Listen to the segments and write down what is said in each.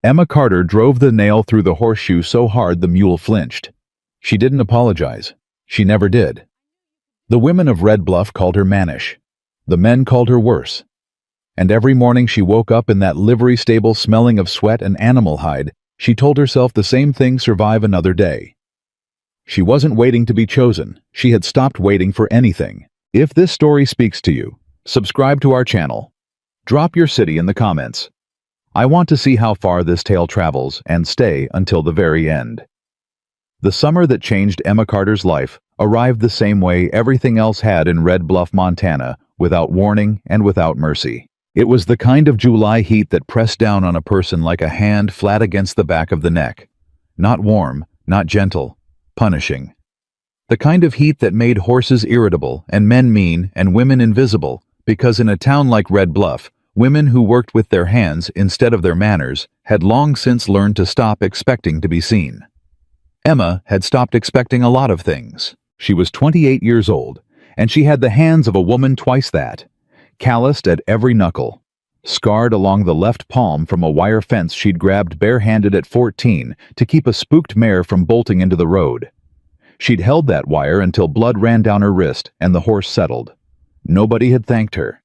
Emma Carter drove the nail through the horseshoe so hard the mule flinched. She didn't apologize. She never did. The women of Red Bluff called her mannish. The men called her worse. And every morning she woke up in that livery stable smelling of sweat and animal hide, she told herself the same thing: survive another day. She wasn't waiting to be chosen. She had stopped waiting for anything. If this story speaks to you, subscribe to our channel. Drop your city in the comments. I want to see how far this tale travels and stay until the very end. The summer that changed Emma Carter's life arrived the same way everything else had in Red Bluff, Montana, without warning and without mercy. It was the kind of July heat that pressed down on a person like a hand flat against the back of the neck. Not warm, not gentle, punishing. The kind of heat that made horses irritable and men mean and women invisible, because in a town like Red Bluff, women who worked with their hands instead of their manners had long since learned to stop expecting to be seen. Emma had stopped expecting a lot of things. She was 28 years old, and she had the hands of a woman twice that, calloused at every knuckle, scarred along the left palm from a wire fence she'd grabbed barehanded at 14 to keep a spooked mare from bolting into the road. She'd held that wire until blood ran down her wrist and the horse settled. Nobody had thanked her.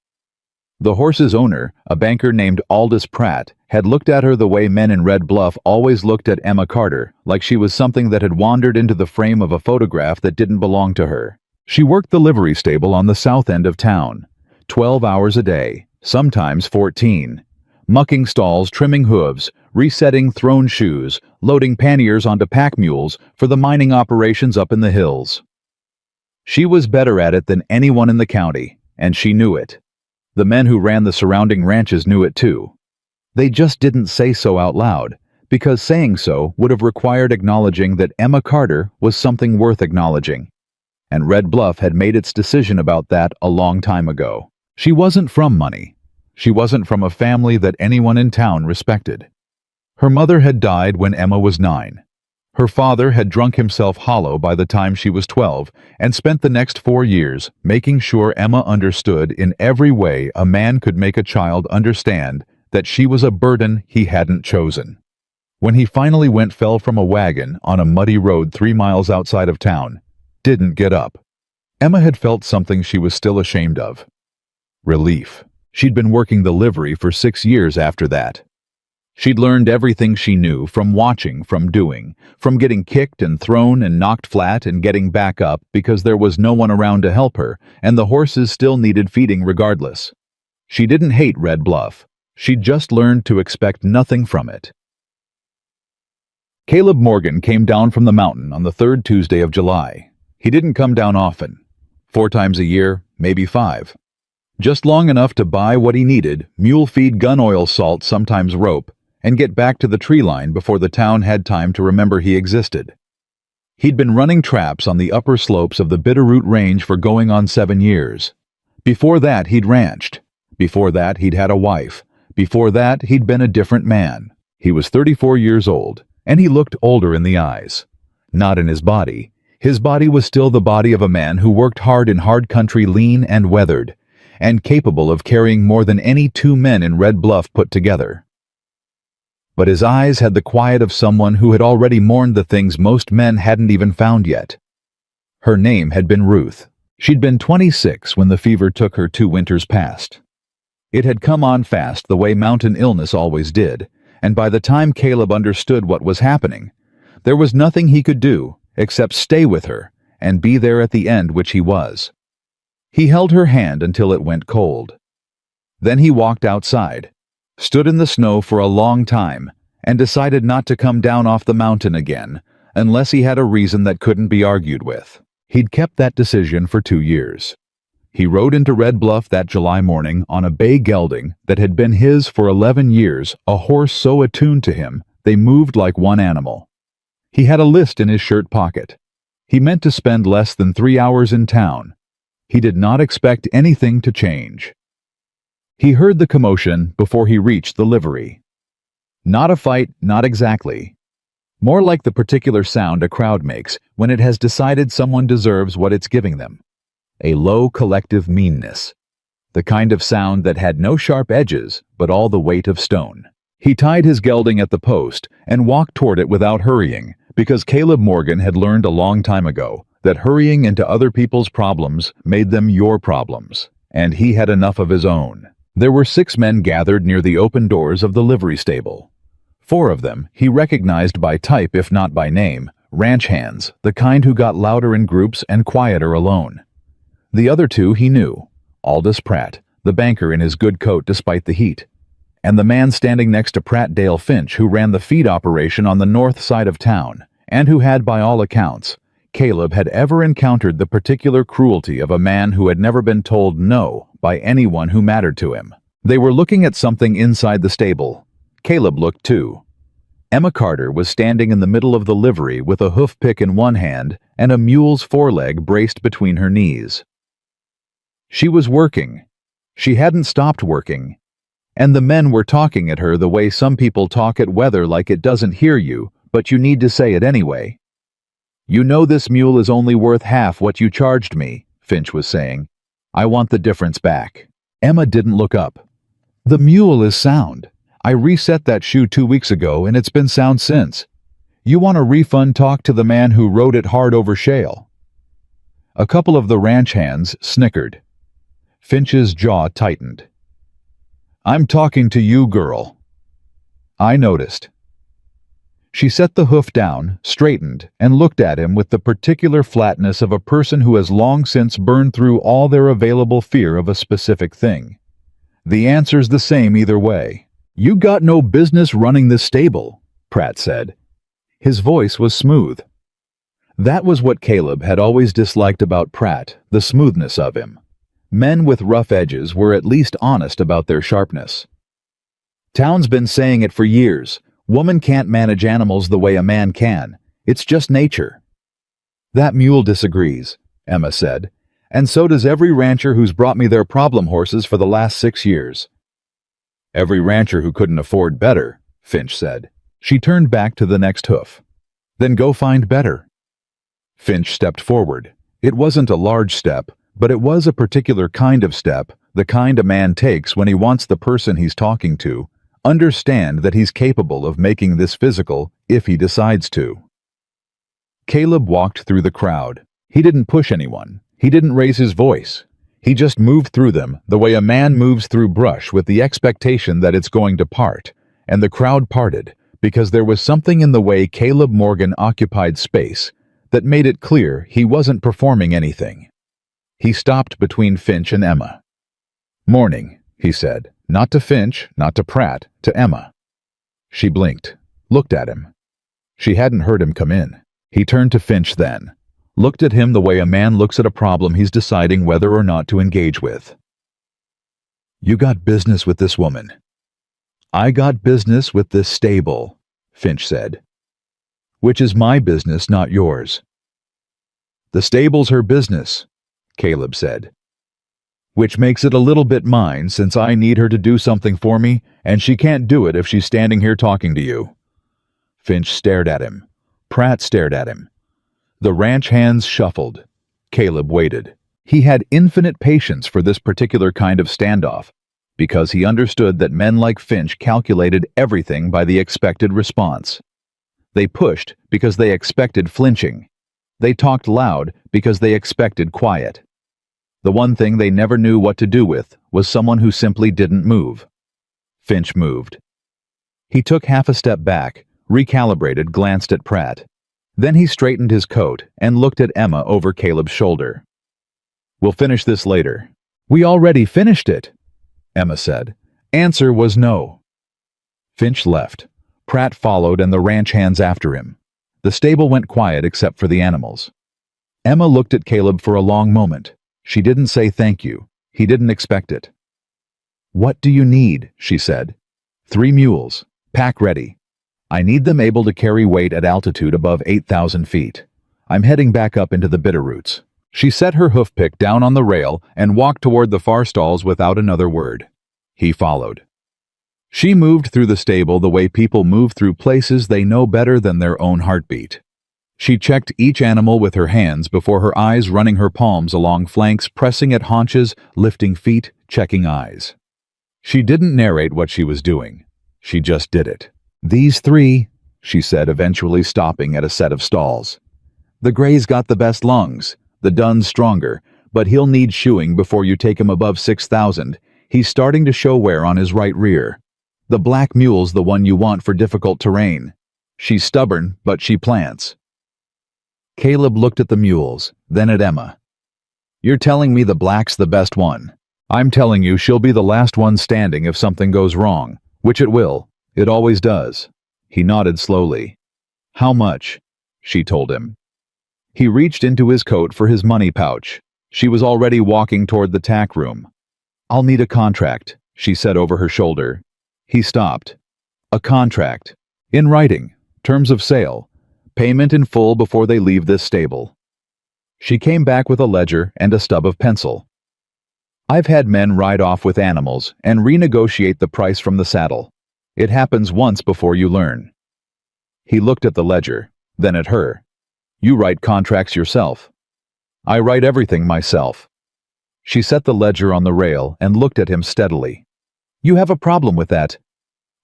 The horse's owner, a banker named Aldous Pratt, had looked at her the way men in Red Bluff always looked at Emma Carter, like she was something that had wandered into the frame of a photograph that didn't belong to her. She worked the livery stable on the south end of town, 12 hours a day, sometimes 14, mucking stalls, trimming hooves, resetting thrown shoes, loading panniers onto pack mules for the mining operations up in the hills. She was better at it than anyone in the county, and she knew it. The men who ran the surrounding ranches knew it too. They just didn't say so out loud, because saying so would have required acknowledging that Emma Carter was something worth acknowledging. And Red Bluff had made its decision about that a long time ago. She wasn't from money. She wasn't from a family that anyone in town respected. Her mother had died when Emma was 9. Her father had drunk himself hollow by the time she was 12 and spent the next 4 years making sure Emma understood in every way a man could make a child understand that she was a burden he hadn't chosen. When he finally fell from a wagon on a muddy road 3 miles outside of town, didn't get up. Emma had felt something she was still ashamed of. Relief. She'd been working the livery for 6 years after that. She'd learned everything she knew from watching, from doing, from getting kicked and thrown and knocked flat and getting back up because there was no one around to help her, and the horses still needed feeding regardless. She didn't hate Red Bluff. She'd just learned to expect nothing from it. Caleb Morgan came down from the mountain on the 3rd Tuesday of July. He didn't come down often. 4 times a year, maybe 5. Just long enough to buy what he needed, mule feed, gun oil, salt, sometimes rope, and get back to the tree line before the town had time to remember he existed. He'd been running traps on the upper slopes of the Bitterroot Range for going on 7 years. Before that, he'd ranched. Before that, he'd had a wife. Before that, he'd been a different man. He was 34 years old, and he looked older in the eyes. Not in his body. His body was still the body of a man who worked hard in hard country, lean and weathered, and capable of carrying more than any 2 men in Red Bluff put together. But his eyes had the quiet of someone who had already mourned the things most men hadn't even found yet. Her name had been Ruth. She'd been 26 when the fever took her 2 winters past. It had come on fast the way mountain illness always did, and by the time Caleb understood what was happening, there was nothing he could do except stay with her and be there at the end, which he was. He held her hand until it went cold. Then he walked outside, stood in the snow for a long time, and decided not to come down off the mountain again unless he had a reason that couldn't be argued with. He'd kept that decision for 2 years. He rode into Red Bluff that July morning on a bay gelding that had been his for 11 years, a horse so attuned to him they moved like one animal. He had a list in his shirt pocket. He meant to spend less than 3 hours in town. He did not expect anything to change. He heard the commotion before he reached the livery. Not a fight, not exactly. More like the particular sound a crowd makes when it has decided someone deserves what it's giving them. A low collective meanness. The kind of sound that had no sharp edges, but all the weight of stone. He tied his gelding at the post and walked toward it without hurrying, because Caleb Morgan had learned a long time ago that hurrying into other people's problems made them your problems, and he had enough of his own. There were 6 men gathered near the open doors of the livery stable. 4 of them he recognized by type if not by name, ranch hands, the kind who got louder in groups and quieter alone. The other 2 he knew, Aldous Pratt, the banker in his good coat despite the heat, and the man standing next to Pratt Dale Finch who ran the feed operation on the north side of town, and who had, by all accounts, Caleb had ever encountered the particular cruelty of a man who had never been told no by anyone who mattered to him. They were looking at something inside the stable. Caleb looked too. Emma Carter was standing in the middle of the livery with a hoof pick in one hand and a mule's foreleg braced between her knees. She was working. She hadn't stopped working. And the men were talking at her the way some people talk at weather, like it doesn't hear you, but you need to say it anyway. "You know this mule is only worth half what you charged me," Finch was saying. "I want the difference back." Emma didn't look up. "The mule is sound. I reset that shoe 2 weeks ago and it's been sound since. You want a refund? Talk to the man who rode it hard over shale." A couple of the ranch hands snickered. Finch's jaw tightened. "I'm talking to you, girl." "I noticed." She set the hoof down, straightened, and looked at him with the particular flatness of a person who has long since burned through all their available fear of a specific thing. "The answer's the same either way. You got no business running this stable," Pratt said. His voice was smooth. That was what Caleb had always disliked about Pratt, the smoothness of him. Men with rough edges were at least honest about their sharpness. "Town's been saying it for years. Woman can't manage animals the way a man can. It's just nature." "That mule disagrees," Emma said, "and so does every rancher who's brought me their problem horses for the last 6 years." "Every rancher who couldn't afford better," Finch said. She turned back to the next hoof. "Then go find better." Finch stepped forward. It wasn't a large step, but it was a particular kind of step, the kind a man takes when he wants the person he's talking to understand that he's capable of making this physical if he decides to. Caleb walked through the crowd. He didn't push anyone. He didn't raise his voice. He just moved through them the way a man moves through brush with the expectation that it's going to part, and the crowd parted because there was something in the way Caleb Morgan occupied space that made it clear he wasn't performing anything. He stopped between Finch and Emma. "Morning," he said, not to Finch, not to Pratt, to Emma. She blinked, looked at him. She hadn't heard him come in. He turned to Finch then, looked at him the way a man looks at a problem he's deciding whether or not to engage with. "You got business with this woman." "I got business with this stable," Finch said. "Which is my business, not yours." "The stable's her business," Caleb said. "Which makes it a little bit mine, since I need her to do something for me, and she can't do it if she's standing here talking to you." Finch stared at him. Pratt stared at him. The ranch hands shuffled. Caleb waited. He had infinite patience for this particular kind of standoff, because he understood that men like Finch calculated everything by the expected response. They pushed because they expected flinching. They talked loud because they expected quiet. The one thing they never knew what to do with was someone who simply didn't move. Finch moved. He took half a step back, recalibrated, glanced at Pratt. Then he straightened his coat and looked at Emma over Caleb's shoulder. "We'll finish this later." "We already finished it," Emma said. Answer was no. Finch left. Pratt followed and the ranch hands after him. The stable went quiet except for the animals. Emma looked at Caleb for a long moment. She didn't say thank you. He didn't expect it. "What do you need?" she said. 3 mules. Pack ready. I need them able to carry weight at altitude above 8,000 feet. I'm heading back up into the Bitterroots." She set her hoofpick down on the rail and walked toward the far stalls without another word. He followed. She moved through the stable the way people move through places they know better than their own heartbeat. She checked each animal with her hands before her eyes running her palms along flanks, pressing at haunches, lifting feet, checking eyes. She didn't narrate what she was doing. She just did it. "These three," she said, eventually stopping at a set of stalls. "The gray's got the best lungs. The dun's stronger, but he'll need shoeing before you take him above 6,000. He's starting to show wear on his right rear. The black mule's the one you want for difficult terrain. She's stubborn, but she plants." Caleb looked at the mules, then at Emma. "You're telling me the black's the best one. I'm telling you she'll be the last one standing if something goes wrong, which it will. It always does." He nodded slowly. "How much?" she told him. He reached into his coat for his money pouch. She was already walking toward the tack room. "I'll need a contract," she said over her shoulder. He stopped. "A contract. In writing. Terms of sale. Payment in full before they leave this stable." She came back with a ledger and a stub of pencil. "I've had men ride off with animals and renegotiate the price from the saddle. It happens once before you learn." He looked at the ledger, then at her. "You write contracts yourself." "I write everything myself." She set the ledger on the rail and looked at him steadily. "You have a problem with that?"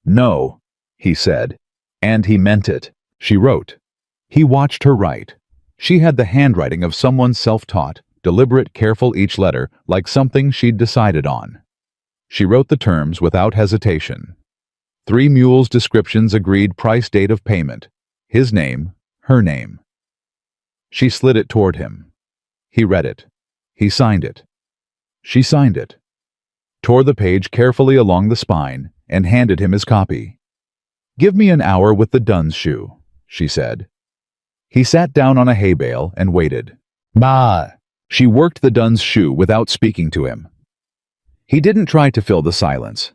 "No," he said. And he meant it. She wrote. He watched her write. She had the handwriting of someone self-taught, deliberate, careful each letter, like something she'd decided on. She wrote the terms without hesitation. 3 mules descriptions, agreed price, date of payment. His name, her name. She slid it toward him. He read it. He signed it. She signed it, tore the page carefully along the spine, and handed him his copy. "Give me an hour with the Dunn's shoe," she said. He sat down on a hay bale and waited. "Bah!" She worked the Dunn's shoe without speaking to him. He didn't try to fill the silence.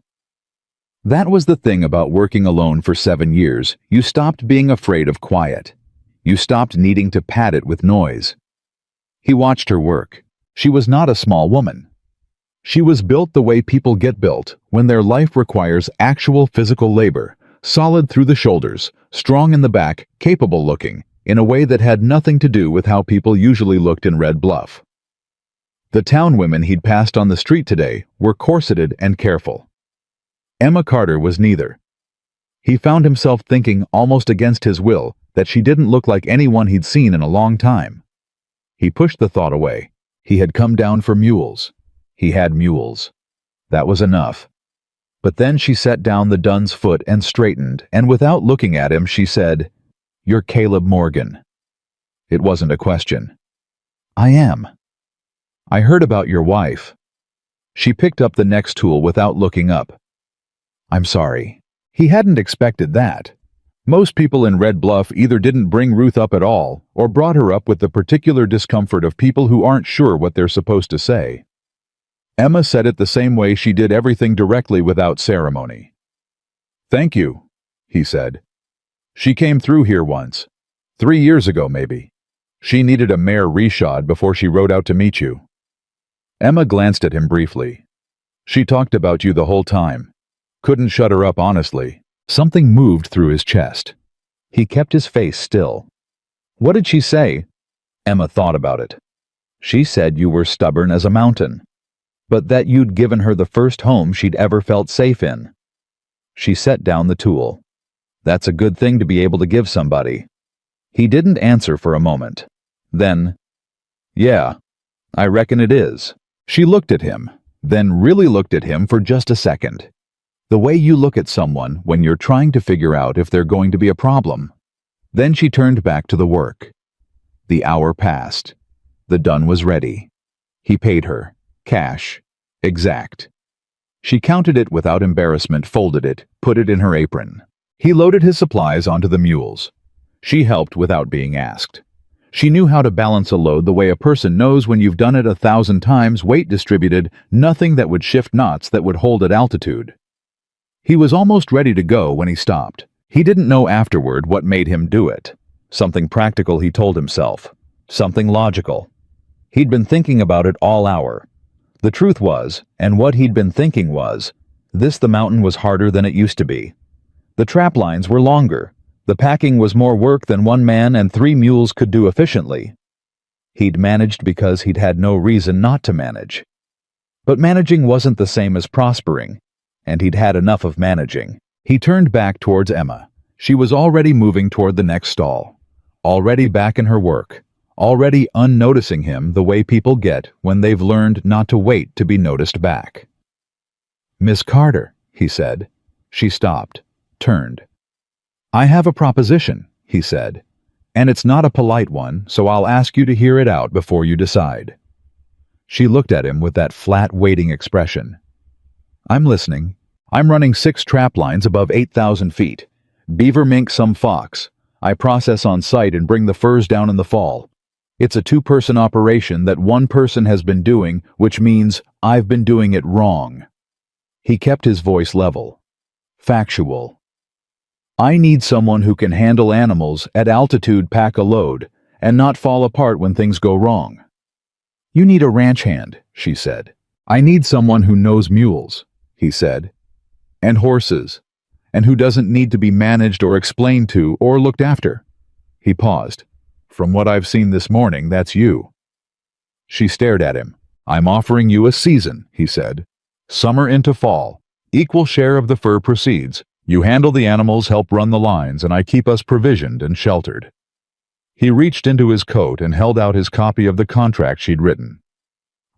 That was the thing about working alone for 7 years. You stopped being afraid of quiet. You stopped needing to pad it with noise. He watched her work. She was not a small woman. She was built the way people get built, when their life requires actual physical labor, solid through the shoulders, strong in the back, capable looking, in a way that had nothing to do with how people usually looked in Red Bluff. The town women he'd passed on the street today were corseted and careful. Emma Carter was neither. He found himself thinking, almost against his will, that she didn't look like anyone he'd seen in a long time. He pushed the thought away. He had come down for mules. He had mules. That was enough. But then she set down the Dunn's foot and straightened, and without looking at him, she said, "You're Caleb Morgan." It wasn't a question. "I am." "I heard about your wife." She picked up the next tool without looking up. "I'm sorry." He hadn't expected that. Most people in Red Bluff either didn't bring Ruth up at all, or brought her up with the particular discomfort of people who aren't sure what they're supposed to say. Emma said it the same way she did everything, directly, without ceremony. "Thank you," he said. "She came through here once. 3 years ago, maybe. She needed a mare reshod before she rode out to meet you." Emma glanced at him briefly. "She talked about you the whole time. Couldn't shut her up, honestly." Something moved through his chest. He kept his face still. "What did she say?" Emma thought about it. "She said you were stubborn as a mountain, but that you'd given her the first home she'd ever felt safe in." She set down the tool. "That's a good thing to be able to give somebody." He didn't answer for a moment. Then, "Yeah, I reckon it is." She looked at him, then really looked at him for just a second. The way you look at someone when you're trying to figure out if they're going to be a problem. Then she turned back to the work. The hour passed. The Dunn was ready. He paid her. Cash. Exact. She counted it without embarrassment, folded it, put it in her apron. He loaded his supplies onto the mules. She helped without being asked. She knew how to balance a load the way a person knows when you've done it 1,000 times, weight distributed, nothing that would shift knots that would hold at altitude. He was almost ready to go when he stopped. He didn't know afterward what made him do it. Something practical, he told himself. Something logical. He'd been thinking about it all hour. The truth was, and what he'd been thinking was, the mountain was harder than it used to be. The trap lines were longer. The packing was more work than 1 man and 3 mules could do efficiently. He'd managed because he'd had no reason not to manage. But managing wasn't the same as prospering, and he'd had enough of managing. He turned back towards Emma. She was already moving toward the next stall, already back in her work, already unnoticing him the way people get when they've learned not to wait to be noticed back. "Miss Carter," he said. She stopped, turned. "I have a proposition," he said, "and it's not a polite one, so I'll ask you to hear it out before you decide." She looked at him with that flat, waiting expression. "I'm listening. I'm running 6 trap lines above 8,000 feet. Beaver, mink, some fox. I process on site and bring the furs down in the fall. It's a 2-person operation that 1 person has been doing, which means I've been doing it wrong." He kept his voice level, factual. "I need someone who can handle animals at altitude, pack a load, and not fall apart when things go wrong." "You need a ranch hand," she said. "I need someone who knows mules," he said, "and horses, and who doesn't need to be managed or explained to or looked after." He paused. "From what I've seen this morning, that's you." She stared at him. "I'm offering you a season," he said. "Summer into fall. Equal share of the fur proceeds. You handle the animals, help run the lines, and I keep us provisioned and sheltered." He reached into his coat and held out his copy of the contract she'd written.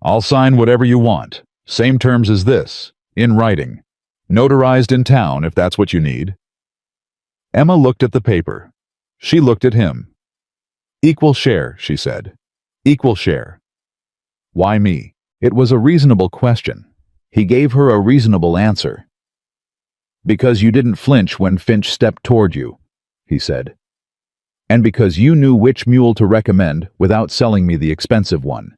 "I'll sign whatever you want. Same terms as this, in writing. Notarized in town if that's what you need." Emma looked at the paper. She looked at him. "Equal share," she said. "Equal share." "Why me?" It was a reasonable question. He gave her a reasonable answer. "Because you didn't flinch when Finch stepped toward you," he said. "And because you knew which mule to recommend without selling me the expensive one.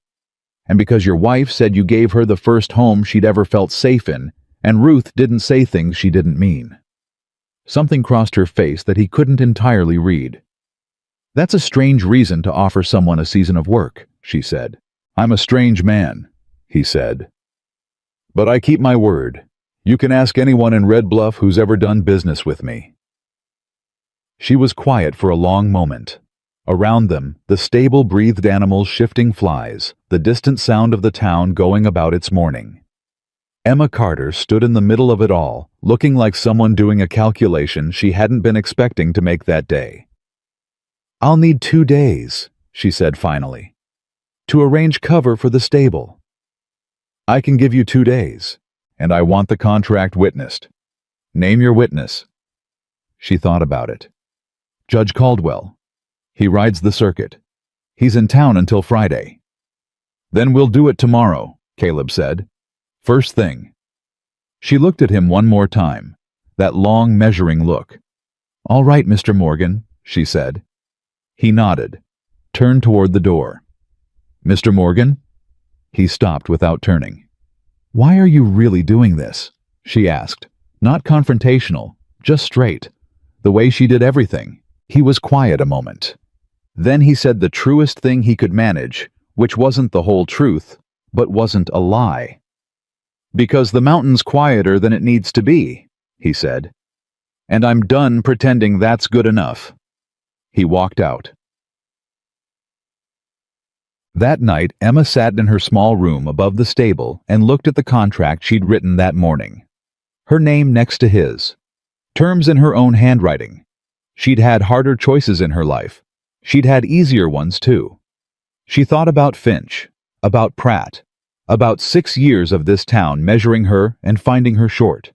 And because your wife said you gave her the first home she'd ever felt safe in, and Ruth didn't say things she didn't mean." Something crossed her face that he couldn't entirely read. "That's a strange reason to offer someone a season of work," she said. "I'm a strange man," he said. "But I keep my word. You can ask anyone in Red Bluff who's ever done business with me." She was quiet for a long moment. Around them, the stable breathed animals, shifting flies, the distant sound of the town going about its morning. Emma Carter stood in the middle of it all, looking like someone doing a calculation she hadn't been expecting to make that day. "I'll need 2 days," she said finally, "to arrange cover for the stable." "I can give you 2 days, and I want the contract witnessed. Name your witness." She thought about it. "Judge Caldwell. He rides the circuit. He's in town until Friday." "Then we'll do it tomorrow," Caleb said. "First thing." She looked at him one more time, that long measuring look. "All right, Mr. Morgan," she said. He nodded, turned toward the door. "Mr. Morgan?" He stopped without turning. "Why are you really doing this?" she asked. Not confrontational, just straight. The way she did everything. He was quiet a moment. Then he said the truest thing he could manage, which wasn't the whole truth, but wasn't a lie. "Because the mountain's quieter than it needs to be," he said. "And I'm done pretending that's good enough." He walked out. That night, Emma sat in her small room above the stable and looked at the contract she'd written that morning. Her name next to his. Terms in her own handwriting. She'd had harder choices in her life. She'd had easier ones, too. She thought about Finch, about Pratt, about 6 years of this town measuring her and finding her short.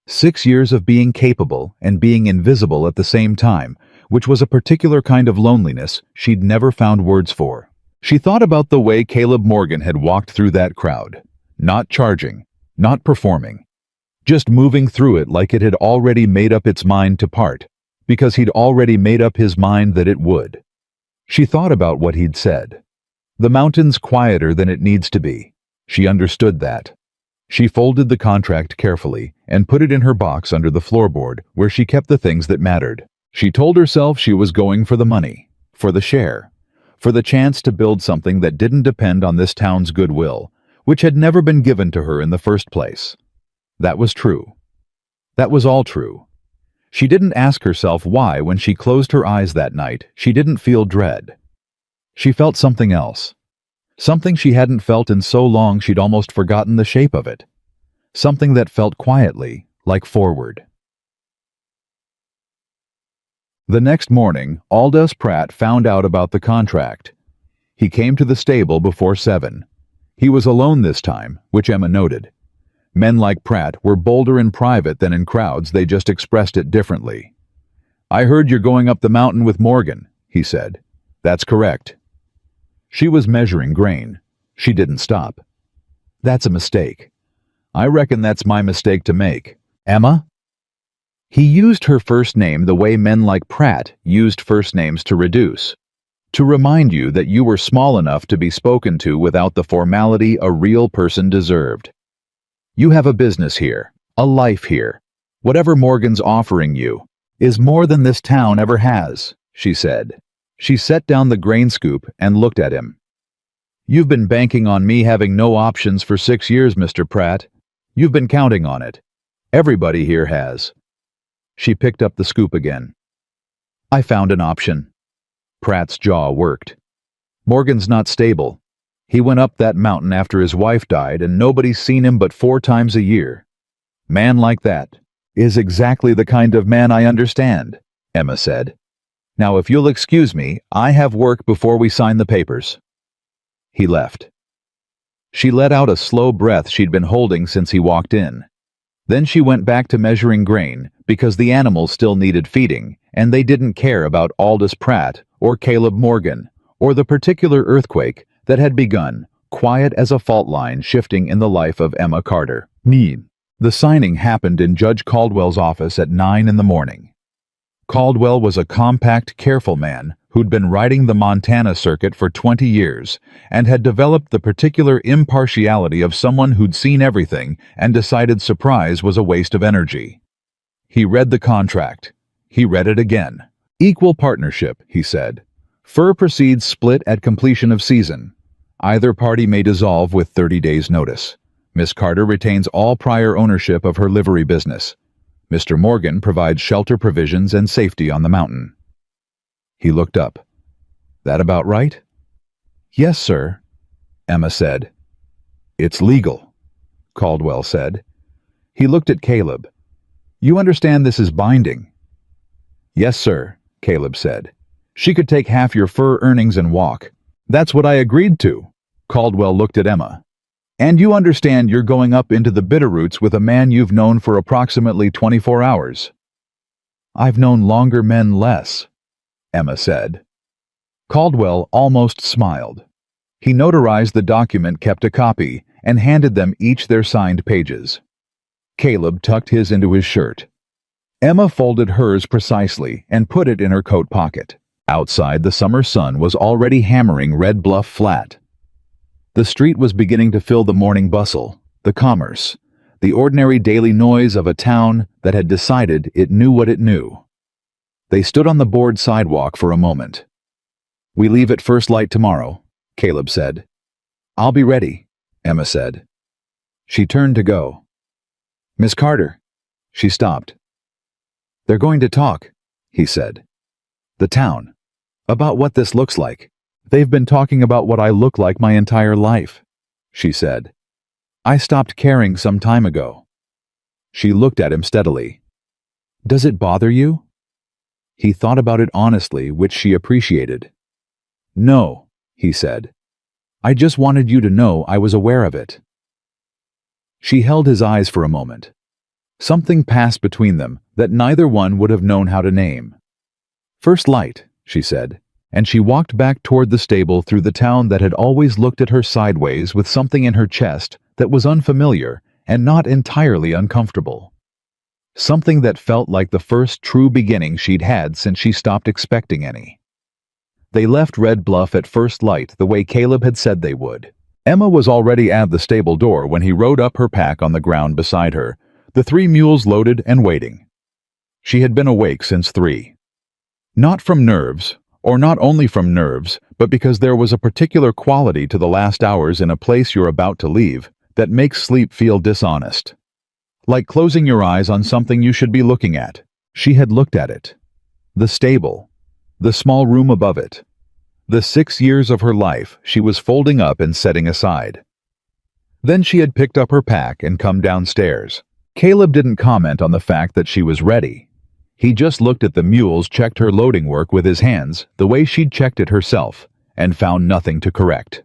6 years of being capable and being invisible at the same time, which was a particular kind of loneliness she'd never found words for. She thought about the way Caleb Morgan had walked through that crowd, not charging, not performing, just moving through it like it had already made up its mind to part, because he'd already made up his mind that it would. She thought about what he'd said. The mountain's quieter than it needs to be. She understood that. She folded the contract carefully and put it in her box under the floorboard where she kept the things that mattered. She told herself she was going for the money, for the share, for the chance to build something that didn't depend on this town's goodwill, which had never been given to her in the first place. That was true. That was all true. She didn't ask herself why, when she closed her eyes that night, she didn't feel dread. She felt something else. Something she hadn't felt in so long she'd almost forgotten the shape of it. Something that felt quietly, like forward. The next morning, Aldous Pratt found out about the contract. He came to the stable before 7. He was alone this time, which Emma noted. Men like Pratt were bolder in private than in crowds, they just expressed it differently. "I heard you're going up the mountain with Morgan," he said. "That's correct." She was measuring grain. She didn't stop. "That's a mistake." "I reckon that's my mistake to make." "Emma?" He used her first name the way men like Pratt used first names to reduce. To remind you that you were small enough to be spoken to without the formality a real person deserved. "You have a business here, a life here. Whatever Morgan's offering you is more than this town ever has," she said. She set down the grain scoop and looked at him. "You've been banking on me having no options for 6 years, Mr. Pratt. You've been counting on it. Everybody here has." She picked up the scoop again. "I found an option." Pratt's jaw worked. "Morgan's not stable. He went up that mountain after his wife died and nobody's seen him but 4 times a year. Man like that is exactly the kind of man I understand," Emma said. "Now if you'll excuse me, I have work before we sign the papers." He left. She let out a slow breath she'd been holding since he walked in. Then she went back to measuring grain because the animals still needed feeding, and they didn't care about Aldous Pratt or Caleb Morgan or the particular earthquake that had begun, quiet as a fault line shifting in the life of Emma Carter. The signing happened in Judge Caldwell's office at 9 in the morning. Caldwell was a compact, careful man who'd been riding the Montana circuit for 20 years and had developed the particular impartiality of someone who'd seen everything and decided surprise was a waste of energy. He read the contract. He read it again. "Equal partnership," he said. "Fur proceeds split at completion of season. Either party may dissolve with 30 days' notice. Miss Carter retains all prior ownership of her livery business. Mr. Morgan provides shelter provisions and safety on the mountain." He looked up. "That about right?" "Yes, sir," Emma said. "It's legal," Caldwell said. He looked at Caleb. "You understand this is binding?" "Yes, sir," Caleb said. "She could take half your fur earnings and walk." "That's what I agreed to." Caldwell looked at Emma. "And you understand you're going up into the Bitterroots with a man you've known for approximately 24 hours. "I've known longer men less," Emma said. Caldwell almost smiled. He notarized the document, kept a copy, and handed them each their signed pages. Caleb tucked his into his shirt. Emma folded hers precisely and put it in her coat pocket. Outside, the summer sun was already hammering Red Bluff flat. The street was beginning to fill the morning bustle, the commerce, the ordinary daily noise of a town that had decided it knew what it knew. They stood on the board sidewalk for a moment. "We leave at first light tomorrow," Caleb said. "I'll be ready," Emma said. She turned to go. "Miss Carter." She stopped. "They're going to talk," he said. "The town. About what this looks like. They've been talking about what I look like my entire life," she said. "I stopped caring some time ago." She looked at him steadily. "Does it bother you?" He thought about it honestly, which she appreciated. "No," he said. "I just wanted you to know I was aware of it." She held his eyes for a moment. Something passed between them that neither one would have known how to name. "First light," she said, and she walked back toward the stable through the town that had always looked at her sideways with something in her chest that was unfamiliar and not entirely uncomfortable. Something that felt like the first true beginning she'd had since she stopped expecting any. They left Red Bluff at first light the way Caleb had said they would. Emma was already at the stable door when he rode up her pack on the ground beside her, the 3 mules loaded and waiting. She had been awake since 3. Not from nerves, or not only from nerves, but because there was a particular quality to the last hours in a place you're about to leave that makes sleep feel dishonest. Like closing your eyes on something you should be looking at. She had looked at it. The stable. The small room above it. The 6 years of her life she was folding up and setting aside. Then she had picked up her pack and come downstairs. Caleb didn't comment on the fact that she was ready. He just looked at the mules, checked her loading work with his hands, the way she'd checked it herself, and found nothing to correct.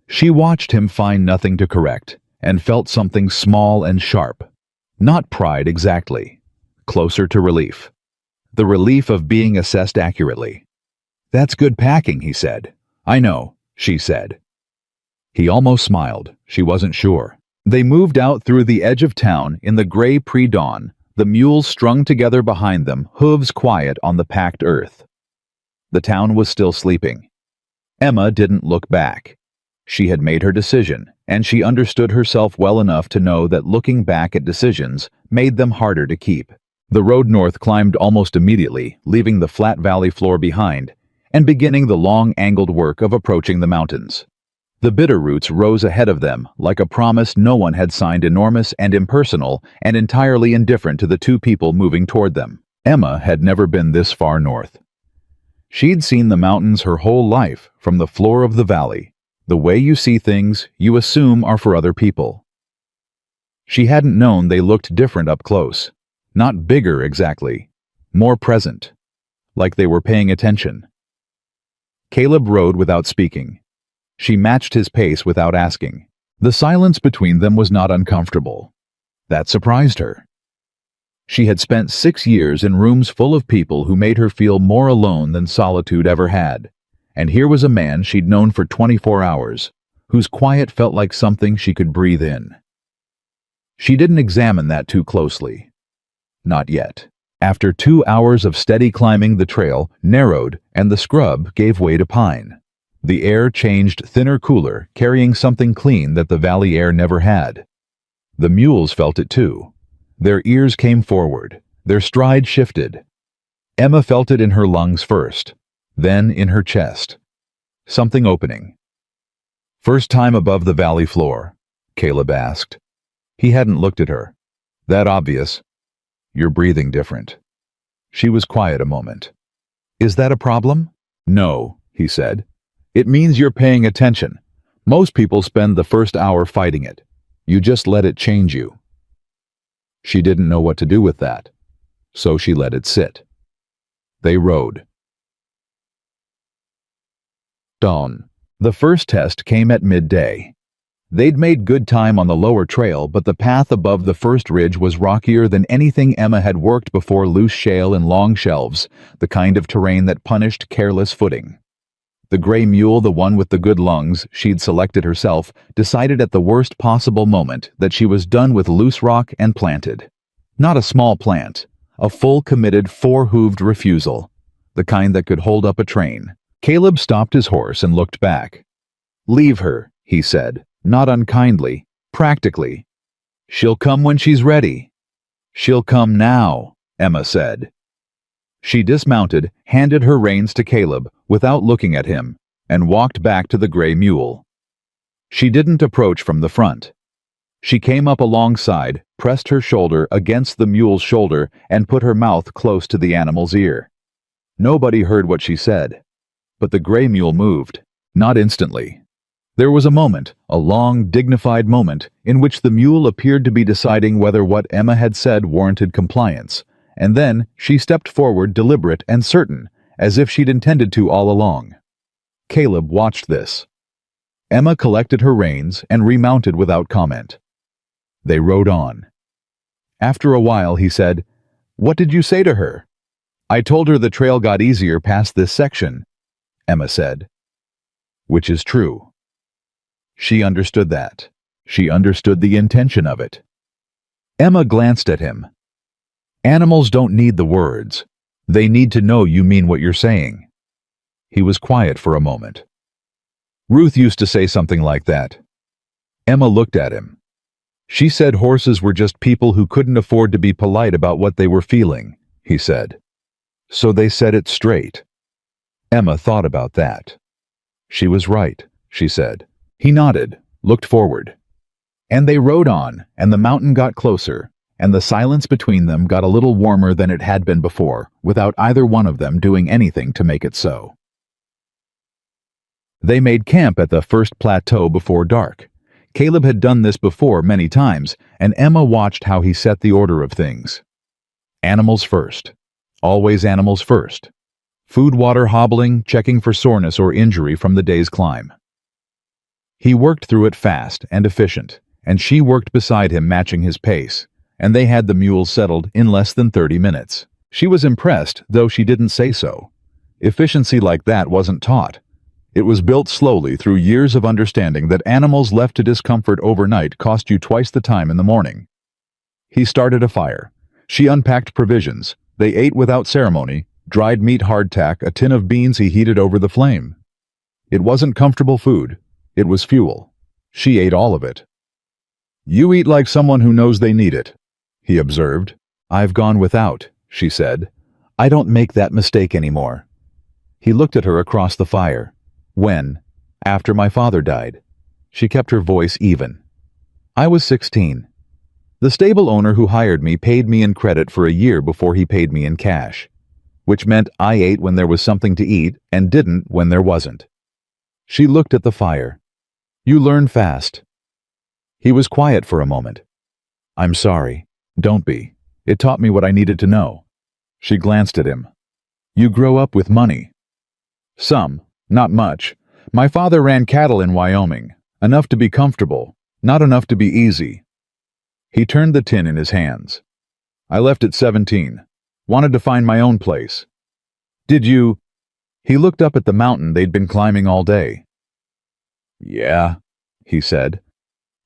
She watched him find nothing to correct, and felt something small and sharp. Not pride exactly. Closer to relief. The relief of being assessed accurately. "That's good packing," he said. "I know," she said. He almost smiled. She wasn't sure. They moved out through the edge of town in the gray pre-dawn, the mules strung together behind them, hooves quiet on the packed earth. The town was still sleeping. Emma didn't look back. She had made her decision, and she understood herself well enough to know that looking back at decisions made them harder to keep. The road north climbed almost immediately, leaving the flat valley floor behind, and beginning the long angled work of approaching the mountains. The Bitterroots rose ahead of them like a promise no one had signed, enormous and impersonal and entirely indifferent to the two people moving toward them. Emma had never been this far north. She'd seen the mountains her whole life from the floor of the valley. The way you see things, you assume are for other people. She hadn't known they looked different up close. Not bigger exactly. More present. Like they were paying attention. Caleb rode without speaking. She matched his pace without asking. The silence between them was not uncomfortable. That surprised her. She had spent 6 years in rooms full of people who made her feel more alone than solitude ever had. And here was a man she'd known for 24 hours, whose quiet felt like something she could breathe in. She didn't examine that too closely. Not yet. After 2 hours of steady climbing, the trail narrowed and the scrub gave way to pine. The air changed thinner, cooler, carrying something clean that the valley air never had. The mules felt it too. Their ears came forward. Their stride shifted. Emma felt it in her lungs first, then in her chest. Something opening. "First time above the valley floor?" Caleb asked. He hadn't looked at her. "That obvious. You're breathing different." She was quiet a moment. "Is that a problem?" "No," he said. "It means you're paying attention. Most people spend the first hour fighting it. You just let it change you." She didn't know what to do with that, so she let it sit. They rode. Dawn. The first test came at midday. They'd made good time on the lower trail, but the path above the first ridge was rockier than anything Emma had worked before, loose shale and long shelves, the kind of terrain that punished careless footing. The gray mule, the one with the good lungs she'd selected herself, decided at the worst possible moment that she was done with loose rock and planted. Not a small plant, a full committed 4-hooved refusal, the kind that could hold up a train. Caleb stopped his horse and looked back. "Leave her," he said, not unkindly, practically. "She'll come when she's ready." "She'll come now," Emma said. She dismounted, handed her reins to Caleb without looking at him, and walked back to the gray mule. She didn't approach from the front. She came up alongside, pressed her shoulder against the mule's shoulder, and put her mouth close to the animal's ear. Nobody heard what she said, but the gray mule moved, not instantly. There was a moment, a long, dignified moment, in which the mule appeared to be deciding whether what Emma had said warranted compliance. And then she stepped forward, deliberate and certain, as if she'd intended to all along. Caleb watched this. Emma collected her reins and remounted without comment. They rode on. After a while he said, "What did you say to her?" "I told her the trail got easier past this section," Emma said. Which is true. She understood that. She understood the intention of it. Emma glanced at him. "Animals don't need the words. They need to know you mean what you're saying." He was quiet for a moment. "Ruth used to say something like that." Emma looked at him. "She said horses were just people who couldn't afford to be polite about what they were feeling," he said. "So they said it straight." Emma thought about that. "She was right," she said. He nodded, looked forward. And they rode on, and the mountain got closer, and the silence between them got a little warmer than it had been before, without either one of them doing anything to make it so. They made camp at the first plateau before dark. Caleb had done this before many times, and Emma watched how he set the order of things. Animals first. Always animals first. Food, water, hobbling, checking for soreness or injury from the day's climb. He worked through it fast and efficient, and she worked beside him matching his pace, and they had the mules settled in less than 30 minutes. She was impressed, though she didn't say so. Efficiency like that wasn't taught. It was built slowly through years of understanding that animals left to discomfort overnight cost you twice the time in the morning. He started a fire. She unpacked provisions. They ate without ceremony, dried meat hardtack, a tin of beans he heated over the flame. It wasn't comfortable food. It was fuel. She ate all of it. "You eat like someone who knows they need it," he observed. "I've gone without," she said. "I don't make that mistake anymore." He looked at her across the fire. "When?" "After my father died." She kept her voice even. "I was 16. The stable owner who hired me paid me in credit for a year before he paid me in cash, which meant I ate when there was something to eat and didn't when there wasn't." She looked at the fire. "You learn fast." He was quiet for a moment. "I'm sorry. Don't be. It taught me what I needed to know." She glanced at him. "You grow up with money." "Some. Not much. My father ran cattle in Wyoming. Enough to be comfortable. Not enough to be easy." He turned the tin in his hands. "I left at 17. Wanted to find my own place." "Did you—" He looked up at the mountain they'd been climbing all day. "Yeah," he said.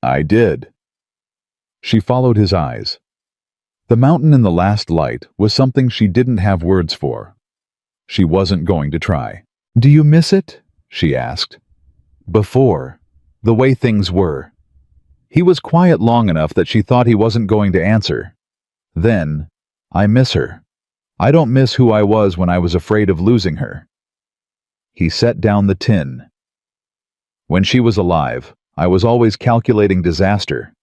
"I did." She followed his eyes. The mountain in the last light was something she didn't have words for. She wasn't going to try. "Do you miss it?" she asked. "Before. The way things were." He was quiet long enough that she thought he wasn't going to answer. Then, "I miss her. I don't miss who I was when I was afraid of losing her." He set down the tin. "When she was alive, I was always calculating disaster,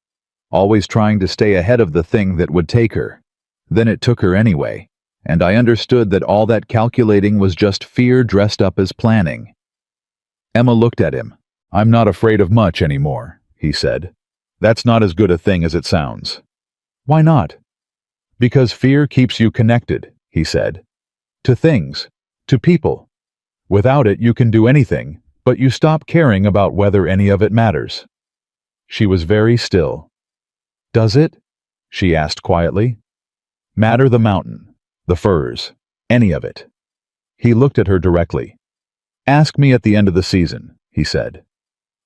always trying to stay ahead of the thing that would take her. Then it took her anyway, and I understood that all that calculating was just fear dressed up as planning." Emma looked at him. "I'm not afraid of much anymore," he said. "That's not as good a thing as it sounds." "Why not?" "Because fear keeps you connected," he said. "To things, to people. Without it you can do anything, but you stop caring about whether any of it matters." She was very still. "Does it?" she asked quietly. "Matter the mountain, the furs, any of it." He looked at her directly. "Ask me at the end of the season," he said.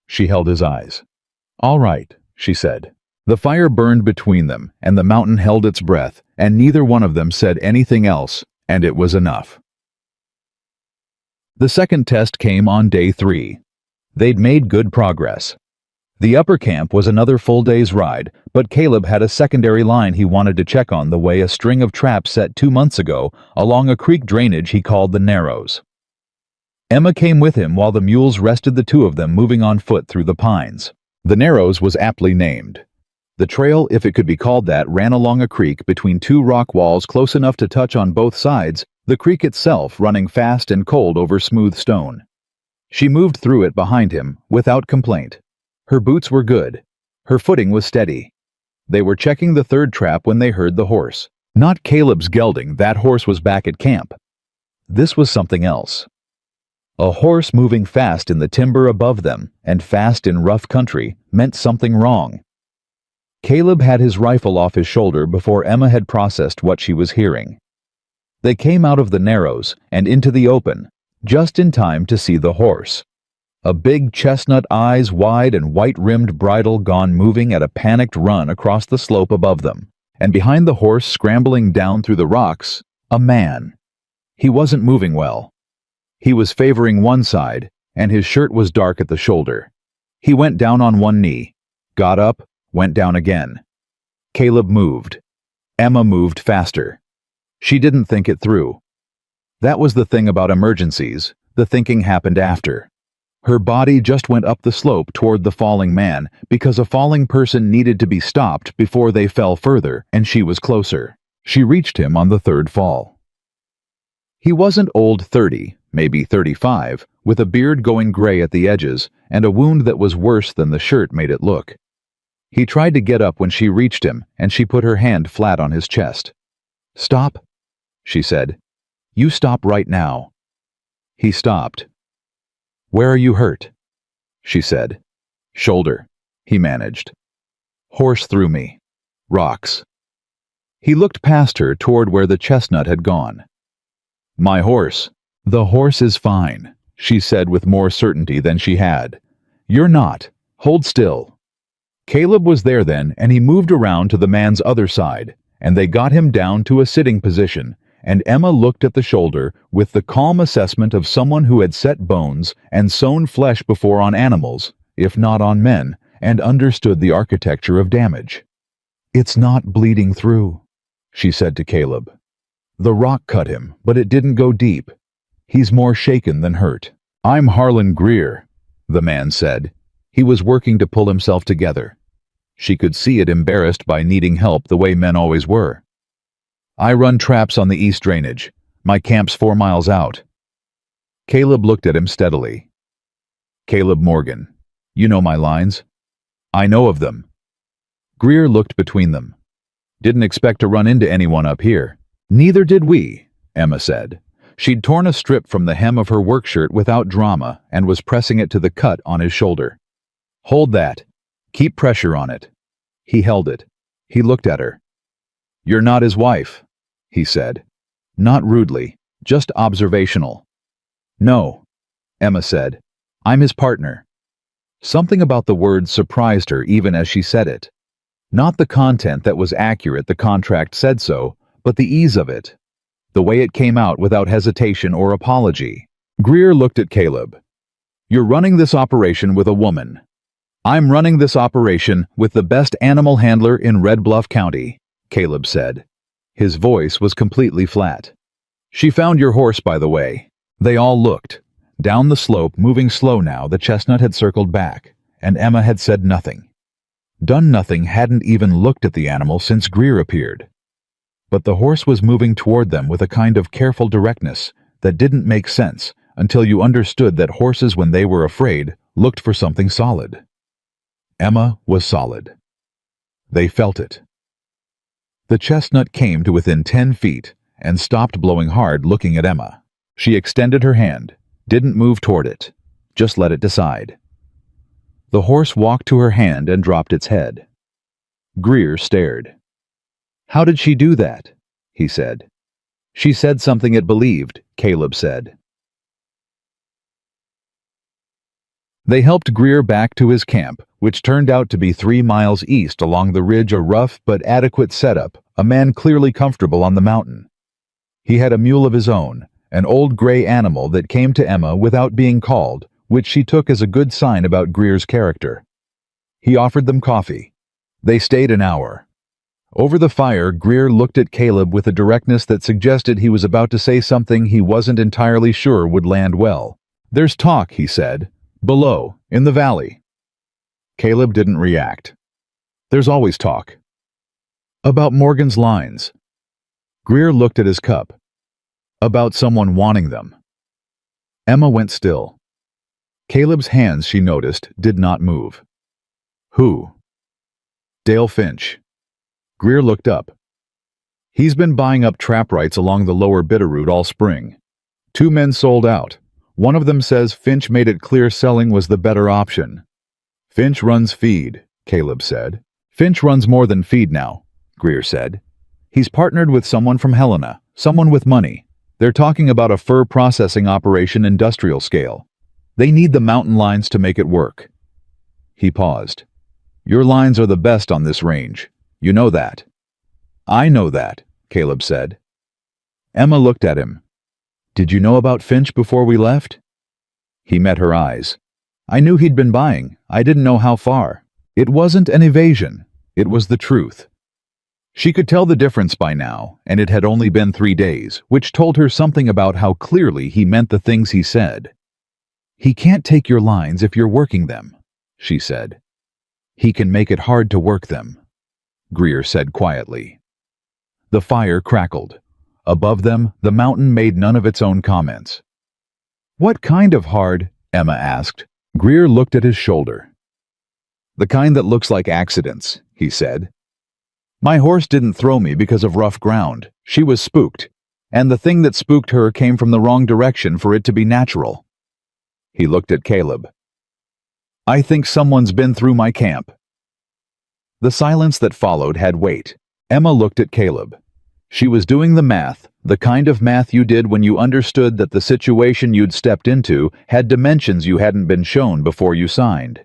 She held his eyes. "All right," she said. The fire burned between them, and the mountain held its breath, and neither one of them said anything else, and it was enough. The second test came on day 3. They'd made good progress. The upper camp was another full day's ride, but Caleb had a secondary line he wanted to check on the way a string of traps set 2 months ago along a creek drainage he called the Narrows. Emma came with him while the mules rested, the two of them moving on foot through the pines. The Narrows was aptly named. The trail, if it could be called that, ran along a creek between 2 rock walls close enough to touch on both sides, the creek itself running fast and cold over smooth stone. She moved through it behind him, without complaint. Her boots were good. Her footing was steady. They were checking the third trap when they heard the horse. Not Caleb's gelding, that horse was back at camp. This was something else. A horse moving fast in the timber above them, and fast in rough country, meant something wrong. Caleb had his rifle off his shoulder before Emma had processed what she was hearing. They came out of the Narrows and into the open, just in time to see the horse. A big chestnut, eyes wide and white-rimmed bridle gone moving at a panicked run across the slope above them, and behind the horse scrambling down through the rocks, a man. He wasn't moving well. He was favoring one side, and his shirt was dark at the shoulder. He went down on one knee, got up, went down again. Caleb moved. Emma moved faster. She didn't think it through. That was the thing about emergencies. The thinking happened after. Her body just went up the slope toward the falling man because a falling person needed to be stopped before they fell further, and she was closer. She reached him on the third fall. He wasn't old 30, maybe 35, with a beard going gray at the edges and a wound that was worse than the shirt made it look. He tried to get up when she reached him, and she put her hand flat on his chest. "Stop." she said. "You stop right now." He stopped. "Where are you hurt?" she said. "Shoulder," he managed. "Horse threw me. Rocks." He looked past her toward where the chestnut had gone. "My horse." "The horse is fine," she said with more certainty than she had. "You're not. Hold still." Caleb was there then, and he moved around to the man's other side, and they got him down to a sitting position, and Emma looked at the shoulder with the calm assessment of someone who had set bones and sewn flesh before on animals, if not on men, and understood the architecture of damage. "It's not bleeding through," she said to Caleb. "The rock cut him, but it didn't go deep. He's more shaken than hurt." "I'm Harlan Greer," the man said. He was working to pull himself together. She could see it, embarrassed by needing help the way men always were. "I run traps on the east drainage. My camp's 4 miles out." Caleb looked at him steadily. "Caleb Morgan. You know my lines?" "I know of them." Greer looked between them. "Didn't expect to run into anyone up here." "Neither did we," Emma said. She'd torn a strip from the hem of her work shirt without drama and was pressing it to the cut on his shoulder. "Hold that. Keep pressure on it." He held it. He looked at her. "You're not his wife," he said. Not rudely, just observational. "No," Emma said. "I'm his partner." Something about the word surprised her even as she said it. Not the content that was accurate, the contract said so, but the ease of it. The way it came out without hesitation or apology. Greer looked at Caleb. "You're running this operation with a woman." "I'm running this operation with the best animal handler in Red Bluff County," Caleb said. His voice was completely flat. "She found your horse, by the way." They all looked. Down the slope, moving slow now, the chestnut had circled back, and Emma had said nothing. Done nothing, hadn't even looked at the animal since Greer appeared. But the horse was moving toward them with a kind of careful directness that didn't make sense until you understood that horses, when they were afraid, looked for something solid. Emma was solid. They felt it. The chestnut came to within 10 feet and stopped blowing hard, looking at Emma. She extended her hand, didn't move toward it, just let it decide. The horse walked to her hand and dropped its head. Greer stared. "How did she do that?" he said. "She said something it believed," Caleb said. They helped Greer back to his camp, which turned out to be 3 miles east along the ridge, a rough but adequate setup, a man clearly comfortable on the mountain. He had a mule of his own, an old gray animal that came to Emma without being called, which she took as a good sign about Greer's character. He offered them coffee. They stayed an hour. Over the fire, Greer looked at Caleb with a directness that suggested he was about to say something he wasn't entirely sure would land well. "There's talk," he said. "Below, in the valley." Caleb didn't react. "There's always talk." "About Morgan's lines." Greer looked at his cup. "About someone wanting them." Emma went still. Caleb's hands, she noticed, did not move. "Who?" "Dale Finch." Greer looked up. "He's been buying up trap rights along the lower Bitterroot all spring. 2 men sold out. One of them says Finch made it clear selling was the better option." "Finch runs feed," Caleb said. "Finch runs more than feed now," Greer said. "He's partnered with someone from Helena, someone with money. They're talking about a fur processing operation, industrial scale. They need the mountain lines to make it work." He paused. "Your lines are the best on this range. You know that." "I know that," Caleb said. Emma looked at him. "Did you know about Finch before we left?" He met her eyes. "I knew he'd been buying. I didn't know how far." It wasn't an evasion. It was the truth. She could tell the difference by now, and it had only been 3 days, which told her something about how clearly he meant the things he said. "He can't take your lines if you're working them," she said. "He can make it hard to work them," Greer said quietly. The fire crackled. Above them, the mountain made none of its own comments. "What kind of hard?" Emma asked. Greer looked at his shoulder. "The kind that looks like accidents," he said. "My horse didn't throw me because of rough ground. She was spooked. And the thing that spooked her came from the wrong direction for it to be natural. He looked at Caleb. I think someone's been through my camp. The silence that followed had weight. Emma looked at Caleb. She was doing the math, the kind of math you did when you understood that the situation you'd stepped into had dimensions you hadn't been shown before you signed.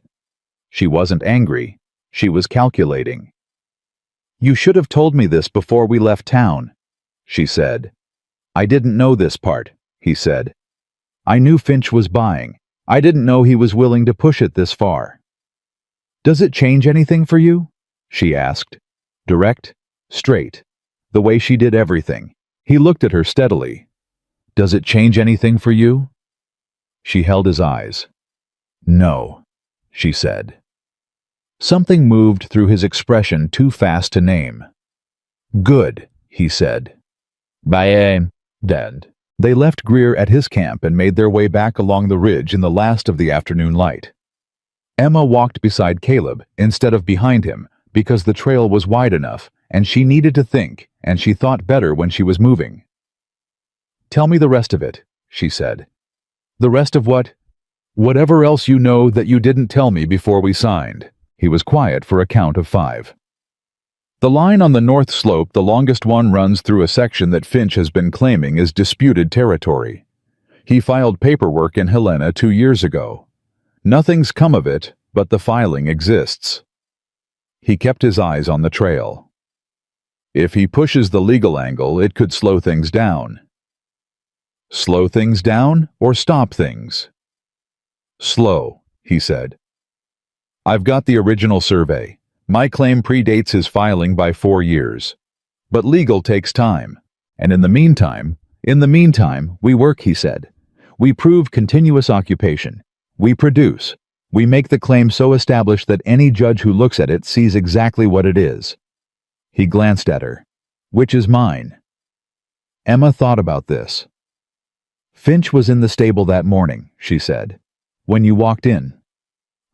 She wasn't angry. She was calculating. You should have told me this before we left town, she said. I didn't know this part, he said. I knew Finch was buying. I didn't know he was willing to push it this far. Does it change anything for you? She asked. Direct, straight, the way she did everything. He looked at her steadily. Does it change anything for you? She held his eyes. No, she said. Something moved through his expression too fast to name. Good, he said. Bye, Dad. They left Greer at his camp and made their way back along the ridge in the last of the afternoon light. Emma walked beside Caleb instead of behind him because the trail was wide enough and she needed to think, and she thought better when she was moving. Tell me the rest of it, she said. The rest of what? Whatever else you know that you didn't tell me before we signed. He was quiet for a count of 5. The line on the north slope, the longest one, runs through a section that Finch has been claiming is disputed territory. He filed paperwork in Helena 2 years ago. Nothing's come of it, but the filing exists. He kept his eyes on the trail. If he pushes the legal angle, it could slow things down. Slow things down or stop things? Slow, he said. I've got the original survey. My claim predates his filing by 4 years. But legal takes time. And in the meantime, we work, he said. We prove continuous occupation. We produce. We make the claim so established that any judge who looks at it sees exactly what it is. He glanced at her. Which is mine? Emma thought about this. Finch was in the stable that morning, she said. When you walked in.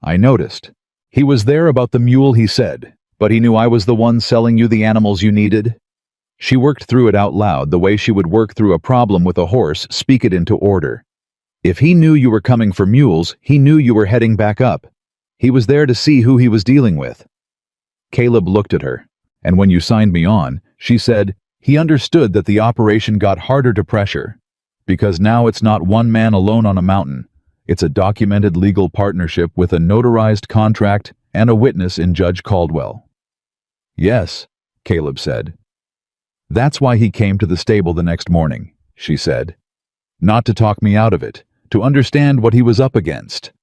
I noticed. He was there about the mule, he said, but he knew I was the one selling you the animals you needed. She worked through it out loud the way she would work through a problem with a horse, speak it into order. If he knew you were coming for mules, he knew you were heading back up. He was there to see who he was dealing with. Caleb looked at her, and when you signed me on, she said, he understood that the operation got harder to pressure, because now it's not one man alone on a mountain. It's a documented legal partnership with a notarized contract and a witness in Judge Caldwell. Yes, Caleb said. That's why he came to the stable the next morning, she said. Not to talk me out of it, to understand what he was up against.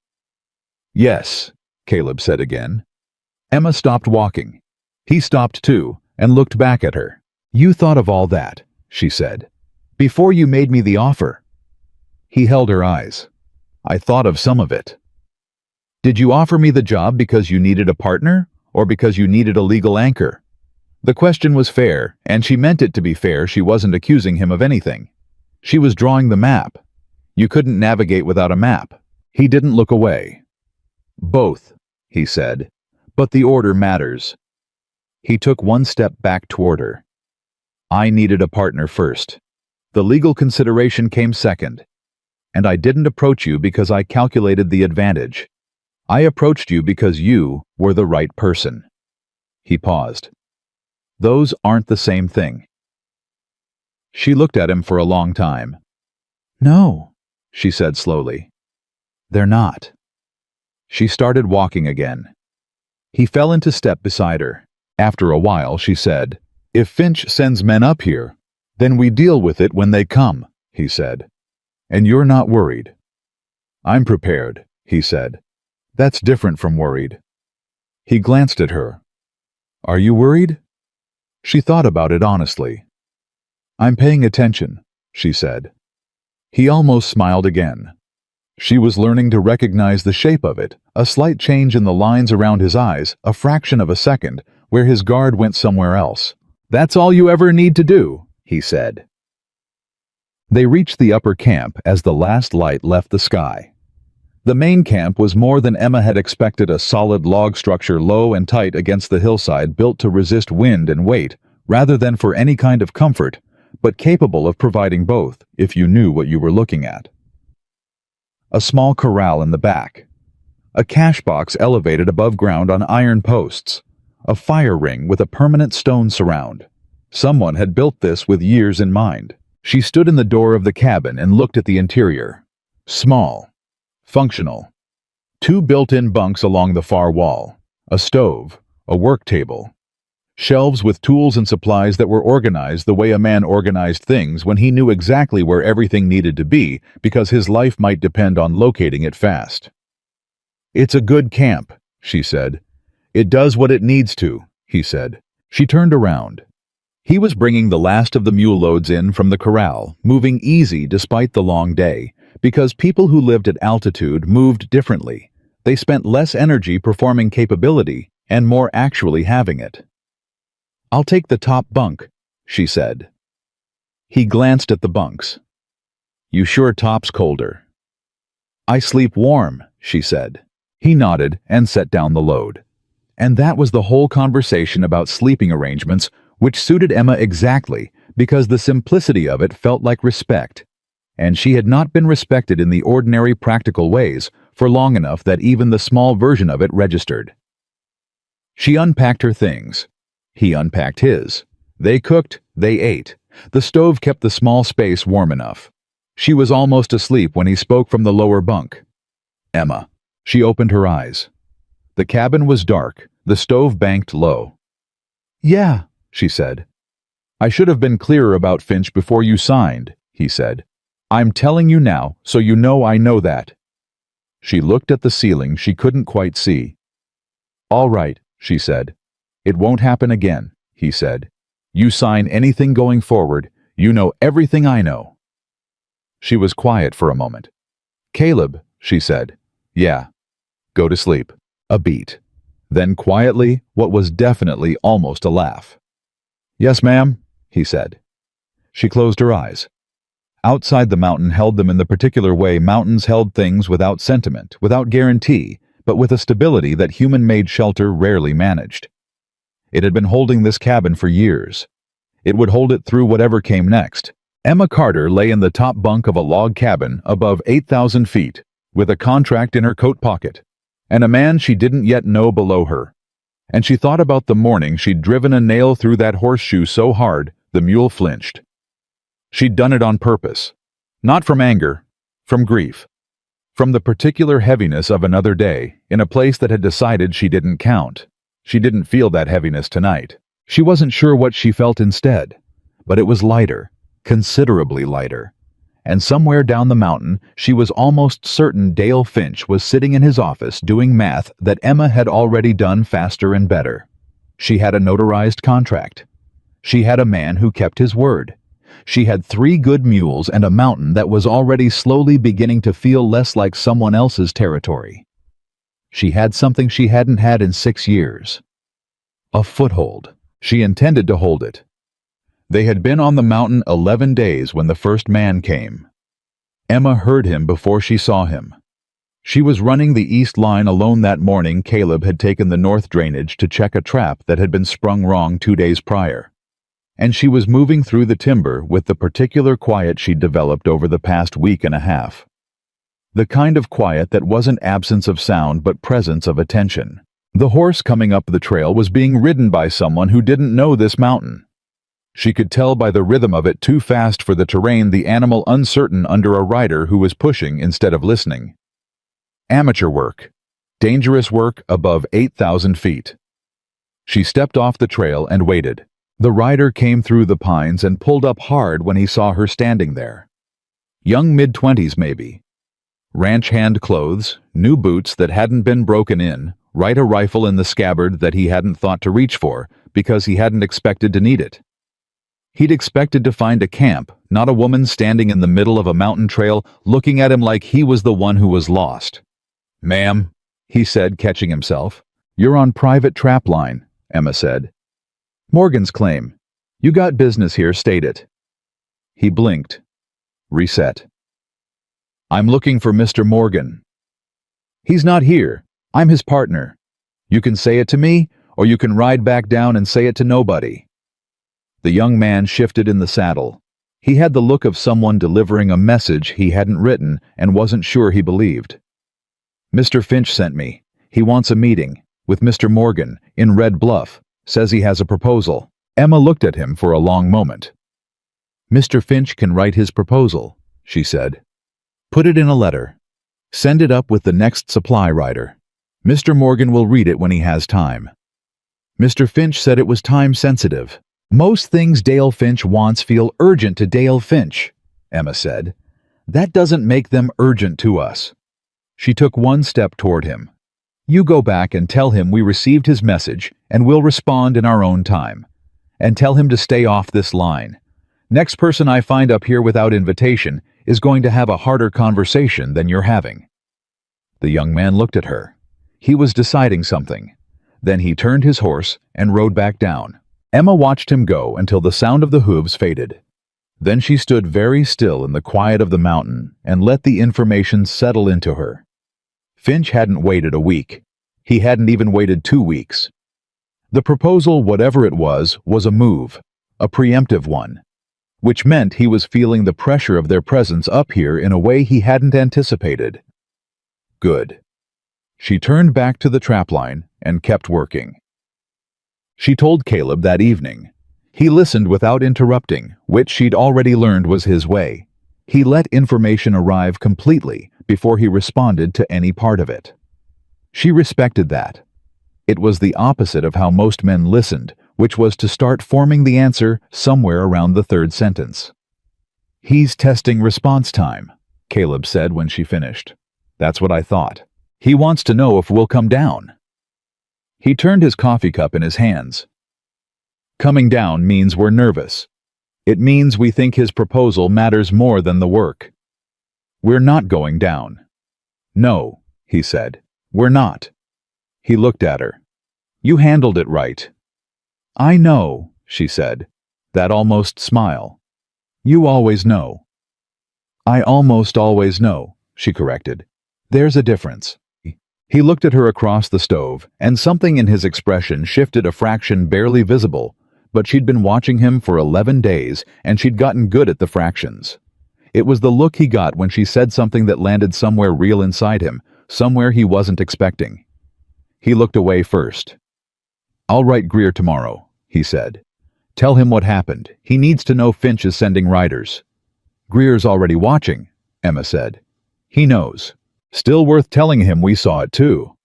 Yes, Caleb said again. Emma stopped walking. He stopped too and looked back at her. You thought of all that, she said, before you made me the offer. He held her eyes. I thought of some of it. Did you offer me the job because you needed a partner or because you needed a legal anchor? The question was fair, and she meant it to be fair. She wasn't accusing him of anything. She was drawing the map. You couldn't navigate without a map. He didn't look away. Both, he said, but the order matters. He took one step back toward her. I needed a partner first. The legal consideration came second. And I didn't approach you because I calculated the advantage. I approached you because you were the right person. He paused. Those aren't the same thing. She looked at him for a long time. No, she said slowly. They're not. She started walking again. He fell into step beside her. After a while, she said, If Finch sends men up here, then we deal with it when they come, he said. And you're not worried. I'm prepared, he said. That's different from worried. He glanced at her. Are you worried? She thought about it honestly. I'm paying attention, she said. He almost smiled again. She was learning to recognize the shape of it, a slight change in the lines around his eyes, a fraction of a second, where his guard went somewhere else. That's all you ever need to do, he said. They reached the upper camp as the last light left the sky. The main camp was more than Emma had expected, a solid log structure low and tight against the hillside built to resist wind and weight, rather than for any kind of comfort, but capable of providing both if you knew what you were looking at. A small corral in the back. A cash box elevated above ground on iron posts. A fire ring with a permanent stone surround. Someone had built this with years in mind. She stood in the door of the cabin and looked at the interior. Small. Functional. 2 built-in bunks along the far wall. A stove. A work table. Shelves with tools and supplies that were organized the way a man organized things when he knew exactly where everything needed to be because his life might depend on locating it fast. "It's a good camp," she said. "It does what it needs to," he said. She turned around. He was bringing the last of the mule loads in from the corral, moving easy despite the long day, because people who lived at altitude moved differently. They spent less energy performing capability and more actually having it. "I'll take the top bunk," she said. He glanced at the bunks. "You sure top's colder?" "I sleep warm," she said. He nodded and set down the load. And that was the whole conversation about sleeping arrangements, which suited Emma exactly because the simplicity of it felt like respect. And she had not been respected in the ordinary practical ways for long enough that even the small version of it registered. She unpacked her things. He unpacked his. They cooked, they ate. The stove kept the small space warm enough. She was almost asleep when he spoke from the lower bunk. "Emma." She opened her eyes. The cabin was dark, the stove banked low. "Yeah," she said. "I should have been clearer about Finch before you signed," he said. "I'm telling you now, so you know I know that." She looked at the ceiling she couldn't quite see. "All right," she said. "It won't happen again," he said. "You sign anything going forward, you know everything I know." She was quiet for a moment. "Caleb," she said. "Yeah." "Go to sleep." A beat. Then quietly, what was definitely almost a laugh. "Yes, ma'am," he said. She closed her eyes. Outside the mountain held them in the particular way mountains held things without sentiment, without guarantee, but with a stability that human-made shelter rarely managed. It had been holding this cabin for years. It would hold it through whatever came next. Emma Carter lay in the top bunk of a log cabin above 8,000 feet, with a contract in her coat pocket, and a man she didn't yet know below her. And she thought about the morning she'd driven a nail through that horseshoe so hard the mule flinched. She'd done it on purpose. Not from anger, from grief. From the particular heaviness of another day, in a place that had decided she didn't count. She didn't feel that heaviness tonight. She wasn't sure what she felt instead, but it was lighter, considerably lighter. And somewhere down the mountain, she was almost certain Dale Finch was sitting in his office doing math that Emma had already done faster and better. She had a notarized contract. She had a man who kept his word. She had 3 good mules and a mountain that was already slowly beginning to feel less like someone else's territory. She had something she hadn't had in 6 years. A foothold. She intended to hold it. They had been on the mountain 11 days when the first man came. Emma heard him before she saw him. She was running the east line alone that morning Caleb had taken the north drainage to check a trap that had been sprung wrong 2 days prior. And she was moving through the timber with the particular quiet she'd developed over the past week and a half. The kind of quiet that wasn't absence of sound but presence of attention. The horse coming up the trail was being ridden by someone who didn't know this mountain. She could tell by the rhythm of it too fast for the terrain, the animal uncertain under a rider who was pushing instead of listening. Amateur work. Dangerous work above 8,000 feet. She stepped off the trail and waited. The rider came through the pines and pulled up hard when he saw her standing there. Young mid-20s maybe. Ranch hand clothes, new boots that hadn't been broken in, right a rifle in the scabbard that he hadn't thought to reach for because he hadn't expected to need it. He'd expected to find a camp, not a woman standing in the middle of a mountain trail looking at him like he was the one who was lost. "Ma'am," he said, catching himself. "You're on private trap line," Emma said. "Morgan's claim. You got business here, state it." He blinked. Reset. "I'm looking for Mr. Morgan." "He's not here. I'm his partner. You can say it to me, or you can ride back down and say it to nobody." The young man shifted in the saddle. He had the look of someone delivering a message he hadn't written and wasn't sure he believed. "Mr. Finch sent me. He wants a meeting with Mr. Morgan in Red Bluff. Says he has a proposal." Emma looked at him for a long moment. "Mr. Finch can write his proposal," she said. "Put it in a letter. Send it up with the next supply rider. Mr. Morgan will read it when he has time." Mr. Finch said it was time-sensitive. "Most things Dale Finch wants feel urgent to Dale Finch," Emma said. "That doesn't make them urgent to us." She took one step toward him. "You go back and tell him we received his message and we'll respond in our own time. And tell him to stay off this line. Next person I find up here without invitation is going to have a harder conversation than you're having." The young man looked at her. He was deciding something. Then he turned his horse and rode back down. Emma watched him go until the sound of the hooves faded. Then she stood very still in the quiet of the mountain and let the information settle into her. Finch hadn't waited a week. He hadn't even waited 2 weeks. The proposal, whatever it was a move, a preemptive one, which meant he was feeling the pressure of their presence up here in a way he hadn't anticipated. Good. She turned back to the trapline and kept working. She told Caleb that evening. He listened without interrupting, which she'd already learned was his way. He let information arrive completely before he responded to any part of it. She respected that. It was the opposite of how most men listened, which was to start forming the answer somewhere around the third sentence. "He's testing response time," Caleb said when she finished. "That's what I thought. He wants to know if we'll come down." He turned his coffee cup in his hands. "Coming down means we're nervous. It means we think his proposal matters more than the work. We're not going down." "No," he said. "We're not." He looked at her. "You handled it right." "I know," she said, that almost smile. "You always know." "I almost always know," she corrected. "There's a difference." He looked at her across the stove, and something in his expression shifted a fraction barely visible, but she'd been watching him for 11 days, and she'd gotten good at the fractions. It was the look he got when she said something that landed somewhere real inside him, somewhere he wasn't expecting. He looked away first. "I'll write Greer tomorrow," he said. "Tell him what happened. He needs to know Finch is sending riders." "Greer's already watching," Emma said. "He knows. Still worth telling him we saw it too."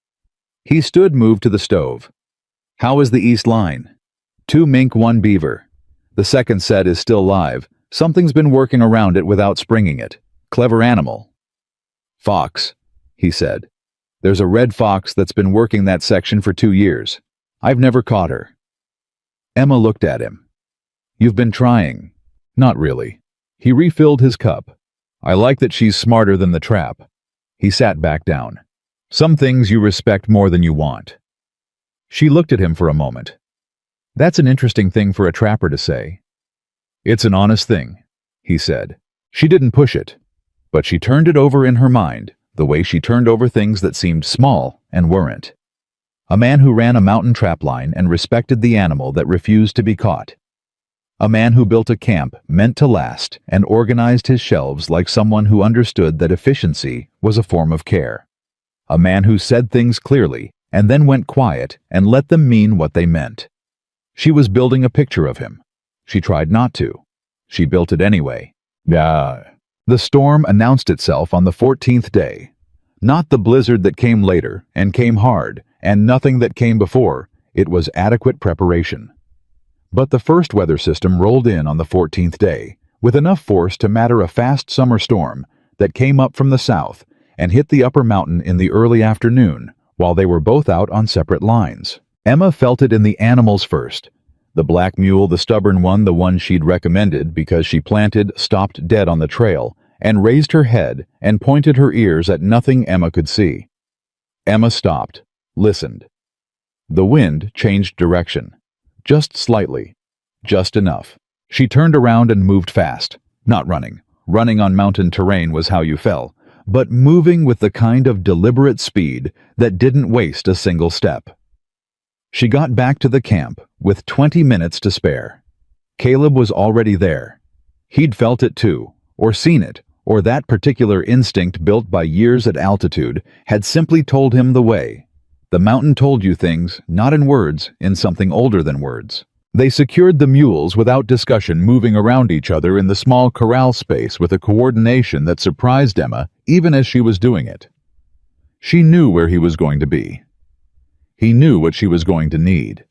He stood moved to the stove. "How is the east line?" "2 mink, 1 beaver. The second set is still live. Something's been working around it without springing it. Clever animal." "Fox," he said. "There's a red fox that's been working that section for 2 years. I've never caught her." Emma looked at him. "You've been trying." "Not really." He refilled his cup. "I like that she's smarter than the trap." He sat back down. "Some things you respect more than you want." She looked at him for a moment. "That's an interesting thing for a trapper to say." "It's an honest thing," he said. She didn't push it, but she turned it over in her mind, the way she turned over things that seemed small and weren't. A man who ran a mountain trap line and respected the animal that refused to be caught. A man who built a camp meant to last and organized his shelves like someone who understood that efficiency was a form of care. A man who said things clearly and then went quiet and let them mean what they meant. She was building a picture of him. She tried not to. She built it anyway. The storm announced itself on the 14th day. Not the blizzard that came later and came hard, and nothing that came before. It was adequate preparation. But the first weather system rolled in on the 14th day, with enough force to matter a fast summer storm that came up from the south and hit the upper mountain in the early afternoon while they were both out on separate lines. Emma felt it in the animals first. The black mule, the stubborn one, the one she'd recommended because she planted, stopped dead on the trail, and raised her head and pointed her ears at nothing Emma could see. Emma stopped, listened. The wind changed direction. Just slightly. Just enough. She turned around and moved fast. Not running. Running on mountain terrain was how you fell, but moving with the kind of deliberate speed that didn't waste a single step. She got back to the camp with 20 minutes to spare. Caleb was already there. He'd felt it too, or seen it, or that particular instinct built by years at altitude had simply told him the way. The mountain told you things, not in words, in something older than words. They secured the mules without discussion, moving around each other in the small corral space with a coordination that surprised Emma even as she was doing it. She knew where he was going to be. He knew what she was going to need.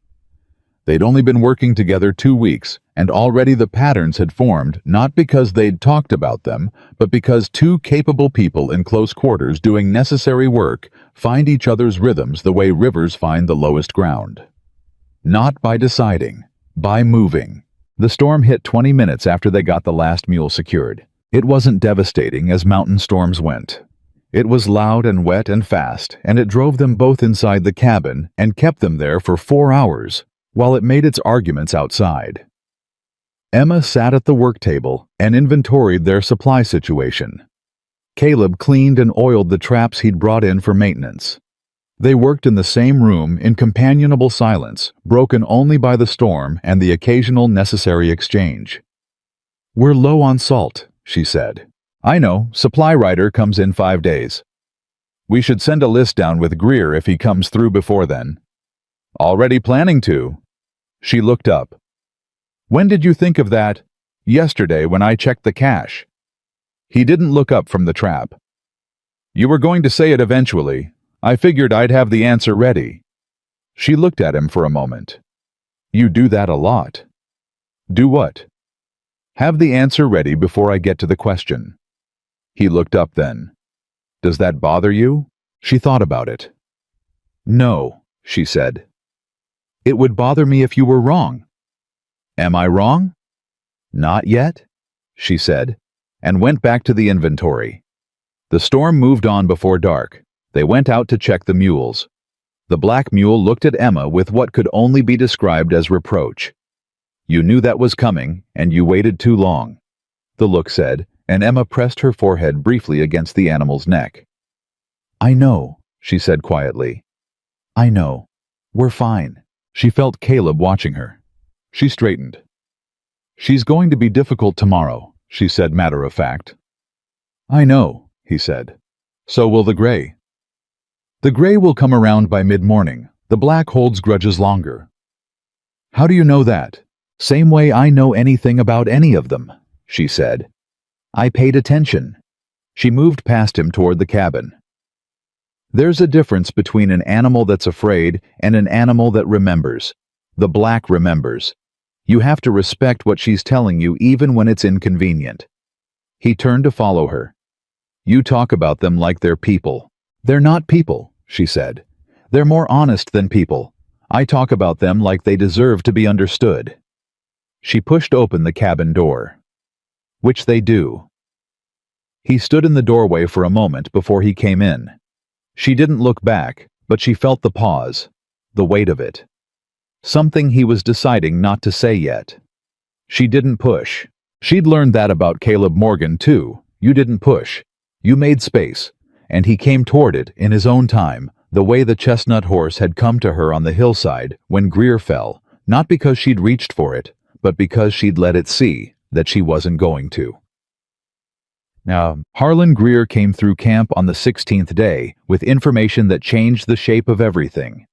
They'd only been working together 2 weeks, and already the patterns had formed, not because they'd talked about them, but because two capable people in close quarters doing necessary work find each other's rhythms the way rivers find the lowest ground. Not by deciding, by moving. The storm hit 20 minutes after they got the last mule secured. It wasn't devastating as mountain storms went. It was loud and wet and fast, and it drove them both inside the cabin and kept them there for 4 hours, while it made its arguments outside. Emma sat at the work table and inventoried their supply situation. Caleb cleaned and oiled the traps he'd brought in for maintenance. They worked in the same room in companionable silence, broken only by the storm and the occasional necessary exchange. "We're low on salt," she said. "I know, supply rider comes in 5 days. We should send a list down with Greer if he comes through before then." "Already planning to." She looked up. "When did you think of that?" "Yesterday when I checked the cache." He didn't look up from the trap. "You were going to say it eventually. I figured I'd have the answer ready." She looked at him for a moment. "You do that a lot." "Do what?" "Have the answer ready before I get to the question." He looked up then. "Does that bother you?" She thought about it. "No," she said. "It would bother me if you were wrong." "Am I wrong?" "Not yet," she said, and went back to the inventory. The storm moved on before dark. They went out to check the mules. The black mule looked at Emma with what could only be described as reproach. "You knew that was coming, and you waited too long," the look said, and Emma pressed her forehead briefly against the animal's neck. "I know," she said quietly. "I know. We're fine." She felt Caleb watching her. She straightened. "She's going to be difficult tomorrow," she said matter of fact. "I know," he said. "So will the gray." "The gray will come around by mid-morning. The black holds grudges longer." "How do you know that?" "Same way I know anything about any of them," she said. "I paid attention." She moved past him toward the cabin. "There's a difference between an animal that's afraid and an animal that remembers. The black remembers. You have to respect what she's telling you even when it's inconvenient." He turned to follow her. "You talk about them like they're people." "They're not people," she said. "They're more honest than people. I talk about them like they deserve to be understood." She pushed open the cabin door. "Which they do." He stood in the doorway for a moment before he came in. She didn't look back, but she felt the pause, the weight of it. Something he was deciding not to say yet. She didn't push. She'd learned that about Caleb Morgan, too. You didn't push. You made space, and he came toward it in his own time, the way the chestnut horse had come to her on the hillside when Greer fell, not because she'd reached for it, but because she'd let it see that she wasn't going to. Now, Harlan Greer came through camp on the 16th day with information that changed the shape of everything.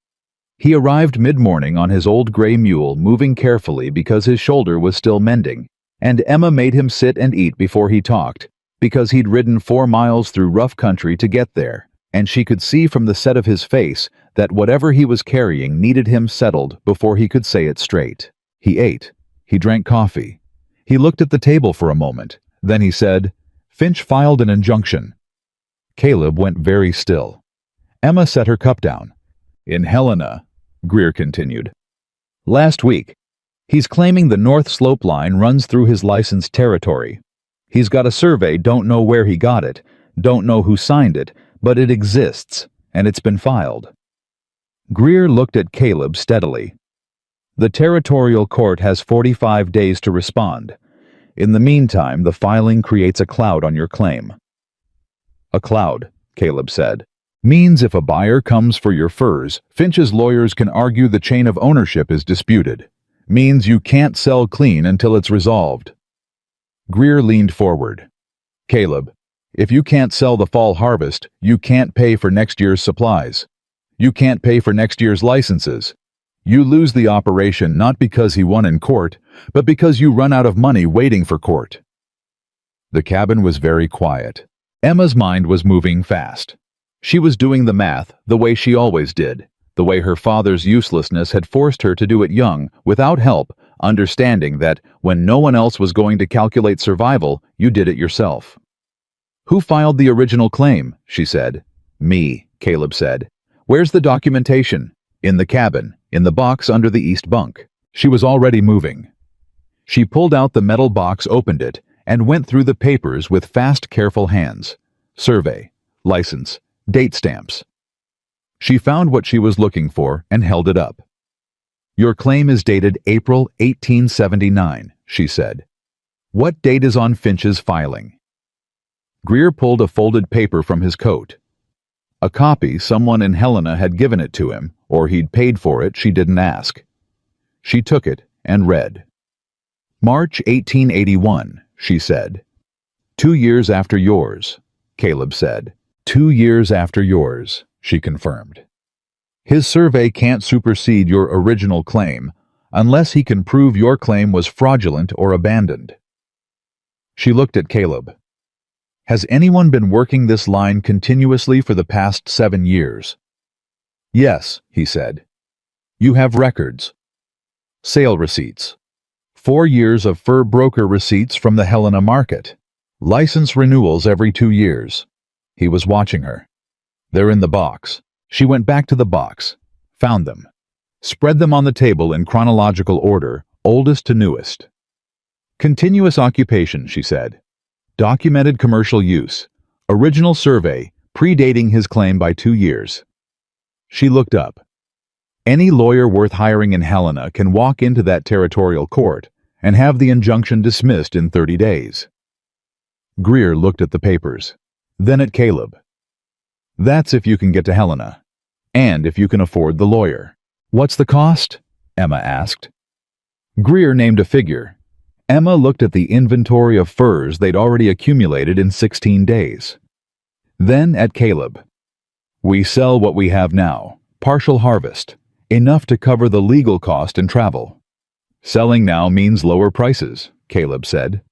He arrived mid-morning on his old gray mule, moving carefully because his shoulder was still mending, and Emma made him sit and eat before he talked, because he'd ridden 4 miles through rough country to get there, and she could see from the set of his face that whatever he was carrying needed him settled before he could say it straight. He ate. He drank coffee. He looked at the table for a moment. Then he said, "Finch filed an injunction." Caleb went very still. Emma set her cup down. "In Helena," Greer continued. "Last week. He's claiming the North Slope line runs through his licensed territory. He's got a survey, don't know where he got it, don't know who signed it, but it exists, and it's been filed." Greer looked at Caleb steadily. "The territorial court has 45 days to respond. In the meantime, the filing creates a cloud on your claim." "A cloud," Caleb said, "means if a buyer comes for your furs, Finch's lawyers can argue the chain of ownership is disputed. Means you can't sell clean until it's resolved." Greer leaned forward. Caleb, if you can't sell the fall harvest, you can't pay for next year's supplies. You can't pay for next year's licenses. You lose the operation not because he won in court, but because you run out of money waiting for court. The cabin was very quiet. Emma's mind was moving fast. She was doing the math the way she always did, the way her father's uselessness had forced her to do it young, without help, understanding that when no one else was going to calculate survival, you did it yourself. Who filed the original claim? She said. Me, Caleb said. Where's the documentation? In the cabin, in the box under the east bunk. She was already moving. She pulled out the metal box, opened it, and went through the papers with fast, careful hands. Survey, license, date stamps. She found what she was looking for and held it up. Your claim is dated April 1879, she said. What date is on Finch's filing? Greer pulled a folded paper from his coat. A copy someone in Helena had given it to him, or he'd paid for it, she didn't ask. She took it and read. March 1881, she said. 2 years after yours, Caleb said. 2 years after yours, she confirmed. His survey can't supersede your original claim unless he can prove your claim was fraudulent or abandoned. She looked at Caleb. Has anyone been working this line continuously for the past 7 years? Yes, he said. You have records. Sale receipts. 4 years of fur broker receipts from the Helena market. License renewals every 2 years. He was watching her. They're in the box. She went back to the box, found them, spread them on the table in chronological order, oldest to newest. Continuous occupation, she said. Documented commercial use. Original survey, predating his claim by 2 years. She looked up. Any lawyer worth hiring in Helena can walk into that territorial court and have the injunction dismissed in 30 days. Greer looked at the papers, then at Caleb. That's if you can get to Helena, and if you can afford the lawyer. What's the cost? Emma asked. Greer named a figure. Emma looked at the inventory of furs they'd already accumulated in 16 days. Then at Caleb. We sell what we have now, partial harvest, enough to cover the legal cost and travel. Selling now means lower prices, Caleb said.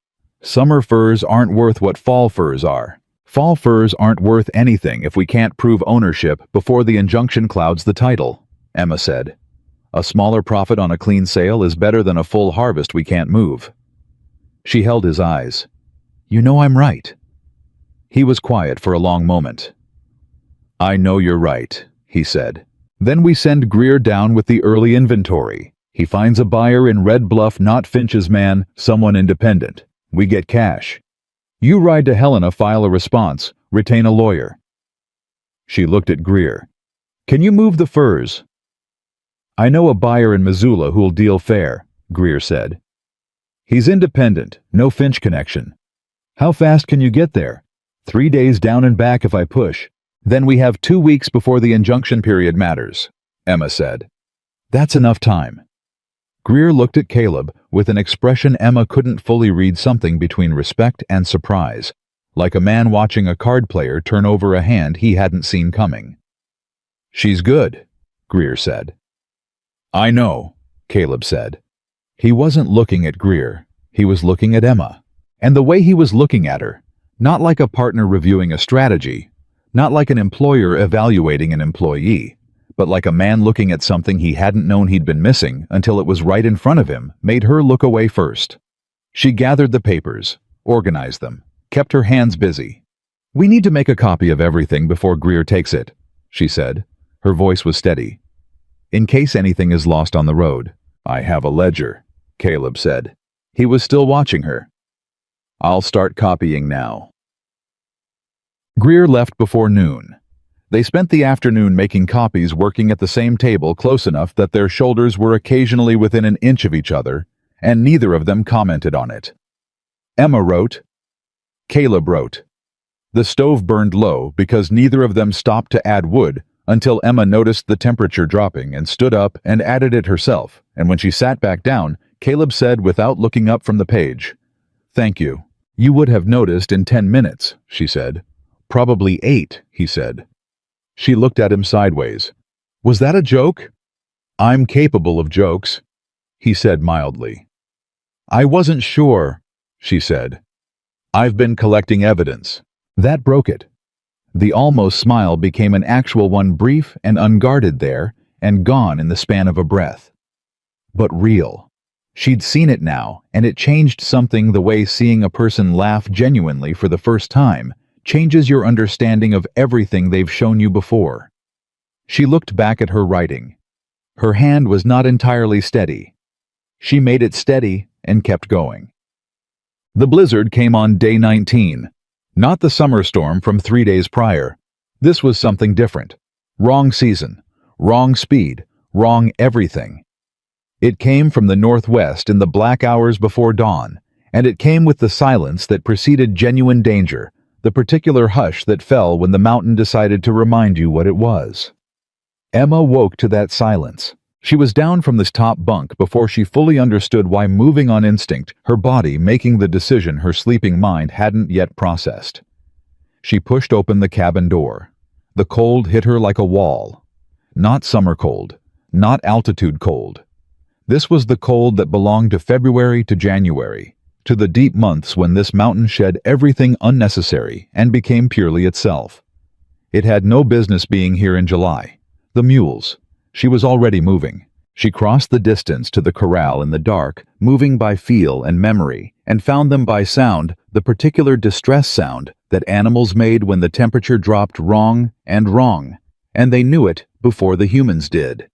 Summer furs aren't worth what fall furs are. Fall furs aren't worth anything if we can't prove ownership before the injunction clouds the title, Emma said. A smaller profit on a clean sale is better than a full harvest we can't move. She held his eyes. You know I'm right. He was quiet for a long moment. I know you're right, he said. Then we send Greer down with the early inventory. He finds a buyer in Red Bluff, not Finch's man, someone independent. We get cash. You ride to Helena, file a response, retain a lawyer. She looked at Greer. Can you move the furs? I know a buyer in Missoula who'll deal fair, Greer said. He's independent, no Finch connection. How fast can you get there? 3 days down and back if I push. Then we have 2 weeks before the injunction period matters, Emma said. That's enough time. Greer looked at Caleb with an expression Emma couldn't fully read, something between respect and surprise, like a man watching a card player turn over a hand he hadn't seen coming. She's good, Greer said. I know, Caleb said. He wasn't looking at Greer, he was looking at Emma. And the way he was looking at her, not like a partner reviewing a strategy, not like an employer evaluating an employee, but like a man looking at something he hadn't known he'd been missing until it was right in front of him, made her look away first. She gathered the papers, organized them, kept her hands busy. We need to make a copy of everything before Greer takes it, she said. Her voice was steady. In case anything is lost on the road. I have a ledger, Caleb said. He was still watching her. I'll start copying now. Greer left before noon. They spent the afternoon making copies, working at the same table close enough that their shoulders were occasionally within an inch of each other, and neither of them commented on it. Emma wrote. Caleb wrote. The stove burned low because neither of them stopped to add wood until Emma noticed the temperature dropping and stood up and added it herself, and when she sat back down, Caleb said without looking up from the page, Thank you. You would have noticed in 10 minutes, she said. Probably 8, he said. She looked at him sideways. Was that a joke? I'm capable of jokes, he said mildly. I wasn't sure, she said. I've been collecting evidence. That broke it. The almost smile became an actual one, brief and unguarded there, and gone in the span of a breath. But real. She'd seen it now, and it changed something. The way seeing a person laugh genuinely for the first time changes your understanding of everything they've shown you before. She looked back at her writing. Her hand was not entirely steady. She made it steady and kept going. The blizzard came on day 19. Not the summer storm from 3 days prior. This was something different. Wrong season, wrong speed, wrong everything. It came from the northwest in the black hours before dawn, and it came with the silence that preceded genuine danger, the particular hush that fell when the mountain decided to remind you what it was. Emma woke to that silence. She was down from this top bunk before she fully understood why, moving on instinct, her body making the decision her sleeping mind hadn't yet processed. She pushed open the cabin door. The cold hit her like a wall. Not summer cold, not altitude cold. This was the cold that belonged to February to January, to the deep months when this mountain shed everything unnecessary and became purely itself. It had no business being here in July. The mules. She was already moving. She crossed the distance to the corral in the dark, moving by feel and memory, and found them by sound, the particular distress sound that animals made when the temperature dropped wrong, and they knew it before the humans did.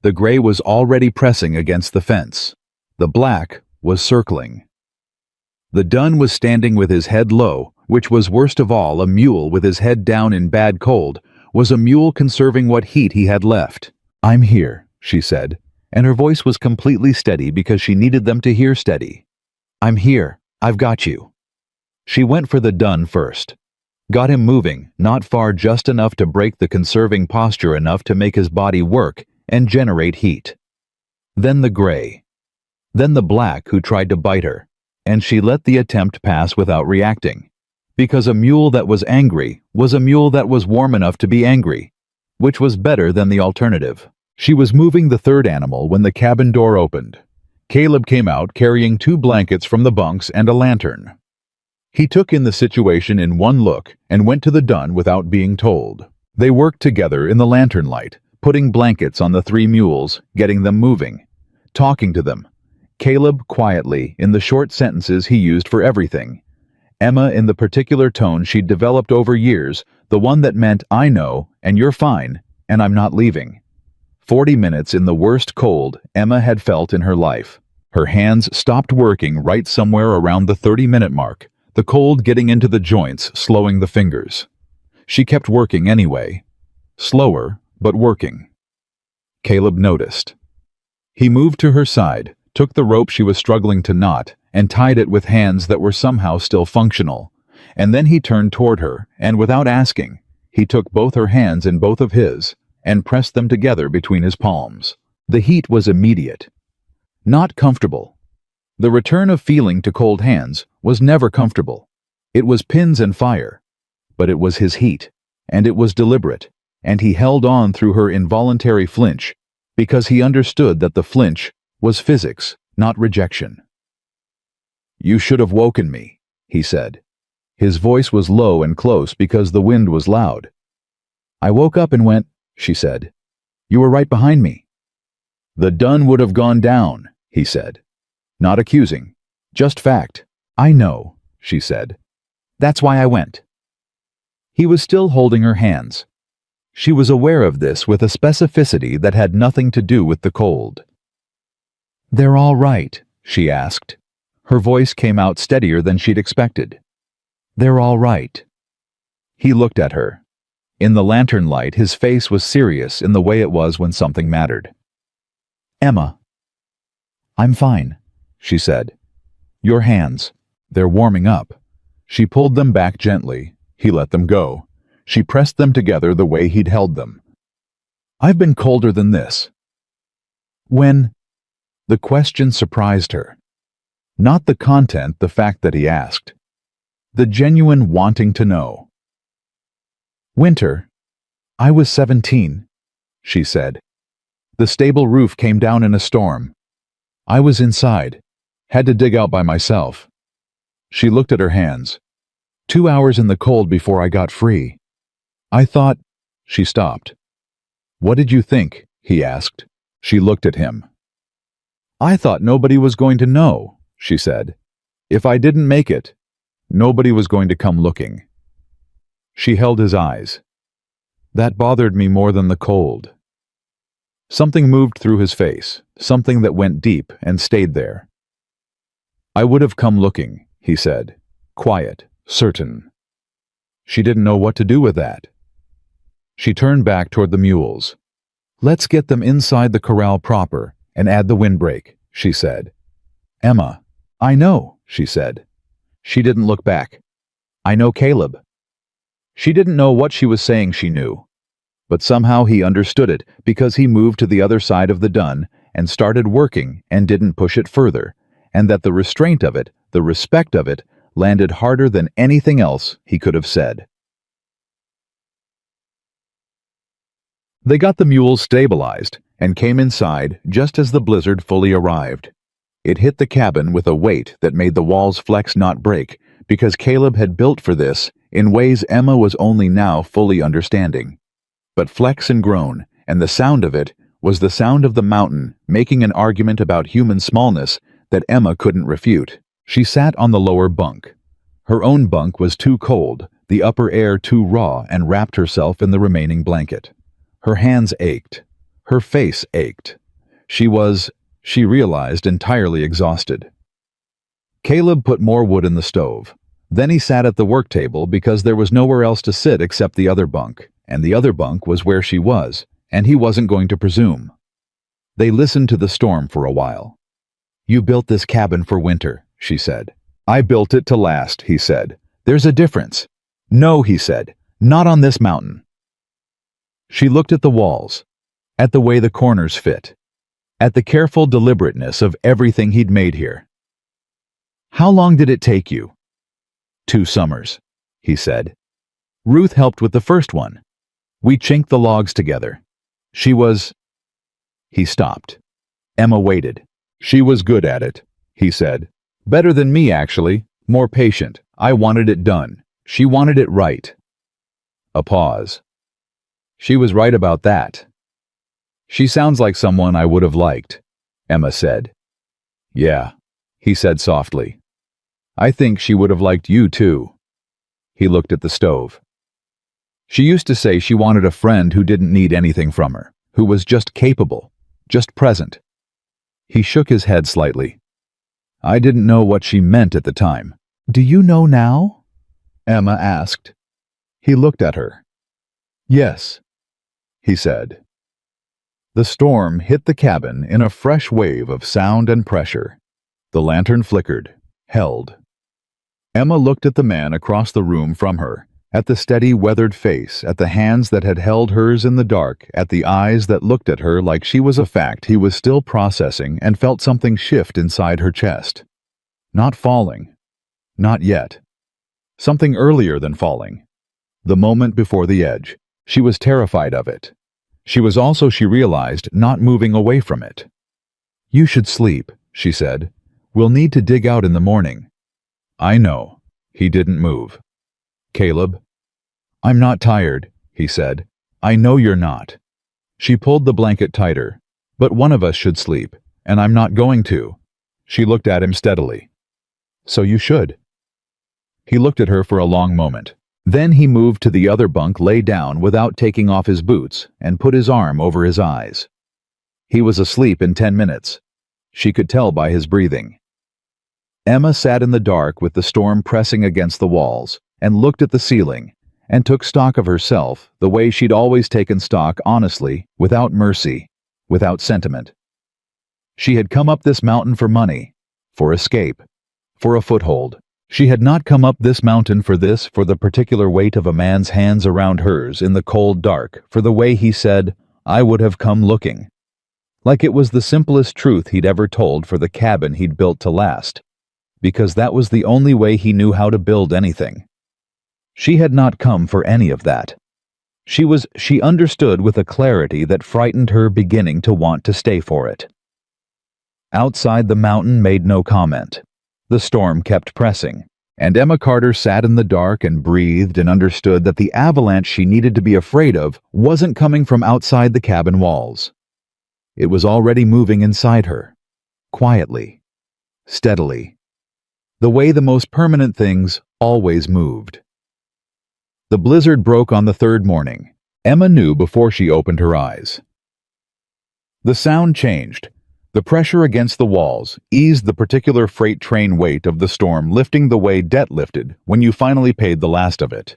The gray was already pressing against the fence. The black was circling. The dun was standing with his head low, which was worst of all. A mule with his head down in bad cold was a mule conserving what heat he had left. I'm here, she said, and her voice was completely steady because she needed them to hear steady. I'm here. I've got you. She went for the dun first. Got him moving, not far, just enough to break the conserving posture, enough to make his body work and generate heat. Then the gray. Then the black, who tried to bite her, and she let the attempt pass without reacting. Because a mule that was angry was a mule that was warm enough to be angry, which was better than the alternative. She was moving the third animal when the cabin door opened. Caleb came out carrying 2 blankets from the bunks and a lantern. He took in the situation in one look and went to the dun without being told. They worked together in the lantern light, putting blankets on the 3 mules, getting them moving, talking to them. Caleb quietly, in the short sentences he used for everything. Emma in the particular tone she'd developed over years, the one that meant, I know, and you're fine, and I'm not leaving. 40 minutes in the worst cold Emma had felt in her life. Her hands stopped working right somewhere around the 30-minute mark, the cold getting into the joints, slowing the fingers. She kept working anyway. Slower, but working. Caleb noticed. He moved to her side, took the rope she was struggling to knot, and tied it with hands that were somehow still functional. And then he turned toward her, and without asking, he took both her hands in both of his and pressed them together between his palms. The heat was immediate. Not comfortable. The return of feeling to cold hands was never comfortable. It was pins and fire. But it was his heat, and it was deliberate, and he held on through her involuntary flinch, because he understood that the flinch was physics, not rejection. You should have woken me, he said. His voice was low and close because the wind was loud. I woke up and went, she said. You were right behind me. The dun would have gone down, he said. Not accusing, just fact. I know, she said. That's why I went. He was still holding her hands. She was aware of this with a specificity that had nothing to do with the cold. They're all right, she asked. Her voice came out steadier than she'd expected. They're all right. He looked at her. In the lantern light, his face was serious in the way it was when something mattered. Emma. I'm fine, she said. Your hands. They're warming up. She pulled them back gently. He let them go. She pressed them together the way he'd held them. I've been colder than this. When? The question surprised her. Not the content, the fact that he asked. The genuine wanting to know. "Winter. I was 17, she said. The stable roof came down in a storm. I was inside. Had to dig out by myself." She looked at her hands. 2 hours in the cold before I got free. I thought... She stopped. "What did you think?" he asked. She looked at him. "I thought nobody was going to know," she said. "If I didn't make it, nobody was going to come looking." She held his eyes. "That bothered me more than the cold." Something moved through his face, something that went deep and stayed there. "I would have come looking," he said, quiet, certain. She didn't know what to do with that. She turned back toward the mules. "Let's get them inside the corral proper and add the windbreak," she said. "Emma." "I know," she said. She didn't look back. "I know Caleb." She didn't know what she was saying she knew. But somehow he understood it because he moved to the other side of the dun and started working and didn't push it further, and that the restraint of it, the respect of it, landed harder than anything else he could have said. They got the mules stabilized and came inside just as the blizzard fully arrived. It hit the cabin with a weight that made the walls flex not break, because Caleb had built for this in ways Emma was only now fully understanding. But flex and groan, and the sound of it was the sound of the mountain making an argument about human smallness that Emma couldn't refute. She sat on the lower bunk. Her own bunk was too cold, the upper air too raw, and wrapped herself in the remaining blanket. Her hands ached. Her face ached. She realized, entirely exhausted. Caleb put more wood in the stove. Then he sat at the work table because there was nowhere else to sit except the other bunk, and the other bunk was where she was, and he wasn't going to presume. They listened to the storm for a while. "You built this cabin for winter," she said. "I built it to last," he said. "There's a difference." "No," he said. "Not on this mountain." She looked at the walls, at the way the corners fit, at the careful deliberateness of everything he'd made here. "How long did it take you?" "2 summers," he said. "Ruth helped with the first one. We chinked the logs together. She was..." He stopped. Emma waited. "She was good at it," he said. "Better than me, actually. More patient. I wanted it done. She wanted it right." A pause. "She was right about that." "She sounds like someone I would have liked," Emma said. "Yeah," he said softly. "I think she would have liked you too." He looked at the stove. "She used to say she wanted a friend who didn't need anything from her, who was just capable, just present." He shook his head slightly. "I didn't know what she meant at the time." "Do you know now?" Emma asked. He looked at her. "Yes," he said. The storm hit the cabin in a fresh wave of sound and pressure. The lantern flickered, held. Emma looked at the man across the room from her, at the steady, weathered face, at the hands that had held hers in the dark, at the eyes that looked at her like she was a fact he was still processing, and felt something shift inside her chest. Not falling. Not yet. Something earlier than falling. The moment before the edge. She was terrified of it. She was also, she realized, not moving away from it. "You should sleep," she said. "We'll need to dig out in the morning." "I know." He didn't move. "Caleb?" "I'm not tired," he said. "I know you're not." She pulled the blanket tighter. "But one of us should sleep, and I'm not going to." She looked at him steadily. "So you should." He looked at her for a long moment. Then he moved to the other bunk, lay down without taking off his boots, and put his arm over his eyes. He was asleep in 10 minutes. She could tell by his breathing. Emma sat in the dark with the storm pressing against the walls, and looked at the ceiling, and took stock of herself the way she'd always taken stock, honestly, without mercy, without sentiment. She had come up this mountain for money, for escape, for a foothold. She had not come up this mountain for this, for the particular weight of a man's hands around hers in the cold dark, for the way he said, "I would have come looking." Like it was the simplest truth he'd ever told, for the cabin he'd built to last. because that was the only way he knew how to build anything. She had not come for any of that. She understood with a clarity that frightened her, beginning to want to stay for it. Outside, the mountain made no comment. The storm kept pressing, and Emma Carter sat in the dark and breathed and understood that the avalanche she needed to be afraid of wasn't coming from outside the cabin walls. It was already moving inside her, quietly, steadily, the way the most permanent things always moved. The blizzard broke on the third morning. Emma knew before she opened her eyes. The sound changed. The pressure against the walls eased the particular freight train weight of the storm, lifting the way debt lifted when you finally paid the last of it.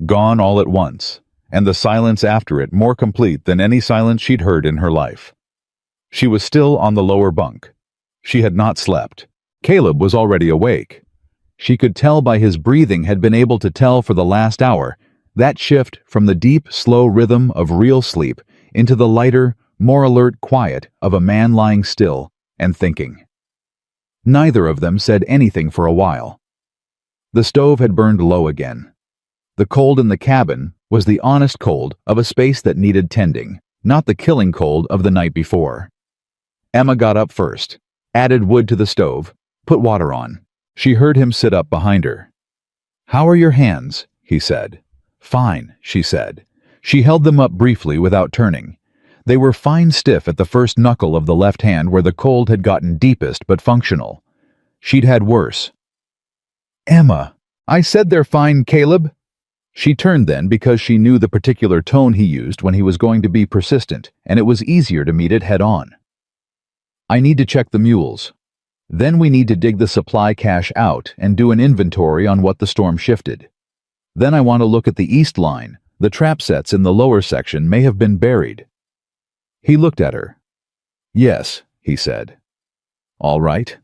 Gone all at once, and the silence after it more complete than any silence she'd heard in her life. She was still on the lower bunk. She had not slept. Caleb was already awake. She could tell by his breathing, had been able to tell for the last hour, that shift from the deep, slow rhythm of real sleep into the lighter, more alert quiet of a man lying still and thinking. Neither of them said anything for a while. The stove had burned low again. The cold in the cabin was the honest cold of a space that needed tending, not the killing cold of the night before. Emma got up first, added wood to the stove, put water on. She heard him sit up behind her. "How are your hands?" he said. "Fine," she said. She held them up briefly without turning. They were fine stiff at the first knuckle of the left hand where the cold had gotten deepest but functional. She'd had worse. "Emma, I said they're fine, Caleb." She turned then because she knew the particular tone he used when he was going to be persistent, and it was easier to meet it head on. "I need to check the mules. Then we need to dig the supply cache out and do an inventory on what the storm shifted. Then I want to look at the east line. The trap sets in the lower section may have been buried." He looked at her. "Yes," he said. "All right."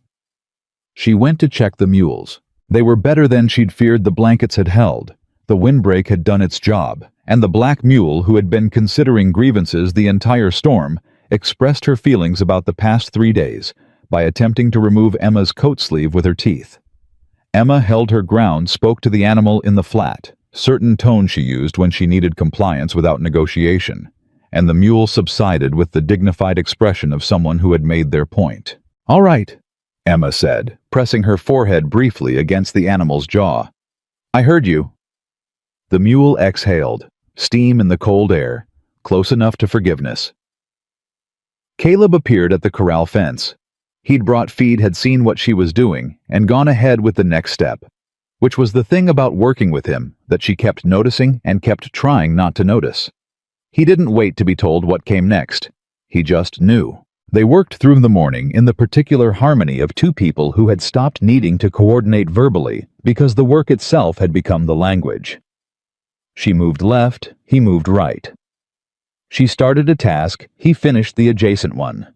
She went to check the mules. They were better than she'd feared. The blankets had held. The windbreak had done its job, and the black mule, who had been considering grievances the entire storm, expressed her feelings about the past 3 days by attempting to remove Emma's coat sleeve with her teeth. Emma held her ground, spoke to the animal in the flat, certain tone she used when she needed compliance without negotiation, and the mule subsided with the dignified expression of someone who had made their point. "All right," Emma said, pressing her forehead briefly against the animal's jaw. "I heard you." The mule exhaled, steam in the cold air, close enough to forgiveness. Caleb appeared at the corral fence. He'd brought feed, had seen what she was doing, and gone ahead with the next step, which was the thing about working with him that she kept noticing and kept trying not to notice. He didn't wait to be told what came next. He just knew. They worked through the morning in the particular harmony of two people who had stopped needing to coordinate verbally because the work itself had become the language. She moved left, he moved right. She started a task, he finished the adjacent one.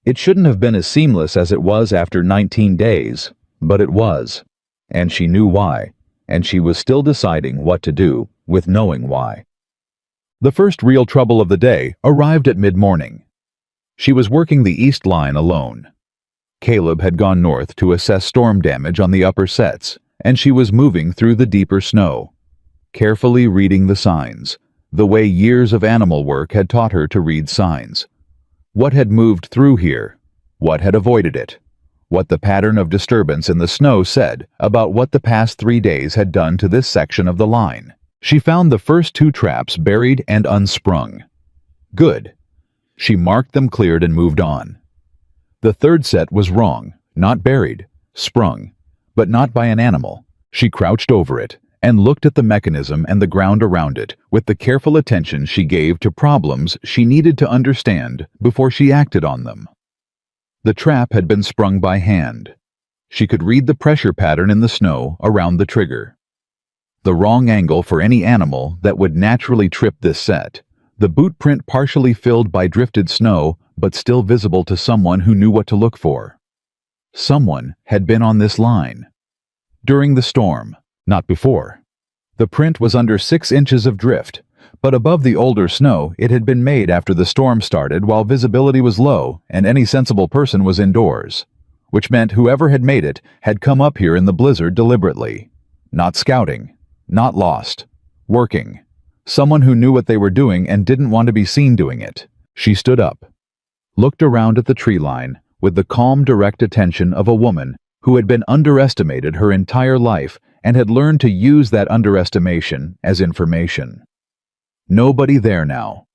It shouldn't have been as seamless as it was after 19 days, but it was. And she knew why, and she was still deciding what to do with knowing why. The first real trouble of the day arrived at mid-morning. She was working the east line alone. Caleb had gone north to assess storm damage on the upper sets, and she was moving through the deeper snow, carefully reading the signs, the way years of animal work had taught her to read signs. What had moved through here? What had avoided it? What the pattern of disturbance in the snow said about what the past 3 days had done to this section of the line. She found the first 2 traps buried and unsprung. Good. She marked them cleared and moved on. The third set was wrong, not buried, sprung, but not by an animal. She crouched over it and looked at the mechanism and the ground around it with the careful attention she gave to problems she needed to understand before she acted on them. The trap had been sprung by hand. She could read the pressure pattern in the snow around the trigger. The wrong angle for any animal that would naturally trip this set, the boot print partially filled by drifted snow but still visible to someone who knew what to look for. Someone had been on this line. During the storm, not before. The print was under 6 inches of drift, but above the older snow it had been made after the storm started while visibility was low and any sensible person was indoors. which meant whoever had made it had come up here in the blizzard deliberately. Not scouting, not lost, working. Someone who knew what they were doing and didn't want to be seen doing it. She stood up, looked around at the tree line with the calm, direct attention of a woman who had been underestimated her entire life and had learned to use that underestimation as information. Nobody there now.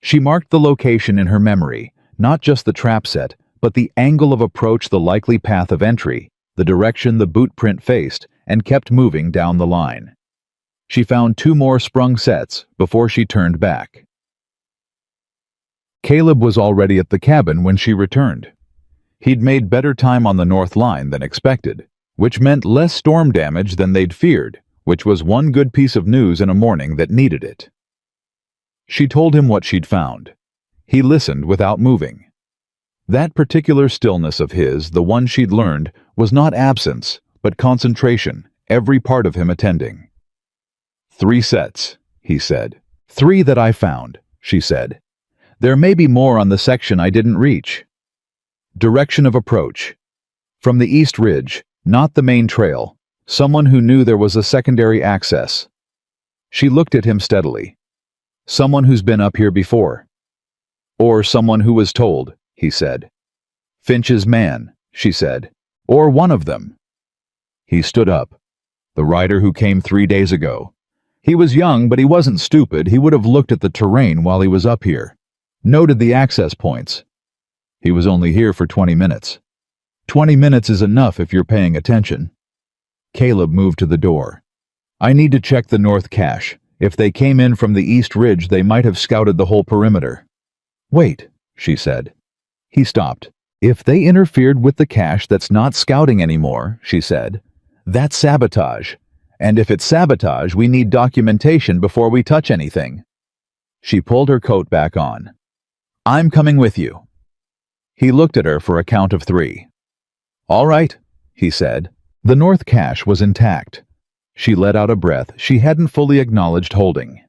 She marked the location in her memory, not just the trap set, but the angle of approach, the likely path of entry, the direction the boot print faced, and kept moving down the line. She found 2 more sprung sets before she turned back. Caleb was already at the cabin when she returned. He'd made better time on the north line than expected, which meant less storm damage than they'd feared, which was one good piece of news in a morning that needed it. She told him what she'd found. He listened without moving. That particular stillness of his, the one she'd learned, was not absence, but concentration, every part of him attending. 3 sets, he said. 3 that I found, she said. There may be more on the section I didn't reach. Direction of approach. From the east ridge, not the main trail, someone who knew there was a secondary access. She looked at him steadily. Someone who's been up here before. Or someone who was told, he said. Finch's man, she said. Or one of them. He stood up. The rider who came 3 days ago. He was young, but he wasn't stupid. He would have looked at the terrain while he was up here. Noted the access points. He was only here for 20 minutes. 20 minutes is enough if you're paying attention. Caleb moved to the door. I need to check the north cache. If they came in from the east ridge, they might have scouted the whole perimeter. Wait, she said. He stopped. If they interfered with the cache that's not scouting anymore, she said, that's sabotage. And if it's sabotage, we need documentation before we touch anything. She pulled her coat back on. I'm coming with you. He looked at her for a count of 3. All right, he said. The north cache was intact. She let out a breath she hadn't fully acknowledged holding.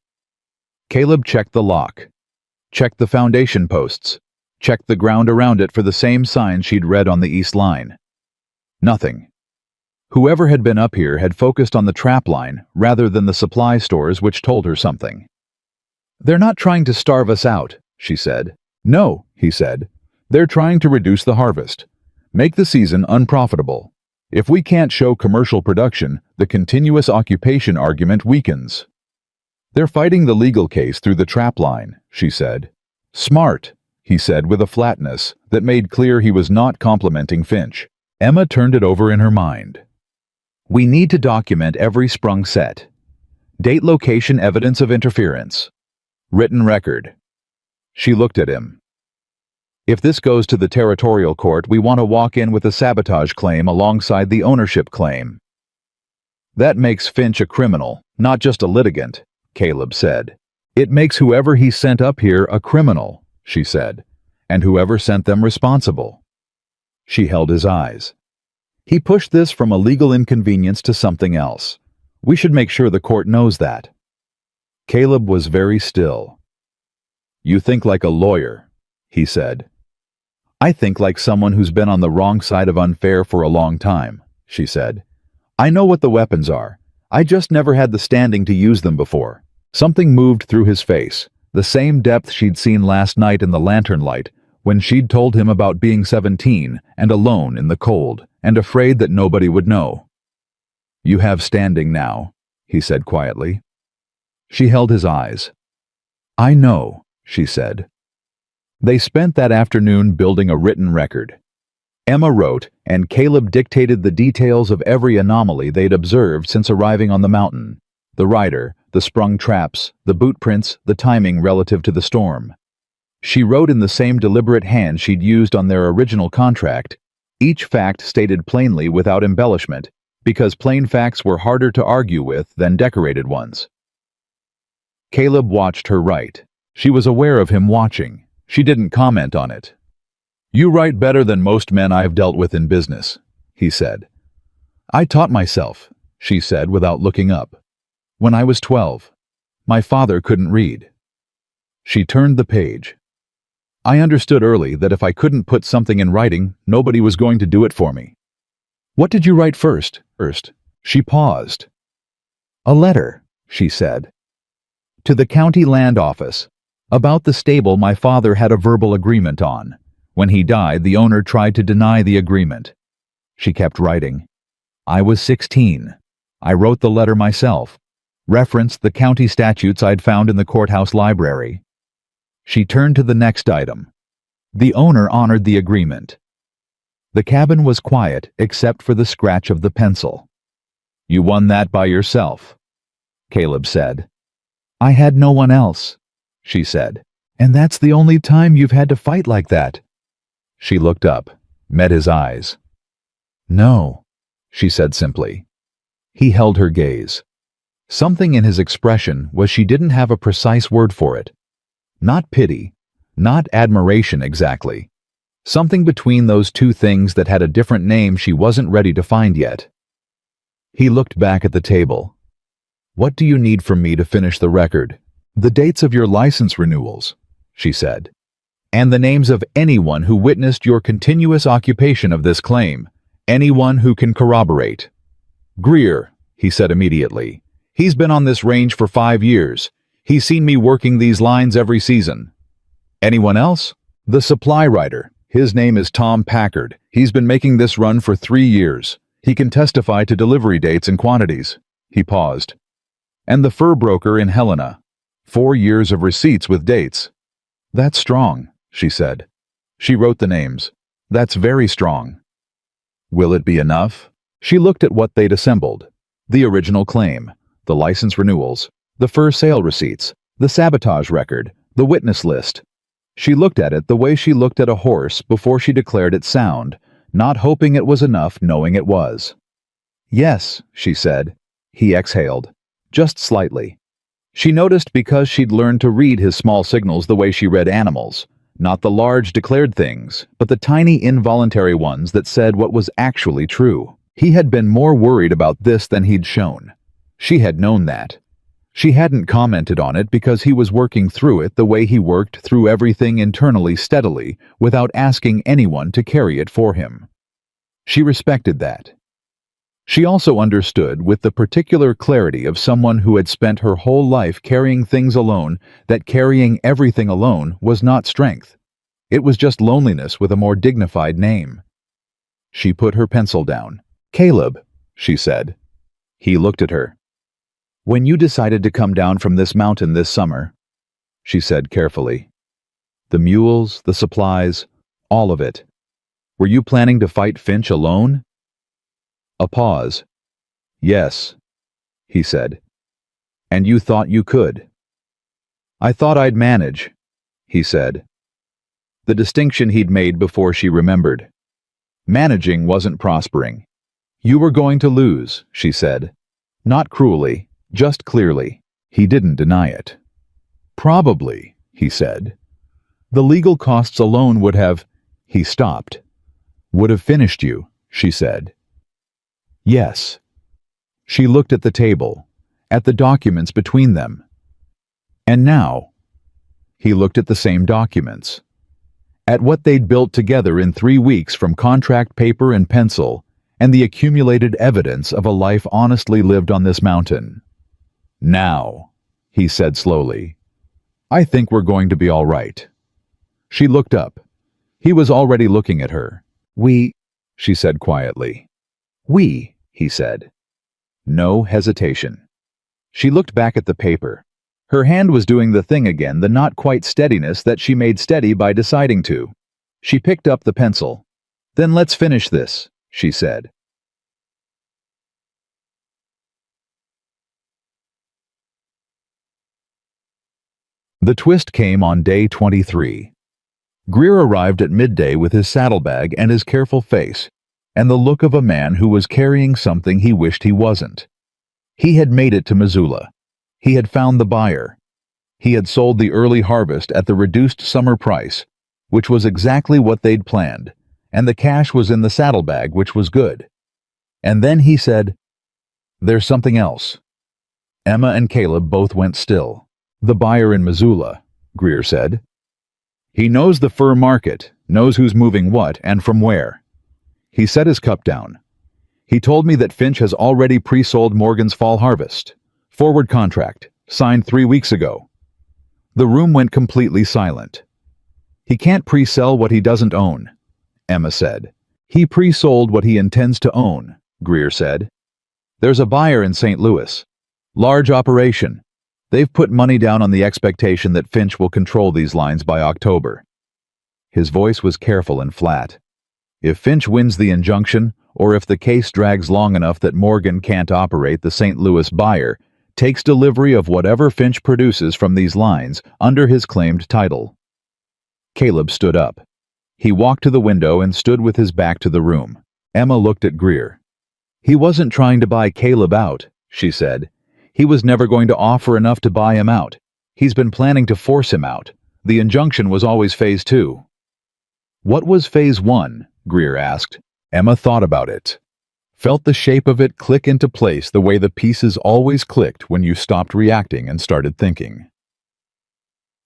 Caleb checked the lock. Checked the foundation posts. Checked the ground around it for the same signs she'd read on the east line. Nothing. Whoever had been up here had focused on the trap line rather than the supply stores, which told her something. They're not trying to starve us out, she said. No, he said. They're trying to reduce the harvest. Make the season unprofitable. If we can't show commercial production, the continuous occupation argument weakens. They're fighting the legal case through the trap line, she said. Smart, he said with a flatness that made clear he was not complimenting Finch. Emma turned it over in her mind. We need to document every sprung set. Date, location, evidence of interference. Written record. She looked at him. If this goes to the territorial court, we want to walk in with a sabotage claim alongside the ownership claim. That makes Finch a criminal, not just a litigant, Caleb said. It makes whoever he sent up here a criminal, she said, and whoever sent them responsible. She held his eyes. He pushed this from a legal inconvenience to something else. We should make sure the court knows that. Caleb was very still. You think like a lawyer, he said. I think like someone who's been on the wrong side of unfair for a long time, she said. I know what the weapons are. I just never had the standing to use them before. Something moved through his face, the same depth she'd seen last night in the lantern light when she'd told him about being 17 and alone in the cold and afraid that nobody would know. You have standing now, he said quietly. She held his eyes. I know, she said. They spent that afternoon building a written record. Emma wrote, and Caleb dictated the details of every anomaly they'd observed since arriving on the mountain. The rider, the sprung traps, the boot prints, the timing relative to the storm. She wrote in the same deliberate hand she'd used on their original contract, each fact stated plainly without embellishment, because plain facts were harder to argue with than decorated ones. Caleb watched her write. She was aware of him watching. She didn't comment on it. You write better than most men I've dealt with in business, he said. I taught myself, she said without looking up. When I was 12. My father couldn't read. She turned the page. I understood early that if I couldn't put something in writing, nobody was going to do it for me. What did you write first? She paused. A letter, she said. To the county land office. About the stable my father had a verbal agreement on. When he died, the owner tried to deny the agreement. She kept writing. I was 16. I wrote the letter myself. Referenced the county statutes I'd found in the courthouse library. She turned to the next item. The owner honored the agreement. The cabin was quiet except for the scratch of the pencil. You won that by yourself, Caleb said. I had no one else, she said. And that's the only time you've had to fight like that. She looked up, met his eyes. No, she said simply. He held her gaze. Something in his expression was she didn't have a precise word for it. Not pity, not admiration exactly. Something between those two things that had a different name she wasn't ready to find yet. He looked back at the table. What do you need from me to finish the record? The dates of your license renewals, she said. And the names of anyone who witnessed your continuous occupation of this claim. Anyone who can corroborate. Greer, he said immediately. He's been on this range for 5 years. He's seen me working these lines every season. Anyone else? The supply writer. His name is Tom Packard. He's been making this run for 3 years. He can testify to delivery dates and quantities. He paused. And the fur broker in Helena. 4 years of receipts with dates. That's strong, she said. She wrote the names. That's very strong. Will it be enough? She looked at what they'd assembled. The original claim, the license renewals, the fur sale receipts, the sabotage record, the witness list. She looked at it the way she looked at a horse before she declared it sound, not hoping it was enough knowing it was. Yes, she said. He exhaled. Just slightly. She noticed because she'd learned to read his small signals the way she read animals. Not the large declared things, but the tiny involuntary ones that said what was actually true. He had been more worried about this than he'd shown. She had known that. She hadn't commented on it because he was working through it the way he worked through everything internally steadily without asking anyone to carry it for him. She respected that. She also understood with the particular clarity of someone who had spent her whole life carrying things alone that carrying everything alone was not strength. It was just loneliness with a more dignified name. She put her pencil down. Caleb, she said. He looked at her. When you decided to come down from this mountain this summer, she said carefully. The mules, the supplies, all of it. Were you planning to fight Finch alone? A pause. Yes, he said. And you thought you could? I thought I'd manage, he said. The distinction he'd made before she remembered. Managing wasn't prospering. You were going to lose, she said. Not cruelly, just clearly. He didn't deny it. Probably, he said. The legal costs alone would have... He stopped. Would have finished you, she said. Yes. She looked at the table, at the documents between them. And now, he looked at the same documents, at what they'd built together in 3 weeks from contract paper and pencil, and the accumulated evidence of a life honestly lived on this mountain. Now, he said slowly, I think we're going to be all right. She looked up. He was already looking at her. We, she said quietly. We, he said. No hesitation. She looked back at the paper. Her hand was doing the thing again, the not quite steadiness that she made steady by deciding to. She picked up the pencil. Then let's finish this, she said. The twist came on day 23. Greer arrived at midday with his saddlebag and his careful face, and the look of a man who was carrying something he wished he wasn't. He had made it to Missoula. He had found the buyer. He had sold the early harvest at the reduced summer price, which was exactly what they'd planned, and the cash was in the saddlebag, which was good. And then he said, There's something else. Emma and Caleb both went still. The buyer in Missoula, Greer said. He knows the fur market, knows who's moving what and from where. He set his cup down. He told me that Finch has already pre-sold Morgan's fall harvest. Forward contract, signed 3 weeks ago. The room went completely silent. He can't pre-sell what he doesn't own, Emma said. He pre-sold what he intends to own, Greer said. There's a buyer in St. Louis. Large operation. They've put money down on the expectation that Finch will control these lines by October. His voice was careful and flat. If Finch wins the injunction, or if the case drags long enough that Morgan can't operate, the St. Louis buyer takes delivery of whatever Finch produces from these lines under his claimed title. Caleb stood up. He walked to the window and stood with his back to the room. Emma looked at Greer. He wasn't trying to buy Caleb out, she said. He was never going to offer enough to buy him out. He's been planning to force him out. The injunction was always phase 2. What was phase 1? Greer asked. Emma thought about it. Felt the shape of it click into place the way the pieces always clicked when you stopped reacting and started thinking.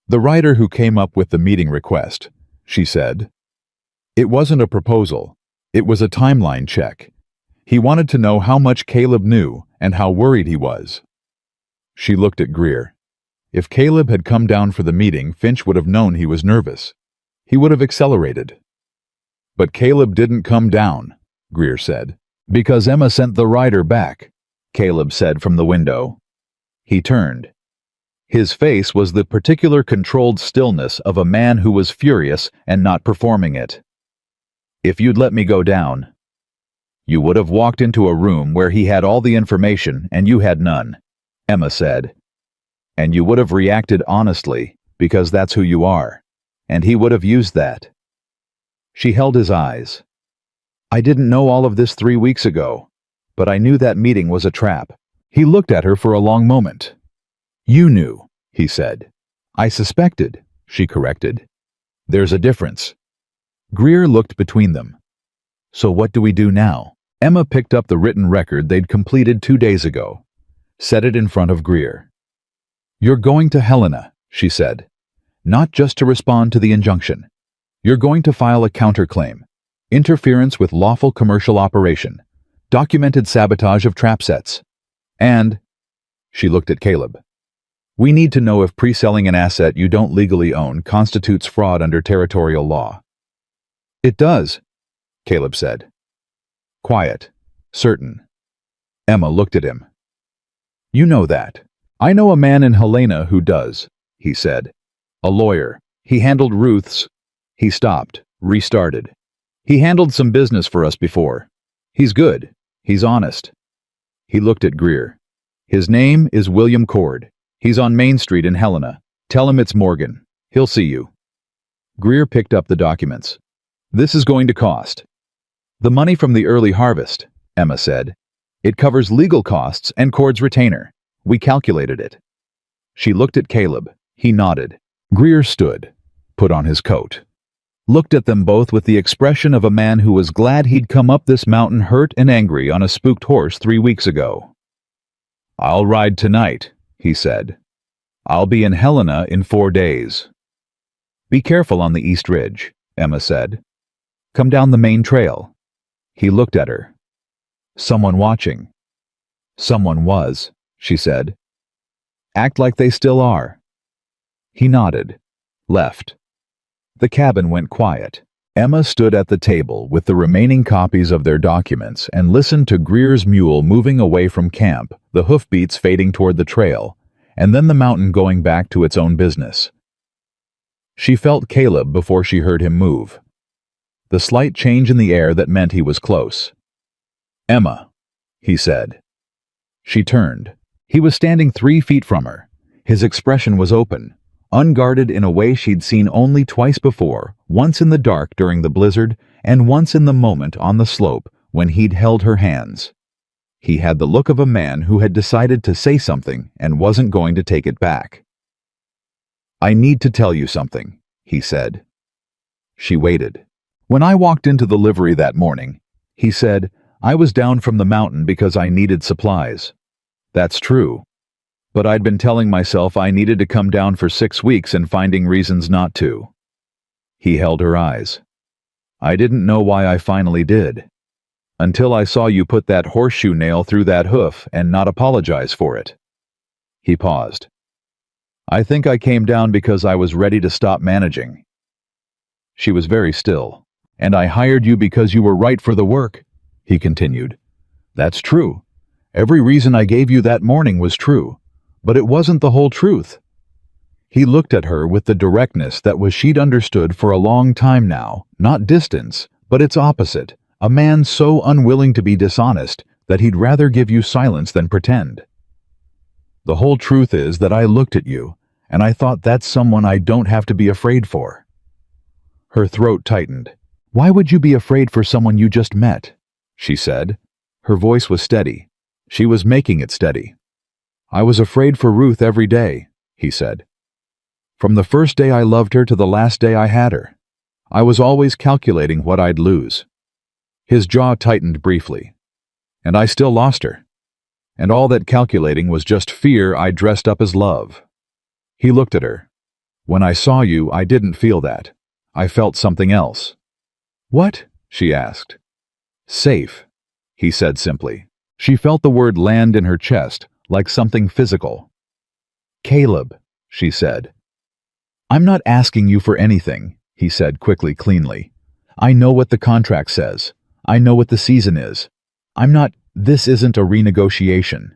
The writer who came up with the meeting request, she said. It wasn't a proposal. It was a timeline check. He wanted to know how much Caleb knew and how worried he was. She looked at Greer. If Caleb had come down for the meeting, Finch would have known he was nervous. He would have accelerated. But Caleb didn't come down, Greer said. Because Emma sent the rider back, Caleb said from the window. He turned. His face was the particular controlled stillness of a man who was furious and not performing it. If you'd let me go down. You would have walked into a room where he had all the information and you had none, Emma said. And you would have reacted honestly, because that's who you are. And he would have used that. She held his eyes. I didn't know all of this 3 weeks ago, but I knew that meeting was a trap. He looked at her for a long moment. You knew, he said. I suspected, she corrected. There's a difference. Greer looked between them. So what do we do now? Emma picked up the written record they'd completed 2 days ago. Set it in front of Greer. You're going to Helena, she said. Not just to respond to the injunction. You're going to file a counterclaim. Interference with lawful commercial operation. Documented sabotage of trap sets. And, she looked at Caleb. We need to know if pre-selling an asset you don't legally own constitutes fraud under territorial law. It does, Caleb said. Quiet. Certain. Emma looked at him. You know that. I know a man in Helena who does, he said. A lawyer. He handled Ruth's. He stopped, restarted. He handled some business for us before. He's good. He's honest. He looked at Greer. His name is William Cord. He's on Main Street in Helena. Tell him it's Morgan. He'll see you. Greer picked up the documents. This is going to cost. The money from the early harvest, Emma said. It covers legal costs and Cord's retainer. We calculated it. She looked at Caleb. He nodded. Greer stood, put on his coat. Looked at them both with the expression of a man who was glad he'd come up this mountain hurt and angry on a spooked horse 3 weeks ago. I'll ride tonight, he said. I'll be in Helena in 4 days. Be careful on the East Ridge, Emma said. Come down the main trail. He looked at her. Someone watching. Someone was, she said. Act like they still are. He nodded. Left. The cabin went quiet. Emma stood at the table with the remaining copies of their documents and listened to Greer's mule moving away from camp, the hoofbeats fading toward the trail, and then the mountain going back to its own business. She felt Caleb before she heard him move. The slight change in the air that meant he was close. Emma, he said. She turned. He was standing 3 feet from her. His expression was open, unguarded in a way she'd seen only twice before, once in the dark during the blizzard, and once in the moment on the slope when he'd held her hands. He had the look of a man who had decided to say something and wasn't going to take it back. I need to tell you something, he said. She waited. When I walked into the livery that morning, he said, I was down from the mountain because I needed supplies. That's true. But I'd been telling myself I needed to come down for 6 weeks and finding reasons not to. He held her eyes. I didn't know why I finally did. Until I saw you put that horseshoe nail through that hoof and not apologize for it. He paused. I think I came down because I was ready to stop managing. She was very still. And I hired you because you were right for the work, he continued. That's true. Every reason I gave you that morning was true, but it wasn't the whole truth. He looked at her with the directness that was she'd understood for a long time now, not distance, but its opposite, a man so unwilling to be dishonest that he'd rather give you silence than pretend. The whole truth is that I looked at you, and I thought that's someone I don't have to be afraid for. Her throat tightened. Why would you be afraid for someone you just met? She said. Her voice was steady. She was making it steady. I was afraid for Ruth every day, he said. From the first day I loved her to the last day I had her. I was always calculating what I'd lose. His jaw tightened briefly. And I still lost her. And all that calculating was just fear I dressed up as love. He looked at her. When I saw you, I didn't feel that. I felt something else. What? She asked. Safe, he said simply. She felt the word land in her chest, like something physical. Caleb, she said. I'm not asking you for anything, he said quickly, cleanly. I know what the contract says. I know what the season is. This isn't a renegotiation.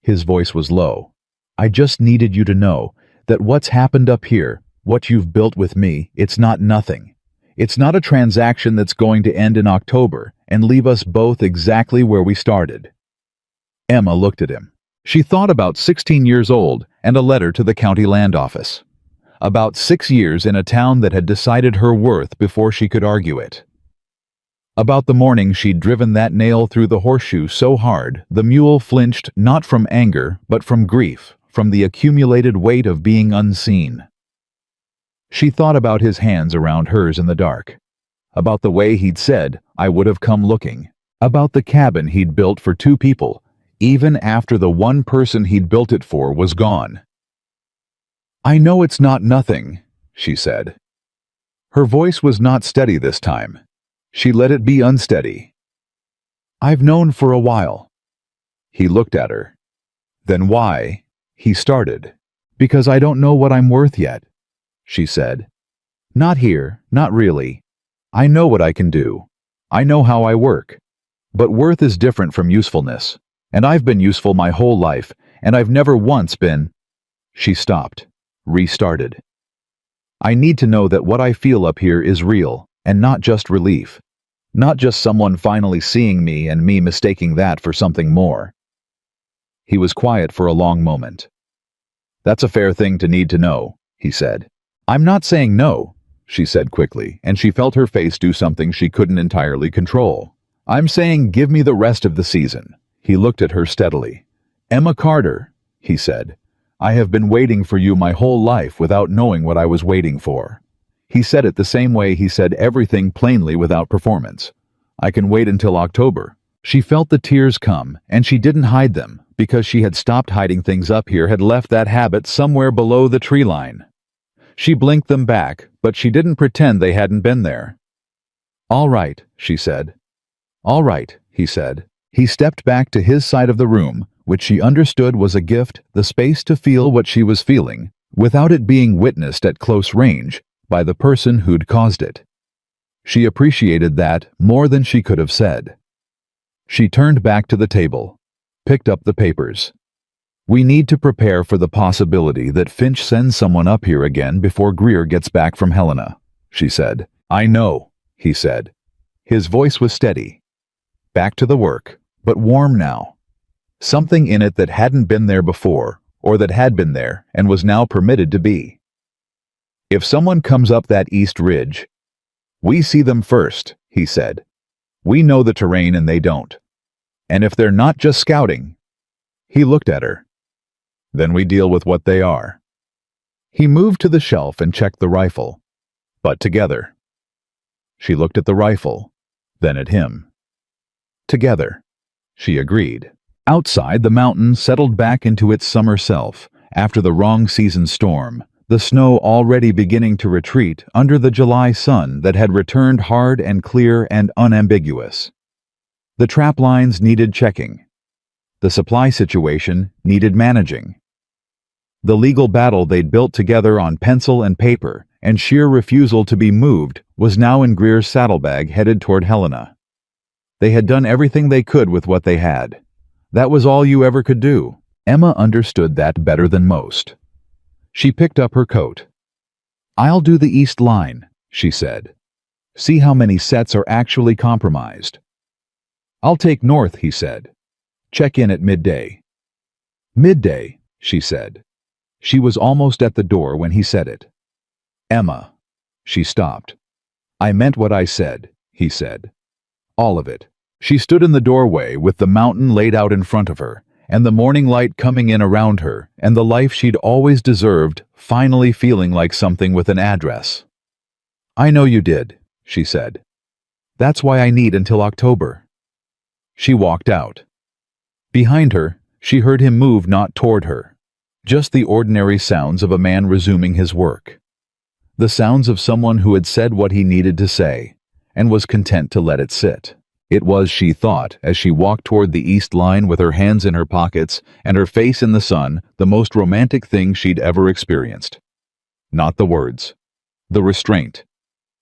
His voice was low. I just needed you to know that what's happened up here, what you've built with me, it's not nothing. It's not a transaction that's going to end in October and leave us both exactly where we started. Emma looked at him. She thought about 16 years old and a letter to the county land office. About 6 years in a town that had decided her worth before she could argue it. About the morning she'd driven that nail through the horseshoe so hard the mule flinched not from anger but from grief, from the accumulated weight of being unseen. She thought about his hands around hers in the dark, about the way he'd said, I would have come looking, about the cabin he'd built for 2 people, even after the one person he'd built it for was gone. I know it's not nothing, she said. Her voice was not steady this time. She let it be unsteady. I've known for a while. He looked at her. Then why? He started. Because I don't know what I'm worth yet. She said. Not here, not really. I know what I can do. I know how I work. But worth is different from usefulness. And I've been useful my whole life, and I've never once been... She stopped, restarted. I need to know that what I feel up here is real, and not just relief. Not just someone finally seeing me and me mistaking that for something more. He was quiet for a long moment. That's a fair thing to need to know, he said. I'm not saying no, she said quickly, and she felt her face do something she couldn't entirely control. I'm saying give me the rest of the season. He looked at her steadily. Emma Carter, he said, I have been waiting for you my whole life without knowing what I was waiting for. He said it the same way he said everything plainly without performance. I can wait until October. She felt the tears come, and she didn't hide them, because she had stopped hiding things up here, had left that habit somewhere below the tree line. She blinked them back, but she didn't pretend they hadn't been there. All right, she said. All right, he said. He stepped back to his side of the room, which she understood was a gift, the space to feel what she was feeling, without it being witnessed at close range by the person who'd caused it. She appreciated that more than she could have said. She turned back to the table, picked up the papers. We need to prepare for the possibility that Finch sends someone up here again before Greer gets back from Helena, she said. I know, he said. His voice was steady. Back to the work, but warm now. Something in it that hadn't been there before, or that had been there and was now permitted to be. If someone comes up that east ridge, we see them first, he said. We know the terrain and they don't. And if they're not just scouting, he looked at her. Then we deal with what they are. He moved to the shelf and checked the rifle, but together. She looked at the rifle, then at him. Together, she agreed. Outside, the mountain settled back into its summer self after the wrong season storm, the snow already beginning to retreat under the July sun that had returned hard and clear and unambiguous. The trap lines needed checking. The supply situation needed managing. The legal battle they'd built together on pencil and paper and sheer refusal to be moved was now in Greer's saddlebag headed toward Helena. They had done everything they could with what they had. That was all you ever could do. Emma understood that better than most. She picked up her coat. "I'll do the east line," she said. "See how many sets are actually compromised." "I'll take north," he said. "Check in at midday." "Midday," she said. She was almost at the door when he said it. "Emma." She stopped. "I meant what I said," he said. "All of it." She stood in the doorway with the mountain laid out in front of her, and the morning light coming in around her, and the life she'd always deserved finally feeling like something with an address. "I know you did," she said. "That's why I need until October." She walked out. Behind her, she heard him move not toward her. Just the ordinary sounds of a man resuming his work. The sounds of someone who had said what he needed to say, and was content to let it sit. It was, she thought, as she walked toward the east line with her hands in her pockets and her face in the sun, the most romantic thing she'd ever experienced. Not the words. The restraint.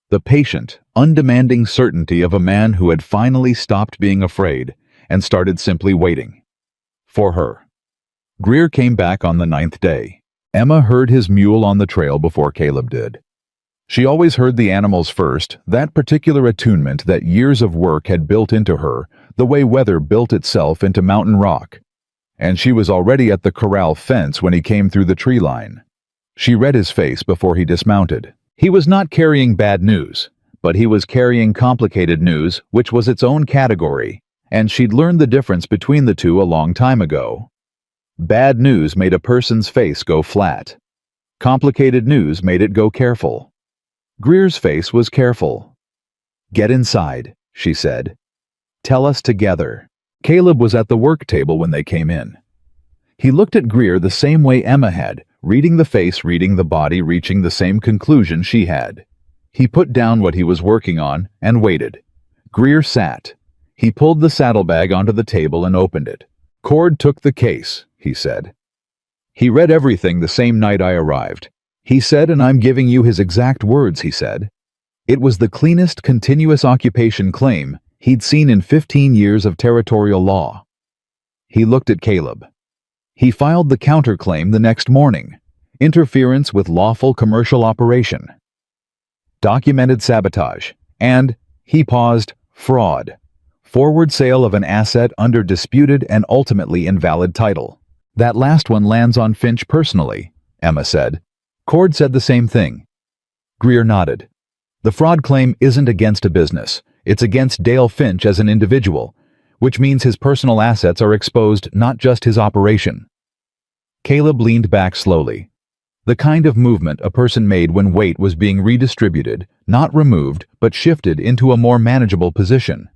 The patient, undemanding certainty of a man who had finally stopped being afraid and started simply waiting. For her. Greer came back on the 9th day. Emma heard his mule on the trail before Caleb did. She always heard the animals first, that particular attunement that years of work had built into her, the way weather built itself into mountain rock. And she was already at the corral fence when he came through the tree line. She read his face before he dismounted. He was not carrying bad news, but he was carrying complicated news, which was its own category, and she'd learned the difference between the two a long time ago. Bad news made a person's face go flat. Complicated news made it go careful. Greer's face was careful. "Get inside," she said. "Tell us together." Caleb was at the work table when they came in. He looked at Greer the same way Emma had, reading the face, reading the body, reaching the same conclusion she had. He put down what he was working on and waited. Greer sat. He pulled the saddlebag onto the table and opened it. "Cord took the case," he said. "He read everything the same night I arrived. He said, and I'm giving you his exact words, he said. It was the cleanest continuous occupation claim he'd seen in 15 years of territorial law." He looked at Caleb. "He filed the counterclaim the next morning. Interference with lawful commercial operation. Documented sabotage. And," he paused, "fraud. Forward sale of an asset under disputed and ultimately invalid title." "That last one lands on Finch personally," Emma said. Cord said the same thing. Greer nodded. "The fraud claim isn't against a business. It's against Dale Finch as an individual, which means his personal assets are exposed, not just his operation." Caleb leaned back slowly. The kind of movement a person made when weight was being redistributed, not removed, but shifted into a more manageable position.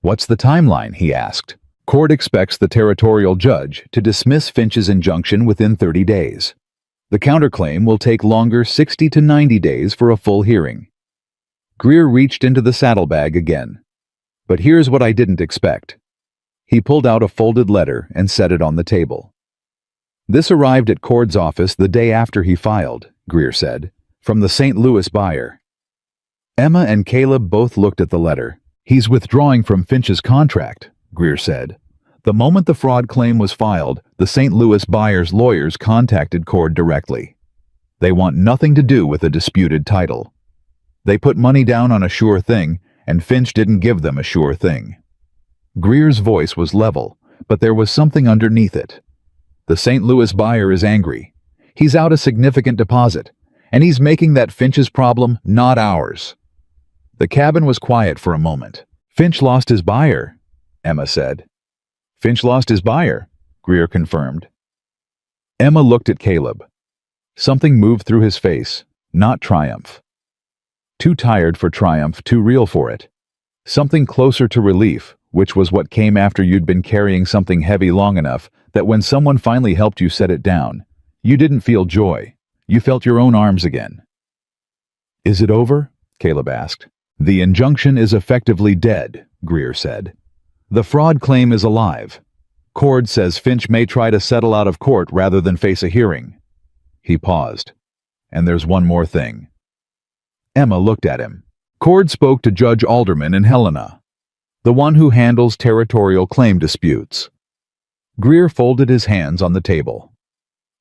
"What's the timeline?" he asked. "Cord expects the territorial judge to dismiss Finch's injunction within 30 days. The counterclaim will take longer, 60 to 90 days for a full hearing." Greer reached into the saddlebag again. "But here's what I didn't expect." He pulled out a folded letter and set it on the table. "This arrived at Cord's office the day after he filed," Greer said, "from the St. Louis buyer." Emma and Caleb both looked at the letter. "He's withdrawing from Finch's contract," Greer said. "The moment the fraud claim was filed, the St. Louis buyer's lawyers contacted Cord directly. They want nothing to do with a disputed title. They put money down on a sure thing, and Finch didn't give them a sure thing." Greer's voice was level, but there was something underneath it. "The St. Louis buyer is angry. He's out a significant deposit, and he's making that Finch's problem, not ours." The cabin was quiet for a moment. "Finch lost his buyer," Emma said. "Finch lost his buyer," Greer confirmed. Emma looked at Caleb. Something moved through his face, not triumph. Too tired for triumph, too real for it. Something closer to relief, which was what came after you'd been carrying something heavy long enough that when someone finally helped you set it down, you didn't feel joy. You felt your own arms again. Is it over? Caleb asked. The injunction is effectively dead, Greer said. The fraud claim is alive. Cord says Finch may try to settle out of court rather than face a hearing. He paused. And there's one more thing. Emma looked at him. Cord spoke to Judge Alderman in Helena, the one who handles territorial claim disputes. Greer folded his hands on the table.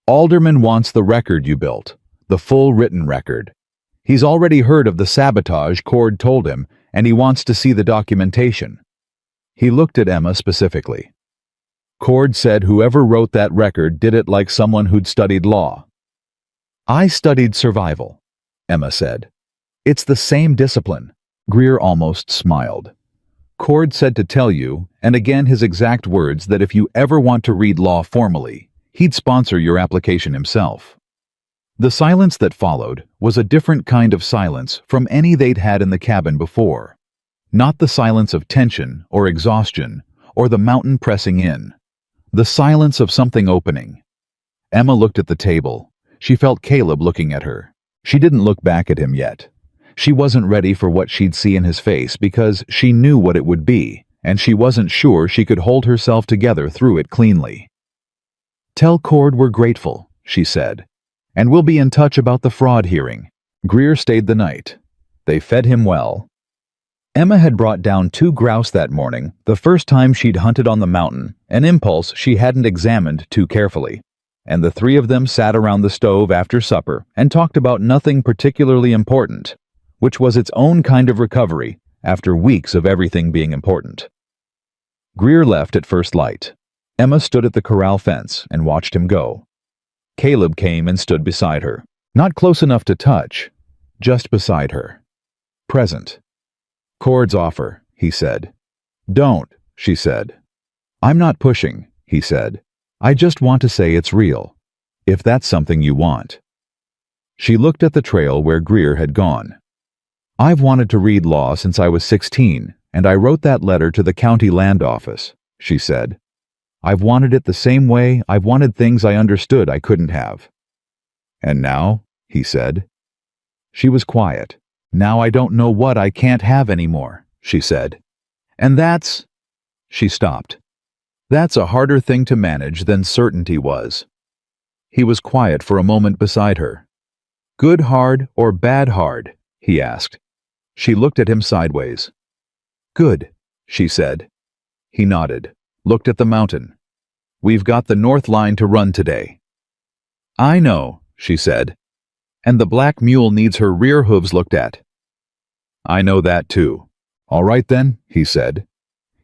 Alderman wants the record you built, the full written record. He's already heard of the sabotage Cord told him, and he wants to see the documentation. He looked at Emma specifically. Cord said whoever wrote that record did it like someone who'd studied law. I studied survival, Emma said. It's the same discipline. Greer almost smiled. Cord said to tell you, and again his exact words, that if you ever want to read law formally, he'd sponsor your application himself. The silence that followed was a different kind of silence from any they'd had in the cabin before. Not the silence of tension or exhaustion or the mountain pressing in. The silence of something opening. Emma looked at the table. She felt Caleb looking at her. She didn't look back at him yet. She wasn't ready for what she'd see in his face because she knew what it would be, and she wasn't sure she could hold herself together through it cleanly. Tell Cord we're grateful, she said, and we'll be in touch about the fraud hearing. Greer stayed the night. They fed him well. Emma had brought down 2 grouse that morning, the first time she'd hunted on the mountain, an impulse she hadn't examined too carefully. And the 3 of them sat around the stove after supper and talked about nothing particularly important, which was its own kind of recovery after weeks of everything being important. Greer left at first light. Emma stood at the corral fence and watched him go. Caleb came and stood beside her, not close enough to touch, just beside her. Present. Cord's offer, he said. Don't, she said. I'm not pushing, he said. I just want to say it's real, if that's something you want. She looked at the trail where Greer had gone. I've wanted to read law since I was 16, and I wrote that letter to the county land office, she said. I've wanted it the same way I've wanted things I understood I couldn't have. And now, he said. She was quiet. Now I don't know what I can't have anymore, she said. And that's... She stopped. That's a harder thing to manage than certainty was. He was quiet for a moment beside her. Good hard or bad hard? He asked. She looked at him sideways. Good, she said. He nodded, looked at the mountain. We've got the north line to run today. I know, she said. And the black mule needs her rear hooves looked at. I know that too. All right then, he said.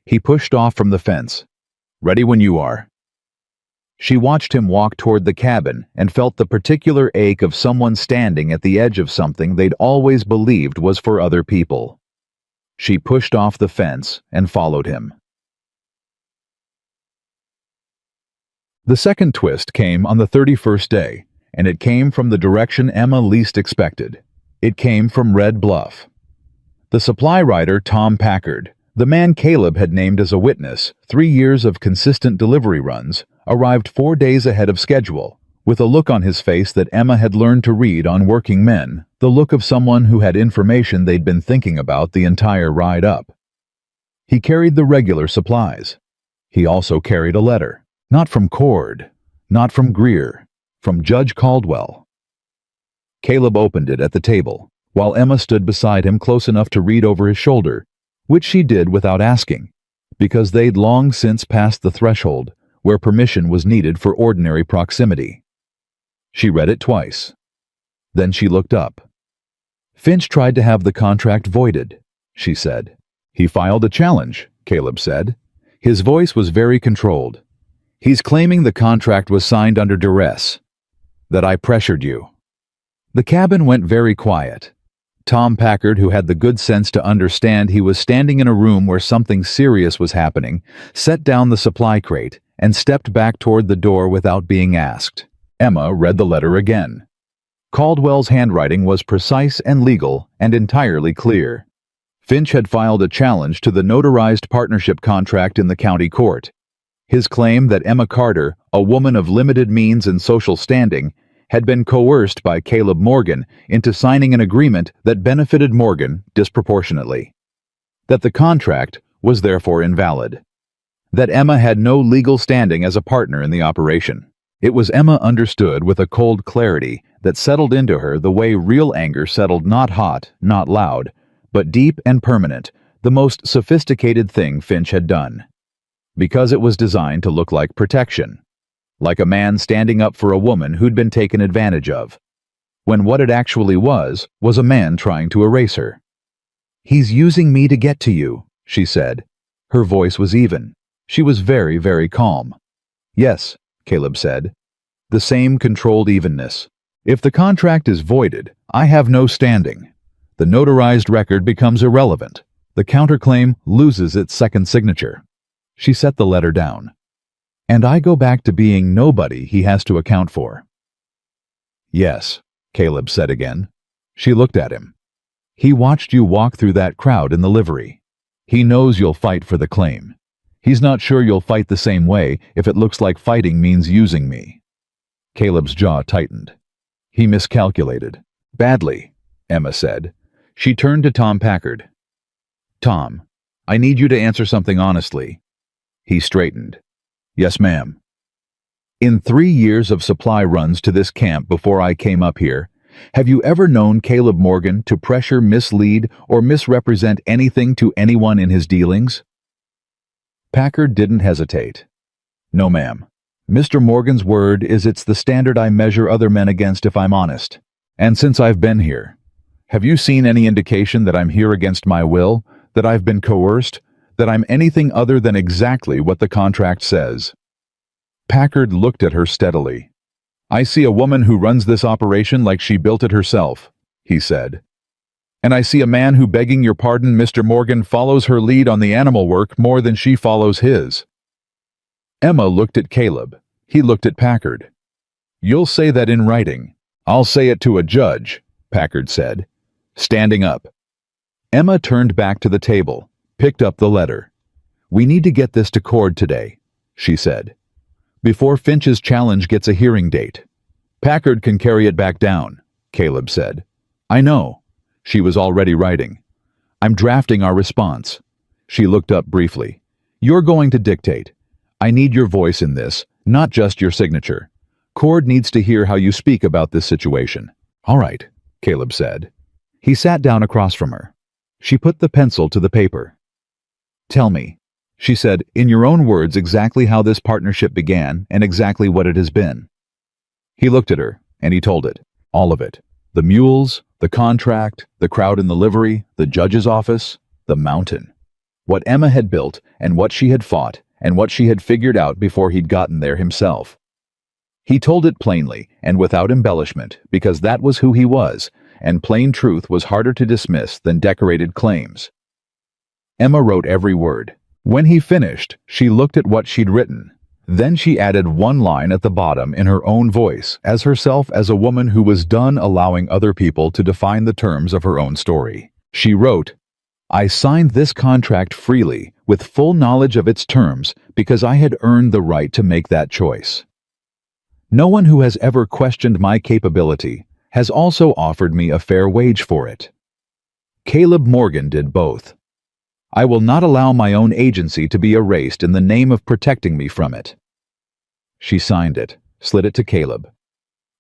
He pushed off from the fence. Ready when you are. She watched him walk toward the cabin and felt the particular ache of someone standing at the edge of something they'd always believed was for other people. She pushed off the fence and followed him. The second twist came on the 31st day, and it came from the direction Emma least expected. It came from Red Bluff. The supply rider Tom Packard, the man Caleb had named as a witness, 3 years of consistent delivery runs, arrived 4 days ahead of schedule, with a look on his face that Emma had learned to read on working men, the look of someone who had information they'd been thinking about the entire ride up. He carried the regular supplies. He also carried a letter, not from Cord, not from Greer, from Judge Caldwell. Caleb opened it at the table, while Emma stood beside him close enough to read over his shoulder, which she did without asking, because they'd long since passed the threshold where permission was needed for ordinary proximity. She read it twice. Then she looked up. Finch tried to have the contract voided, she said. He filed a challenge, Caleb said. His voice was very controlled. He's claiming the contract was signed under duress, that I pressured you. The cabin went very quiet. Tom Packard, who had the good sense to understand he was standing in a room where something serious was happening, set down the supply crate and stepped back toward the door without being asked. Emma read the letter again. Caldwell's handwriting was precise and legal and entirely clear. Finch had filed a challenge to the notarized partnership contract in the county court. His claim that Emma Carter, a woman of limited means and social standing, had been coerced by Caleb Morgan into signing an agreement that benefited Morgan disproportionately. That the contract was therefore invalid. That Emma had no legal standing as a partner in the operation. It was Emma understood with a cold clarity that settled into her the way real anger settled, not hot, not loud, but deep and permanent, the most sophisticated thing Finch had done. Because it was designed to look like protection. Like a man standing up for a woman who'd been taken advantage of, when what it actually was a man trying to erase her. "He's using me to get to you," she said. Her voice was even. She was very, very calm. "Yes," Caleb said. The same controlled evenness. "If the contract is voided, I have no standing. The notarized record becomes irrelevant. The counterclaim loses its second signature." She set the letter down. "And I go back to being nobody he has to account for." "Yes," Caleb said again. She looked at him. "He watched you walk through that crowd in the livery. He knows you'll fight for the claim. He's not sure you'll fight the same way if it looks like fighting means using me." Caleb's jaw tightened. He miscalculated. "Badly," Emma said. She turned to Tom Packard. "Tom, I need you to answer something honestly." He straightened. "Yes, ma'am." "In 3 years of supply runs to this camp before I came up here, have you ever known Caleb Morgan to pressure, mislead, or misrepresent anything to anyone in his dealings?" Packard didn't hesitate. "No, ma'am. Mr. Morgan's word is it's the standard I measure other men against if I'm honest. And since I've been here, have you seen any indication that I'm here against my will, that I've been coerced, that I'm anything other than exactly what the contract says?" Packard looked at her steadily. "I see a woman who runs this operation like she built it herself," he said. "And I see a man who, begging your pardon, Mr. Morgan, follows her lead on the animal work more than she follows his." Emma looked at Caleb. He looked at Packard. "You'll say that in writing." "I'll say it to a judge," Packard said, standing up. Emma turned back to the table, picked up the letter. "We need to get this to Cord today," she said, "before Finch's challenge gets a hearing date." "Packard can carry it back down," Caleb said. "I know." She was already writing. "I'm drafting our response." She looked up briefly. "You're going to dictate. I need your voice in this, not just your signature. Cord needs to hear how you speak about this situation." "All right," Caleb said. He sat down across from her. She put the pencil to the paper. "Tell me," she said, "in your own words exactly how this partnership began and exactly what it has been." He looked at her, and he told it. All of it. The mules, the contract, the crowd in the livery, the judge's office, the mountain. What Emma had built, and what she had fought, and what she had figured out before he'd gotten there himself. He told it plainly and without embellishment, because that was who he was, and plain truth was harder to dismiss than decorated claims. Emma wrote every word. When he finished, she looked at what she'd written. Then she added one line at the bottom in her own voice, as herself as a woman who was done allowing other people to define the terms of her own story. She wrote, "I signed this contract freely, with full knowledge of its terms, because I had earned the right to make that choice. No one who has ever questioned my capability has also offered me a fair wage for it. Caleb Morgan did both. I will not allow my own agency to be erased in the name of protecting me from it." She signed it, slid it to Caleb.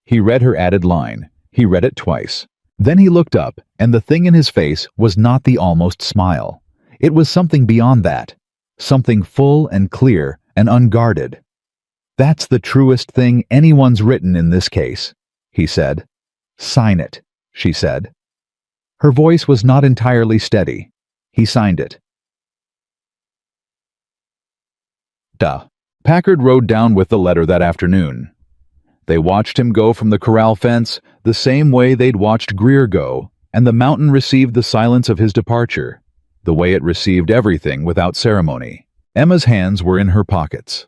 He read her added line. He read it twice. Then he looked up, and the thing in his face was not the almost smile. It was something beyond that. Something full and clear and unguarded. "That's the truest thing anyone's written in this case," he said. "Sign it," she said. Her voice was not entirely steady. He signed it. Packard rode down with the letter that afternoon. They watched him go from the corral fence the same way they'd watched Greer go, and the mountain received the silence of his departure, the way it received everything without ceremony. Emma's hands were in her pockets.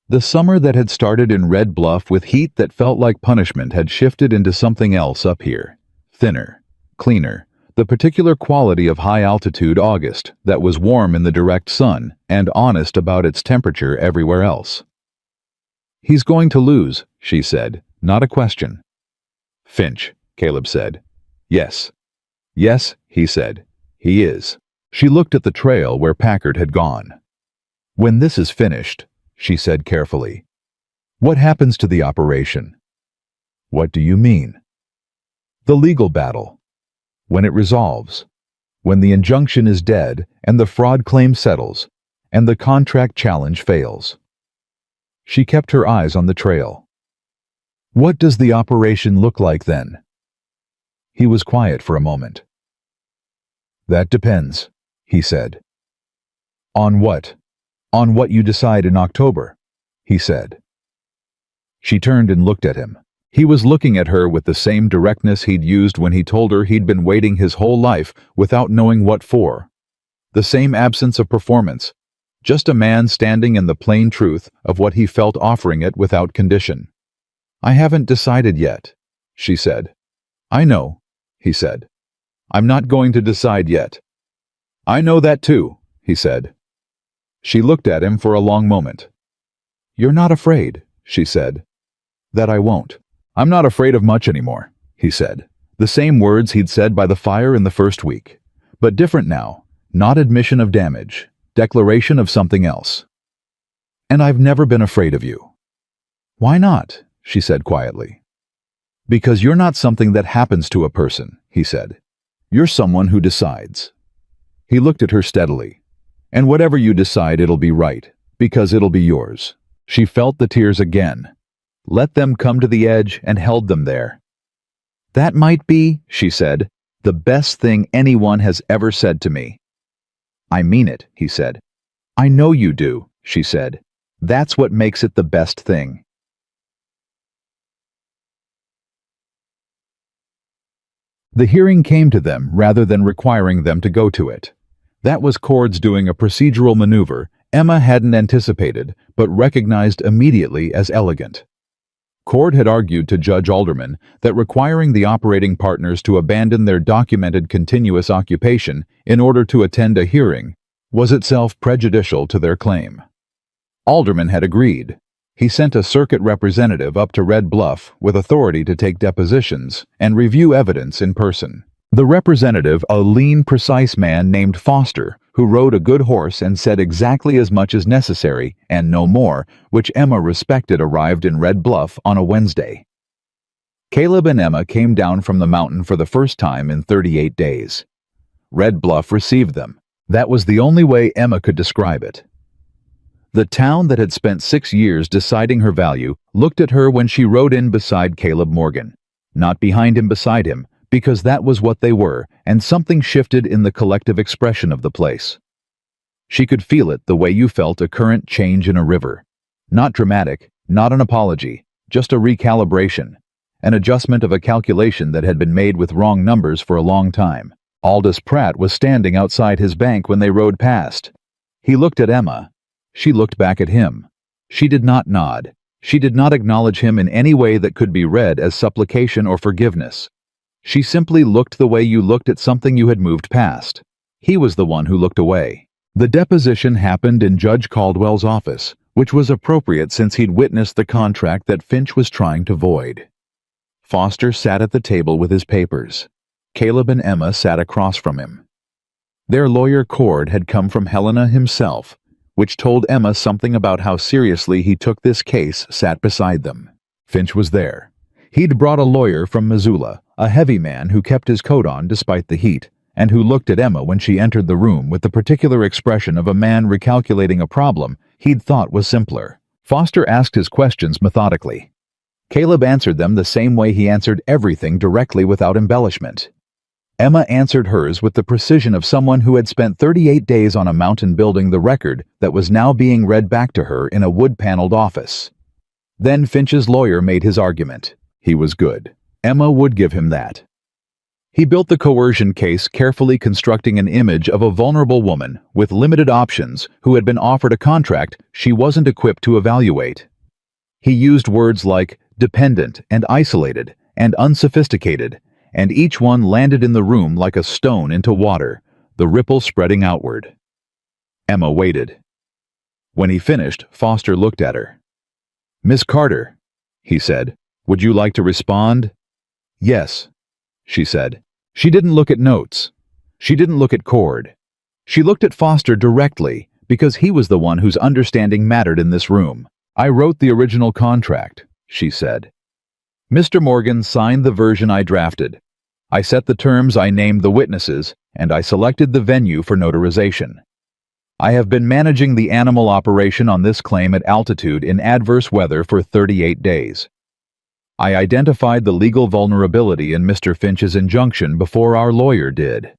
The summer that had started in Red Bluff with heat that felt like punishment had shifted into something else up here. Thinner, cleaner, the particular quality of high-altitude August that was warm in the direct sun and honest about its temperature everywhere else. "He's going to lose," she said, not a question. Finch, Caleb said. Yes. Yes, he said. He is. She looked at the trail where Packard had gone. When this is finished, she said carefully, what happens to the operation? What do you mean? The legal battle. When it resolves. When the injunction is dead and the fraud claim settles and the contract challenge fails. She kept her eyes on the trail. What does the operation look like then? He was quiet for a moment. That depends, he said. On what? On what you decide in October, he said. She turned and looked at him. He was looking at her with the same directness he'd used when he told her he'd been waiting his whole life without knowing what for. The same absence of performance, just a man standing in the plain truth of what he felt offering it without condition. I haven't decided yet, she said. I know, he said. I'm not going to decide yet. I know that too, he said. She looked at him for a long moment. You're not afraid, she said. That I won't. I'm not afraid of much anymore, he said. The same words he'd said by the fire in the first week, but different now, not admission of damage, declaration of something else. And I've never been afraid of you. Why not? She said quietly. Because you're not something that happens to a person, he said. You're someone who decides. He looked at her steadily. And whatever you decide, it'll be right, because it'll be yours. She felt the tears again. Let them come to the edge and held them there. That might be, she said, the best thing anyone has ever said to me. I mean it, he said. I know you do, she said. That's what makes it the best thing. The hearing came to them rather than requiring them to go to it. That was Cord's doing a procedural maneuver Emma hadn't anticipated but recognized immediately as elegant. Cord had argued to Judge Alderman that requiring the operating partners to abandon their documented continuous occupation in order to attend a hearing was itself prejudicial to their claim. Alderman had agreed. He sent a circuit representative up to Red Bluff with authority to take depositions and review evidence in person. The representative, a lean, precise man named Foster, who rode a good horse and said exactly as much as necessary, and no more, which Emma respected, arrived in Red Bluff on a Wednesday. Caleb and Emma came down from the mountain for the first time in 38 days. Red Bluff received them. That was the only way Emma could describe it. The town that had spent 6 years deciding her value looked at her when she rode in beside Caleb Morgan, not behind him, beside him, because that was what they were, and something shifted in the collective expression of the place. She could feel it the way you felt a current change in a river. Not dramatic, not an apology, just a recalibration, an adjustment of a calculation that had been made with wrong numbers for a long time. Aldous Pratt was standing outside his bank when they rode past. He looked at Emma. She looked back at him. She did not nod. She did not acknowledge him in any way that could be read as supplication or forgiveness. She simply looked the way you looked at something you had moved past. He was the one who looked away. The deposition happened in Judge Caldwell's office, which was appropriate since he'd witnessed the contract that Finch was trying to void. Foster sat at the table with his papers. Caleb and Emma sat across from him. Their lawyer Cord had come from Helena himself, which told Emma something about how seriously he took this case, sat beside them. Finch was there. He'd brought a lawyer from Missoula, a heavy man who kept his coat on despite the heat, and who looked at Emma when she entered the room with the particular expression of a man recalculating a problem he'd thought was simpler. Foster asked his questions methodically. Caleb answered them the same way he answered everything, directly without embellishment. Emma answered hers with the precision of someone who had spent 38 days on a mountain building the record that was now being read back to her in a wood-paneled office. Then Finch's lawyer made his argument. He was good. Emma would give him that. He built the coercion case carefully, constructing an image of a vulnerable woman with limited options who had been offered a contract she wasn't equipped to evaluate. He used words like dependent and isolated and unsophisticated, and each one landed in the room like a stone into water, the ripple spreading outward. Emma waited. When he finished, Foster looked at her. "Miss Carter," he said, "would you like to respond?" Yes, she said. She didn't look at notes. She didn't look at Cord. She looked at Foster directly, because he was the one whose understanding mattered in this room. I wrote the original contract, she said. Mr. Morgan signed the version I drafted. I set the terms, I named the witnesses, and I selected the venue for notarization. I have been managing the animal operation on this claim at altitude in adverse weather for 38 days. I identified the legal vulnerability in Mr. Finch's injunction before our lawyer did.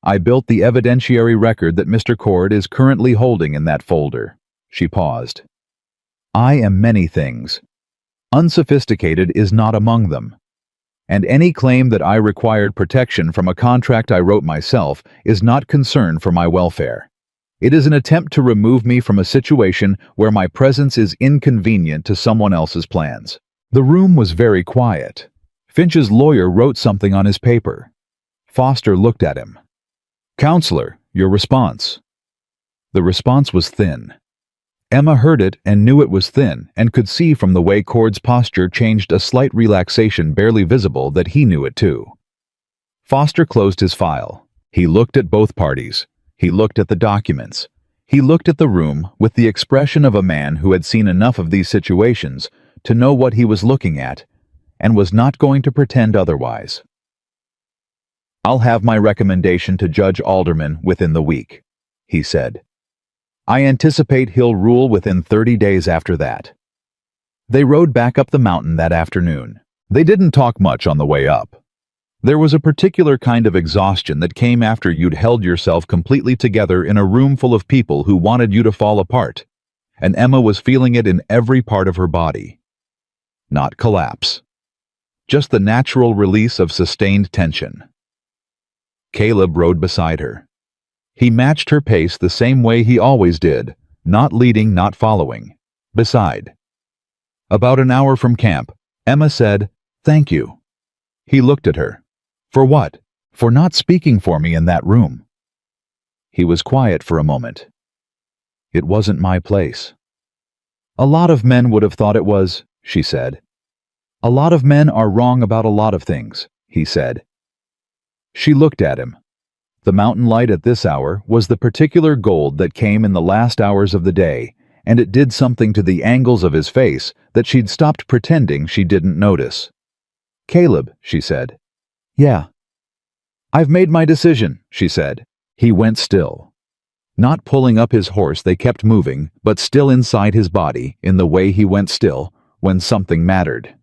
I built the evidentiary record that Mr. Cord is currently holding in that folder. She paused. I am many things. Unsophisticated is not among them. And any claim that I required protection from a contract I wrote myself is not concern for my welfare. It is an attempt to remove me from a situation where my presence is inconvenient to someone else's plans. The room was very quiet. Finch's lawyer wrote something on his paper. Foster looked at him. Counselor, your response. The response was thin. Emma heard it and knew it was thin, and could see from the way Cord's posture changed a slight relaxation barely visible that he knew it too. Foster closed his file. He looked at both parties. He looked at the documents. He looked at the room with the expression of a man who had seen enough of these situations to know what he was looking at, and was not going to pretend otherwise. I'll have my recommendation to Judge Alderman within the week, he said. I anticipate he'll rule within 30 days after that. They rode back up the mountain that afternoon. They didn't talk much on the way up. There was a particular kind of exhaustion that came after you'd held yourself completely together in a room full of people who wanted you to fall apart, and Emma was feeling it in every part of her body. Not collapse. Just the natural release of sustained tension. Caleb rode beside her. He matched her pace the same way he always did, not leading, not following. Beside. About an hour from camp, Emma said, "Thank you." He looked at her. For what? For not speaking for me in that room. He was quiet for a moment. It wasn't my place. A lot of men would have thought it was, she said. A lot of men are wrong about a lot of things, he said. She looked at him. The mountain light at this hour was the particular gold that came in the last hours of the day, and it did something to the angles of his face that she'd stopped pretending she didn't notice. Caleb, she said. Yeah. I've made my decision, she said. He went still. Not pulling up his horse, they kept moving, but still inside his body, in the way he went still, when something mattered.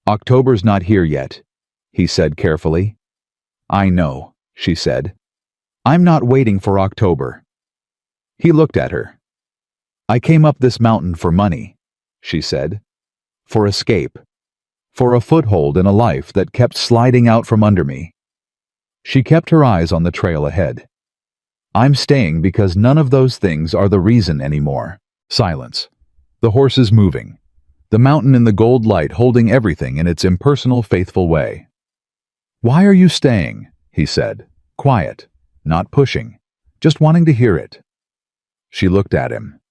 October's not here yet, he said carefully. I know, she said. I'm not waiting for October. He looked at her. I came up this mountain for money, she said. For escape. For a foothold in a life that kept sliding out from under me. She kept her eyes on the trail ahead. I'm staying because none of those things are the reason anymore. Silence. The horses moving. The mountain in the gold light holding everything in its impersonal, faithful way. Why are you staying? He said. Quiet. Not pushing. Just wanting to hear it. She looked at him.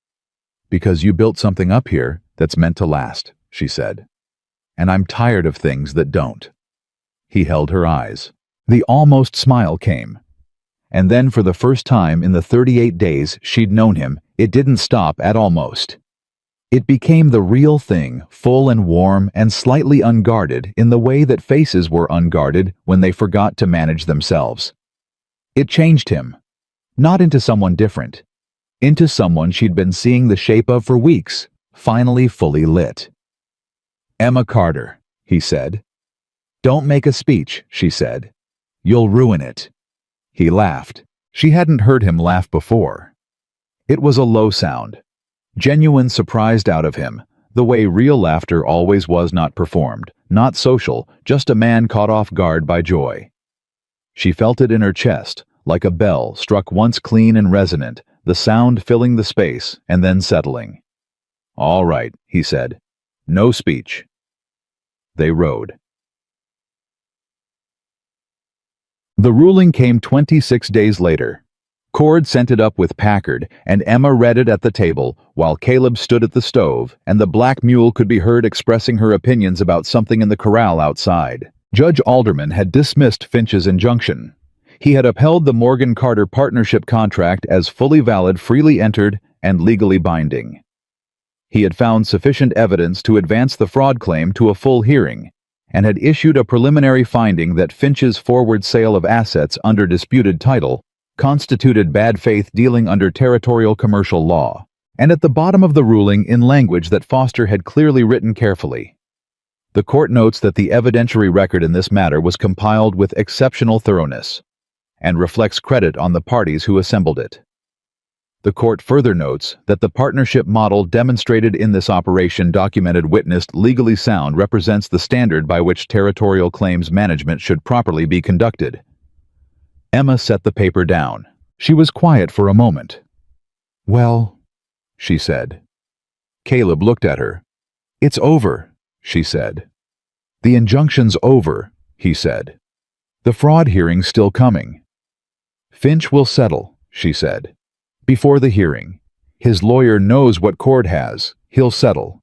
Because you built something up here that's meant to last, she said. And I'm tired of things that don't. He held her eyes. The almost smile came. And then for the first time in the 38 days she'd known him, it didn't stop at almost. It became the real thing, full and warm and slightly unguarded in the way that faces were unguarded when they forgot to manage themselves. It changed him. Not into someone different. Into someone she'd been seeing the shape of for weeks, finally fully lit. Emma Carter, he said. Don't make a speech, she said. You'll ruin it. He laughed. She hadn't heard him laugh before. It was a low sound. Genuine, surprised out of him, the way real laughter always was, not performed, not social, just a man caught off guard by joy. She felt it in her chest, like a bell struck once clean and resonant, the sound filling the space and then settling. All right, he said. No speech. They rode. The ruling came 26 days later. Cord sent it up with Packard, and Emma read it at the table, while Caleb stood at the stove, and the black mule could be heard expressing her opinions about something in the corral outside. Judge Alderman had dismissed Finch's injunction. He had upheld the Morgan-Carter partnership contract as fully valid, freely entered, and legally binding. He had found sufficient evidence to advance the fraud claim to a full hearing, and had issued a preliminary finding that Finch's forward sale of assets under disputed title constituted bad faith dealing under territorial commercial law, and at the bottom of the ruling in language that Foster had clearly written carefully. The court notes that the evidentiary record in this matter was compiled with exceptional thoroughness, and reflects credit on the parties who assembled it. The court further notes that the partnership model demonstrated in this operation, documented, witnessed, legally sound, represents the standard by which territorial claims management should properly be conducted. Emma set the paper down. She was quiet for a moment. "Well," she said. Caleb looked at her. "It's over," she said. "The injunction's over," he said. "The fraud hearing's still coming." "Finch will settle," she said. "Before the hearing. His lawyer knows what Cord has. He'll settle."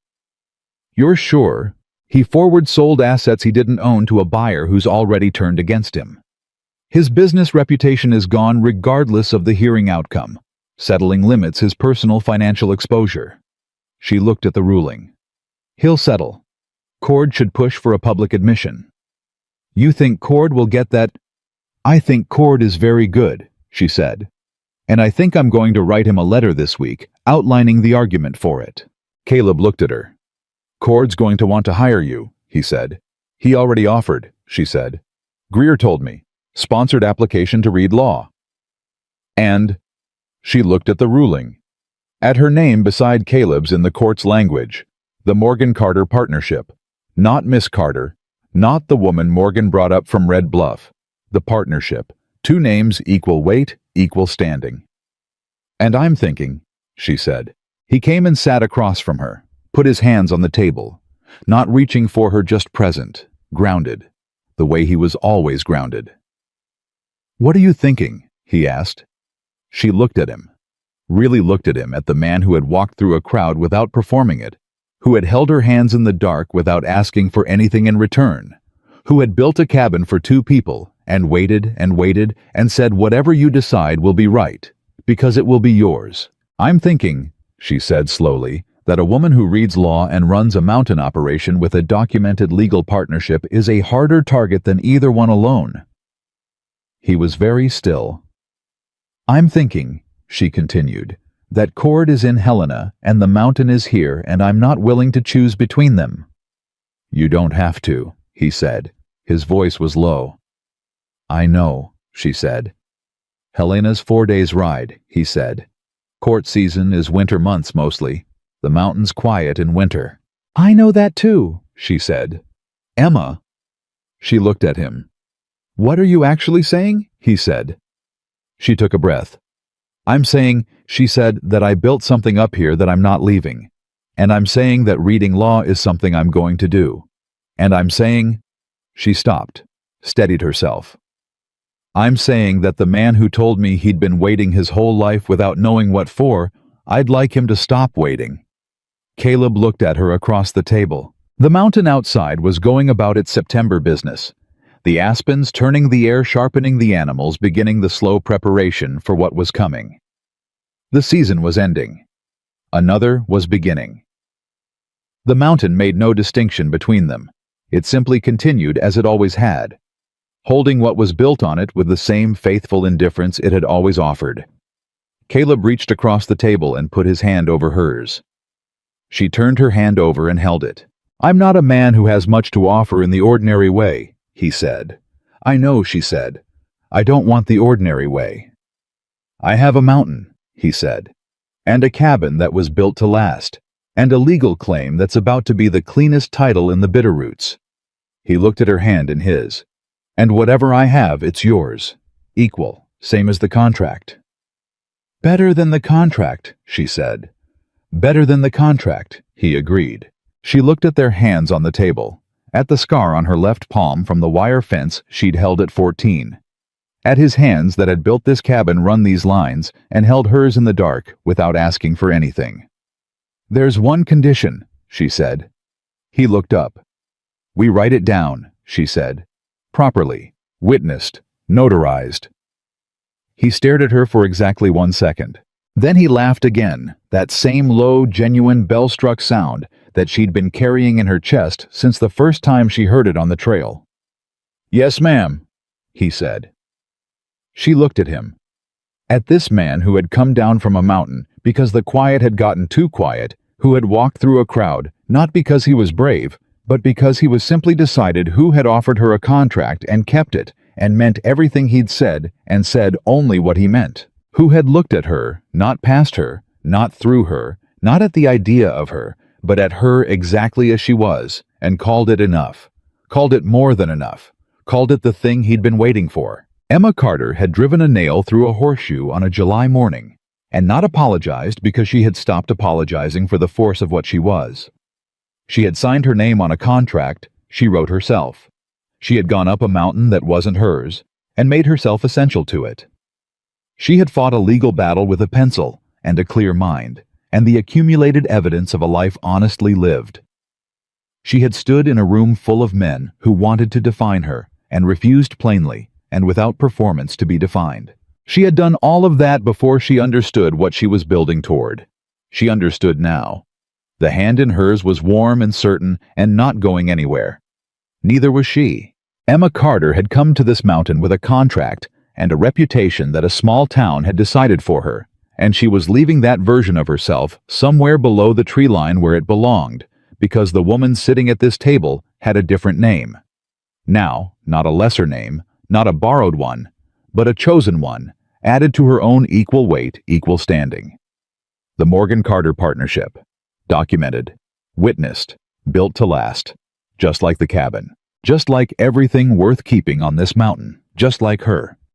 "You're sure?" "He forward sold assets he didn't own to a buyer who's already turned against him. His business reputation is gone regardless of the hearing outcome. Settling limits his personal financial exposure." She looked at the ruling. "He'll settle. Cord should push for a public admission." "You think Cord will get that?" "I think Cord is very good," she said. "And I think I'm going to write him a letter this week, outlining the argument for it." Caleb looked at her. "Cord's going to want to hire you," he said. "He already offered," she said. "Greer told me. Sponsored application to read law." And she looked at the ruling. At her name beside Caleb's in the court's language. The Morgan-Carter partnership. Not Miss Carter. Not the woman Morgan brought up from Red Bluff. The partnership. Two names, equal weight, equal standing. "And I'm thinking," she said. He came and sat across from her, put his hands on the table, not reaching for her, just present, grounded, the way he was always grounded. "What are you thinking?" he asked. She looked at him, really looked at him, at the man who had walked through a crowd without performing it, who had held her hands in the dark without asking for anything in return, who had built a cabin for two people and waited and said, "Whatever you decide will be right, because it will be yours." "I'm thinking," she said slowly, "that a woman who reads law and runs a mountain operation with a documented legal partnership is a harder target than either one alone." He was very still. "I'm thinking," she continued, "that Cord is in Helena and the mountain is here, and I'm not willing to choose between them." "You don't have to," he said. His voice was low. "I know," she said. "Helena's 4 days' ride," he said. "Court season is winter months mostly. The mountain's quiet in winter." "I know that too," she said. "Emma." She looked at him. "What are you actually saying?" he said. She took a breath. "I'm saying," she said, "that I built something up here that I'm not leaving. And I'm saying that reading law is something I'm going to do. And I'm saying—" She stopped, steadied herself. "I'm saying that the man who told me he'd been waiting his whole life without knowing what for, I'd like him to stop waiting." Caleb looked at her across the table. The mountain outside was going about its September business. The aspens turning the air, sharpening the animals, beginning the slow preparation for what was coming. The season was ending. Another was beginning. The mountain made no distinction between them. It simply continued as it always had, holding what was built on it with the same faithful indifference it had always offered. Caleb reached across the table and put his hand over hers. She turned her hand over and held it. "I'm not a man who has much to offer in the ordinary way," he said. "I know," she said. "I don't want the ordinary way." "I have a mountain," he said, "and a cabin that was built to last, and a legal claim that's about to be the cleanest title in the Bitterroots." He looked at her hand in his. "And whatever I have, it's yours. Equal, same as the contract." "Better than the contract," she said. "Better than the contract," he agreed. She looked at their hands on the table, at the scar on her left palm from the wire fence she'd held at 14, at his hands that had built this cabin, run these lines, and held hers in the dark without asking for anything. "There's one condition," she said. He looked up. "We write it down," she said. properly, witnessed, notarized. He stared at her for exactly 1 second. Then he laughed again, that same low, genuine, bell-struck sound that she'd been carrying in her chest since the first time she heard it on the trail. "Yes, ma'am," he said. She looked at him. At this man who had come down from a mountain because the quiet had gotten too quiet, who had walked through a crowd, not because he was brave, but because he was simply decided who had offered her a contract and kept it, and meant everything he'd said, and said only what he meant. Who had looked at her, not past her, not through her, not at the idea of her, but at her exactly as she was, and called it enough. Called it more than enough. Called it the thing he'd been waiting for. Emma Carter had driven a nail through a horseshoe on a July morning, and not apologized because she had stopped apologizing for the force of what she was. She had signed her name on a contract she wrote herself. She had gone up a mountain that wasn't hers, and made herself essential to it. She had fought a legal battle with a pencil and a clear mind, and the accumulated evidence of a life honestly lived. She had stood in a room full of men who wanted to define her, and refused plainly, and without performance to be defined. She had done all of that before she understood what she was building toward. She understood now. The hand in hers was warm and certain and not going anywhere. Neither was she. Emma Carter had come to this mountain with a contract and a reputation that a small town had decided for her, and she was leaving that version of herself somewhere below the tree line where it belonged, because the woman sitting at this table had a different name. Now, not a lesser name, not a borrowed one, but a chosen one, added to her own equal weight, equal standing. The Morgan Carter Partnership. Documented, witnessed, built to last, just like the cabin, just like everything worth keeping on this mountain, just like her.